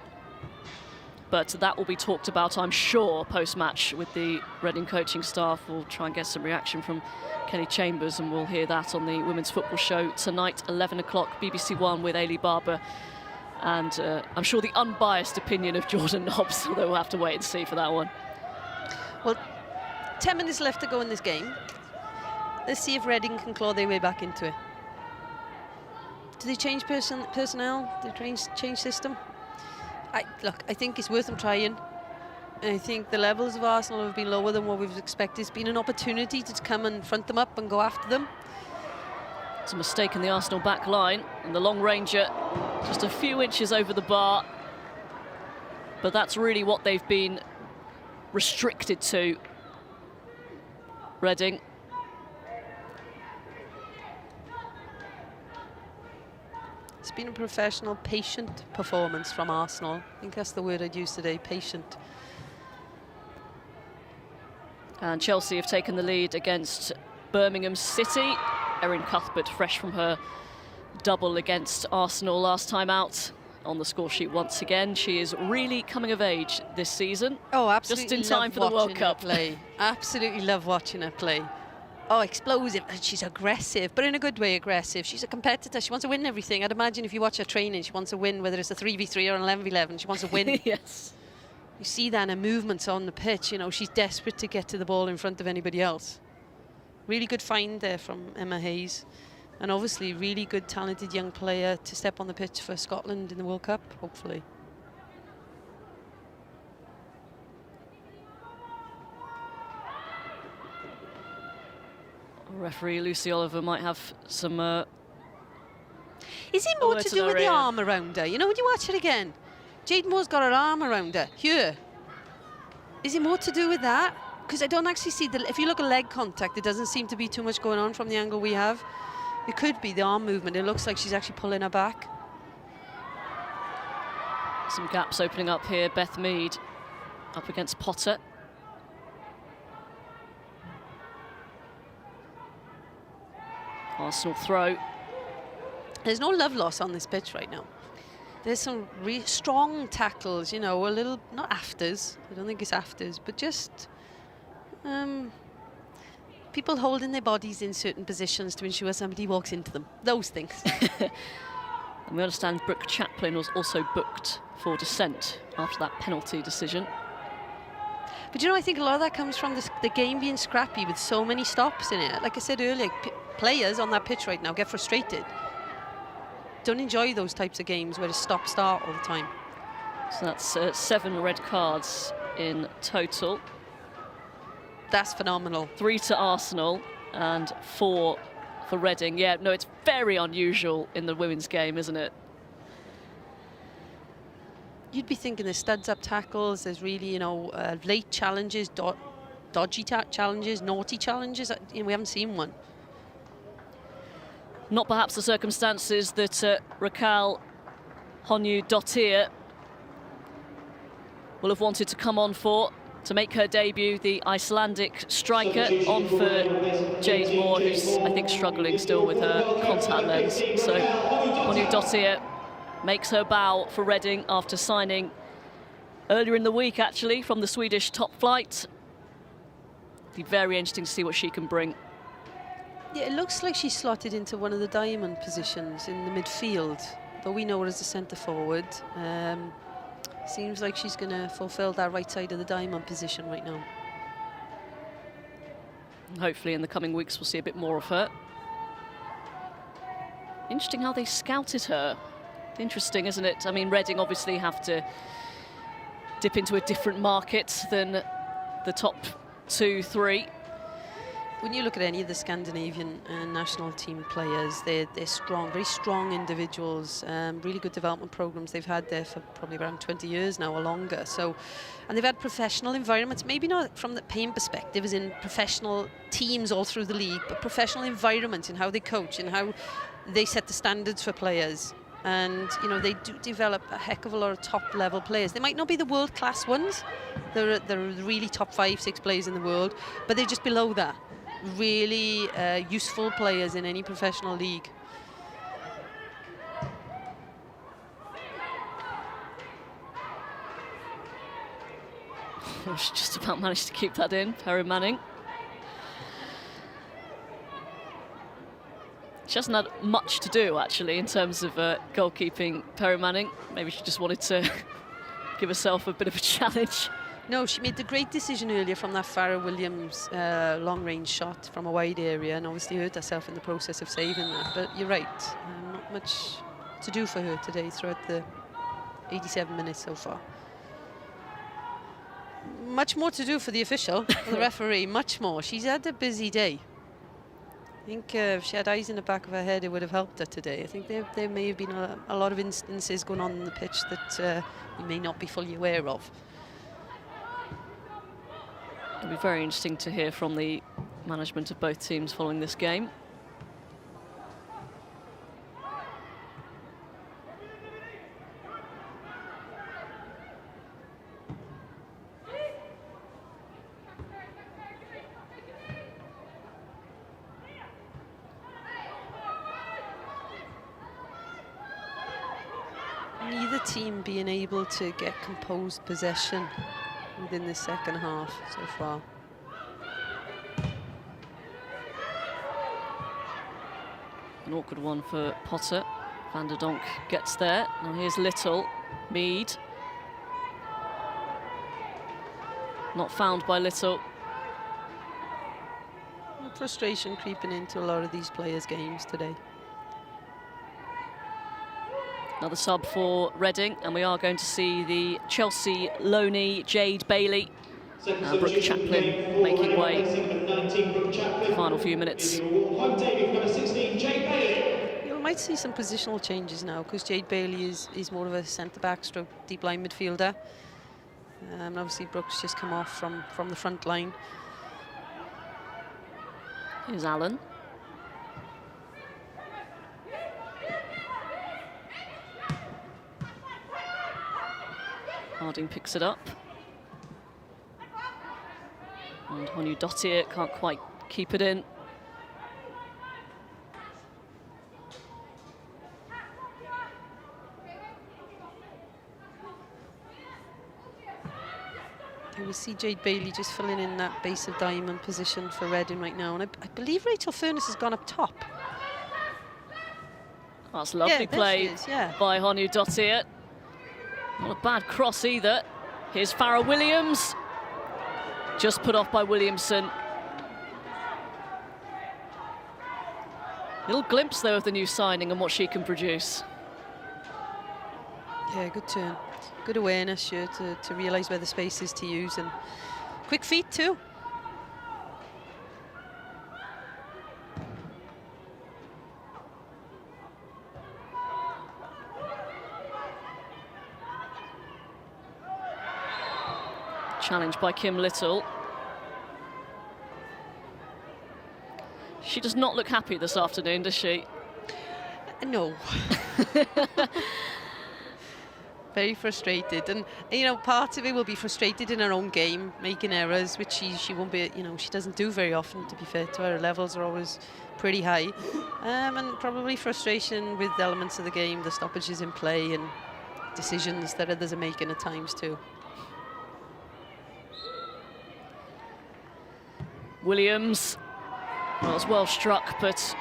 But that will be talked about, I'm sure, post-match with the Reading coaching staff. We'll try and get some reaction from Kelly Chambers, and we'll hear that on the Women's Football Show tonight, 11 o'clock, BBC One with Ailey Barber. And I'm sure the unbiased opinion of Jordan Nobbs, although we'll have to wait and see for that one. Well, 10 minutes left to go in this game. Let's see if Reading can claw their way back into it. Do they change personnel? Do they change system? Look, I think it's worth them trying. I think the levels of Arsenal have been lower than what we've expected. It's been an opportunity to come and front them up and go after them. It's a mistake in the Arsenal back line, and the long ranger just a few inches over the bar. But that's really what they've been restricted to, Reading. It's been a professional, patient performance from Arsenal. I think that's the word I'd use today, patient. And Chelsea have taken the lead against Birmingham City. Erin Cuthbert, fresh from her double against Arsenal last time out, on the score sheet once again. She is really coming of age this season. Oh, absolutely. Just in time for the World Cup. Play. Absolutely love watching her play. Oh, explosive, and she's aggressive, but in a good way aggressive. She's a competitor, she wants to win everything. I'd imagine if you watch her training, she wants to win, whether it's a 3v3 or an 11v11, she wants to win. Yes. You see that in her movements on the pitch, you know, she's desperate to get to the ball in front of anybody else. Really good find there from Emma Hayes. And obviously, really good, talented young player to step on the pitch for Scotland in the World Cup, hopefully. Referee Lucy Oliver might have some... Is it more to do with the arm around her? You know, when you watch it again, Jade Moore's got her arm around her, here. Is it more to do with that? Because I don't actually see, if you look at leg contact, there doesn't seem to be too much going on from the angle we have. It could be the arm movement. It looks like she's actually pulling her back. Some gaps opening up here. Beth Mead up against Potter. Arsenal throw. There's no love loss on this pitch right now. There's some really strong tackles, you know, a little, not afters, I don't think it's afters, but just people holding their bodies in certain positions to ensure somebody walks into them. Those things. And we understand Brooke Chaplin was also booked for dissent after that penalty decision. But you know, I think a lot of that comes from the game being scrappy with so many stops in it. Like I said earlier, players on that pitch right now get frustrated. Don't enjoy those types of games where it's stop-start all the time. So that's 7 red cards in total. That's phenomenal. 3 to Arsenal and 4 for Reading. Yeah, no, it's very unusual in the women's game, isn't it? You'd be thinking there's studs up tackles, there's really, you know, late challenges, dodgy challenges, naughty challenges. You know, we haven't seen one. Not perhaps the circumstances that Raquel Honyu-Dottir will have wanted to come on for to make her debut, the Icelandic striker, on for Jade Moore, who's, I think, struggling still with her contact lens. So Honyu-Dottir makes her bow for Reading after signing earlier in the week, actually, from the Swedish top flight. Be very interesting to see what she can bring. Yeah, it looks like she's slotted into one of the diamond positions in the midfield, though we know her as a centre forward. Seems like she's going to fulfil that right side of the diamond position right now. And hopefully in the coming weeks we'll see a bit more of her. Interesting how they scouted her. Interesting, isn't it? I mean, Reading obviously have to dip into a different market than the top 2, 3. When you look at any of the Scandinavian national team players, they're strong, very strong individuals, really good development programs they've had there for probably around 20 years now or longer. So, and they've had professional environments, maybe not from the paying perspective as in professional teams all through the league, but professional environments in how they coach and how they set the standards for players. And, you know, they do develop a heck of a lot of top-level players. They might not be the world-class ones. They're really top 5, 6 players in the world, but they're just below that. Really useful players in any professional league. She just about managed to keep that in, Perry Manning. She hasn't had much to do, actually, in terms of goalkeeping, Perry Manning. Maybe she just wanted to give herself a bit of a challenge. No, she made the great decision earlier from that Farrah Williams long-range shot from a wide area, and obviously hurt herself in the process of saving that. But you're right, not much to do for her today throughout the 87 minutes so far. Much more to do for the official, for the referee, much more. She's had a busy day. I think if she had eyes in the back of her head, it would have helped her today. I think there may have been a lot of instances going on the pitch that we may not be fully aware of. It'll be very interesting to hear from the management of both teams following this game. Neither team being able to get composed possession within the second half so far. An awkward one for Potter. Van der Donk gets there. Now here's Little. Mead. Not found by Little. Frustration creeping into a lot of these players' games today. Another sub for Reading, and we are going to see the Chelsea loanee Jade Bailey. Brooke Chaplin making way for the final few minutes. You might see some positional changes now because Jade Bailey is more of a centre-back stroke deep line midfielder. And obviously Brooks just come off from the front line. Here's Allen. Harding picks it up. And Honu Dottir can't quite keep it in. We see Jade Bailey just filling in that base of diamond position for Reading right now. And I believe Rachel Furness has gone up top. That's lovely play by Honu Dottir. Not a bad cross either. Here's Farrah Williams. Just put off by Williamson. Little glimpse, though, of the new signing and what she can produce. Yeah, good turn. Good awareness here to realise where the space is to use, and quick feet too. Challenged by Kim Little. She does not look happy this afternoon, does she? No. Very frustrated, and you know, part of it will be frustrated in her own game, making errors, which she won't be, you know, she doesn't do very often, to be fair to her. Her levels are always pretty high, and probably frustration with elements of the game, the stoppages in play and decisions that others are making at times too. Williams, well, it was well struck, but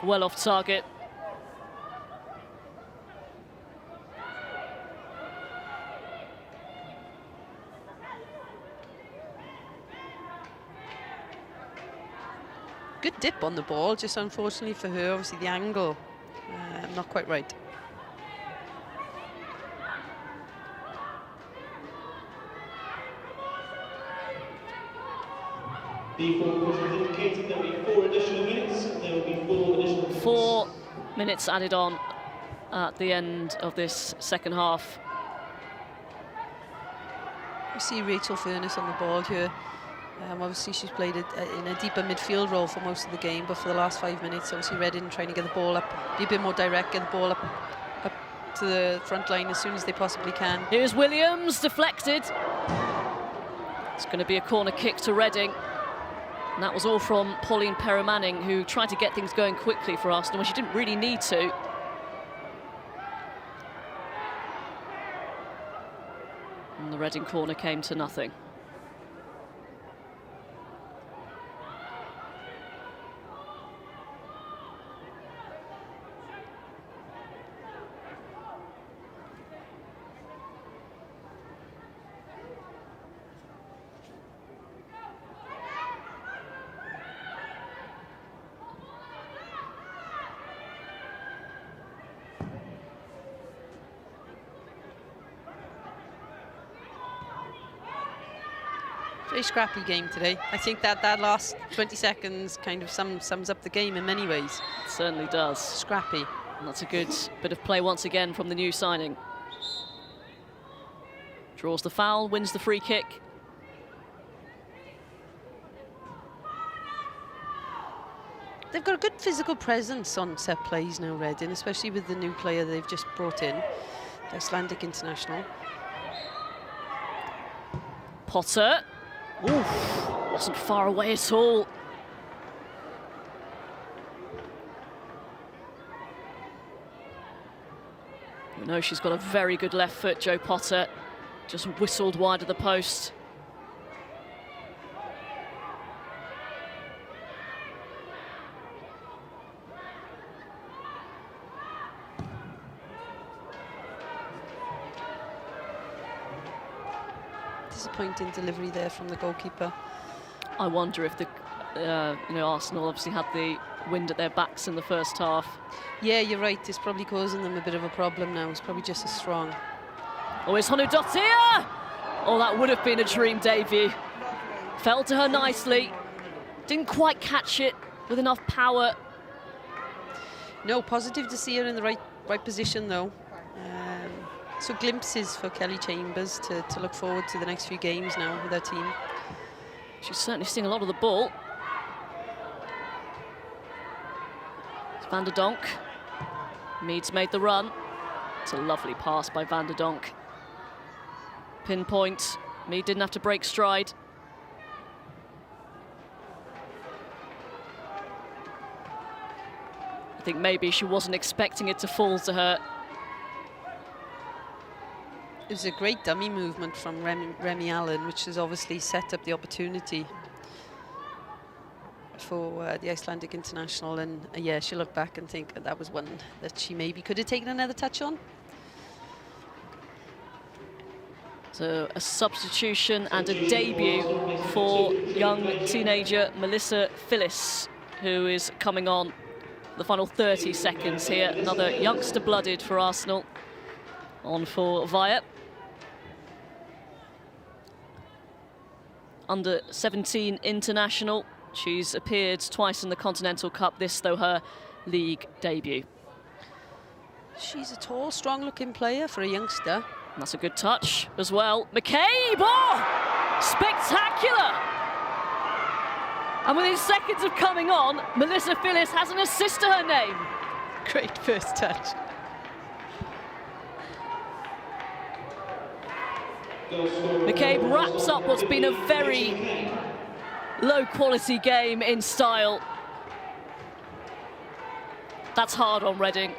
well off target. Good dip on the ball, just unfortunately for her, obviously the angle, not quite right. The form has indicated there will be 4 additional minutes. There will be 4 additional minutes. 4 minutes added on at the end of this second half. You see Rachel Furness on the ball here. Obviously she's played in a deeper midfield role for most of the game, but for the last 5 minutes, obviously Reading trying to get the ball up, be a bit more direct, get the ball up to the front line as soon as they possibly can. Here's Williams, deflected. It's going to be a corner kick to Reading. And that was all from Pauline Perrimanning, who tried to get things going quickly for Arsenal when she didn't really need to. And the Reading corner came to nothing. Very scrappy game today. I think that last 20 seconds kind of sums up the game in many ways. It certainly does. Scrappy. And that's a good bit of play once again from the new signing. Draws the foul, wins the free kick. They've got a good physical presence on set plays now, Reading, especially with the new player they've just brought in, the Icelandic international. Potter. Oof, wasn't far away at all. You know, she's got a very good left foot, Jo Potter. Just whistled wide of the post. Disappointing delivery there from the goalkeeper. I wonder if the, Arsenal obviously had the wind at their backs in the first half. Yeah, you're right. It's probably causing them a bit of a problem now. It's probably just as strong. Oh, it's Honu Dottir! Oh, that would have been a dream debut. Fell to her nicely. Didn't quite catch it with enough power. No, positive to see her in the right position though. So glimpses for Kelly Chambers to look forward to the next few games now with her team. She's certainly seeing a lot of the ball. It's Van der Donk. Meads made the run. It's a lovely pass by Van der Donk. Pinpoint. Mead didn't have to break stride. I think maybe she wasn't expecting it to fall to her. It was a great dummy movement from Remy Allen, which has obviously set up the opportunity for the Icelandic international. And yeah, she'll look back and think that was one that she maybe could have taken another touch on. So a substitution and a debut for young teenager Melissa Phillis, who is coming on the final 30 seconds here. Another youngster blooded for Arsenal on for Via. Under 17 international. She's appeared twice in the Continental Cup, this though her league debut. She's a tall, strong-looking player for a youngster. And that's a good touch as well. McCabe, oh! Spectacular! And within seconds of coming on, Melissa Phillis has an assist to her name. Great first touch. McCabe wraps up what's been a very low-quality game in style. That's hard on Reading.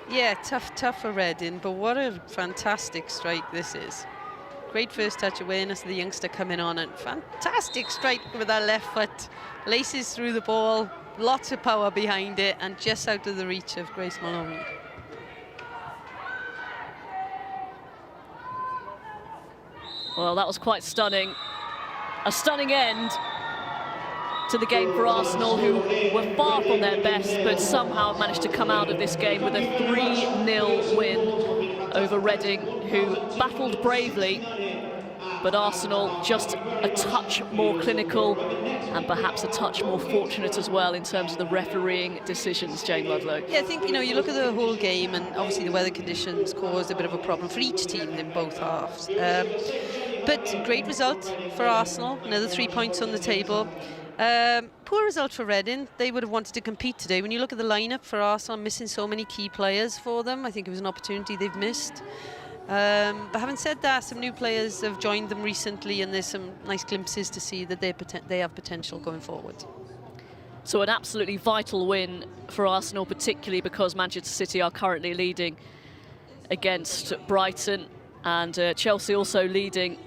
Yeah, tough for Reading, but what a fantastic strike this is. Great first touch awareness of the youngster coming on, and fantastic strike with that left foot. Laces through the ball, lots of power behind it, and just out of the reach of Grace Maloney. Well, that was quite stunning. A stunning end to the game for Arsenal, who were far from their best, but somehow managed to come out of this game with a 3-0 win over Reading, who battled bravely, but Arsenal just a touch more clinical and perhaps a touch more fortunate as well in terms of the refereeing decisions, Jane Ludlow. Yeah, I think, you know, you look at the whole game, and obviously the weather conditions caused a bit of a problem for each team in both halves. But great result for Arsenal, another 3 points on the table. Poor result for Reading. They would have wanted to compete today. When you look at the lineup for Arsenal, missing so many key players for them, I think it was an opportunity they've missed. But having said that, some new players have joined them recently, and there's some nice glimpses to see that they have potential going forward. So an absolutely vital win for Arsenal, particularly because Manchester City are currently leading against Brighton, and Chelsea also leading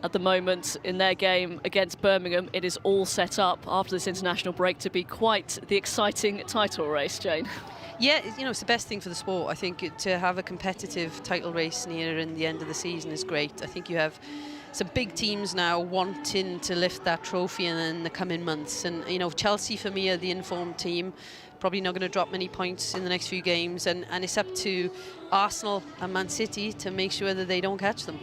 at the moment in their game against Birmingham. It is all set up after this international break to be quite the exciting title race, Jane. Yeah, you know, it's the best thing for the sport. I think to have a competitive title race near in the end of the season is great. I think you have some big teams now wanting to lift that trophy in the coming months. And, you know, Chelsea, for me, are the informed team. Probably not going to drop many points in the next few games. And it's up to Arsenal and Man City to make sure that they don't catch them.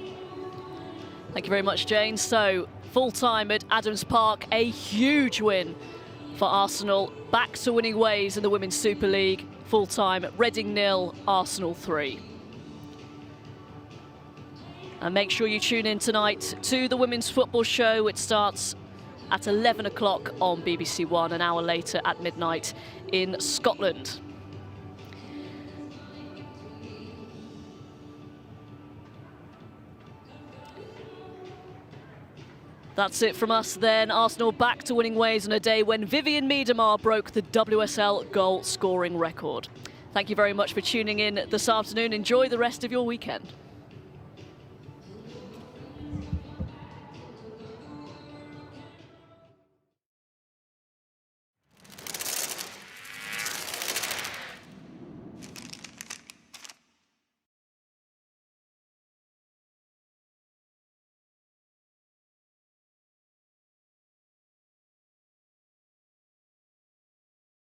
Thank you very much, Jane. So, full-time at Adams Park, a huge win for Arsenal. Back to winning ways in the Women's Super League. Full-time, Reading 0, Arsenal 3. And make sure you tune in tonight to the Women's Football Show. It starts at 11 o'clock on BBC One, an hour later at midnight in Scotland. That's it from us then. Arsenal back to winning ways on a day when Vivian Miedemar broke the WSL goal scoring record. Thank you very much for tuning in this afternoon. Enjoy the rest of your weekend.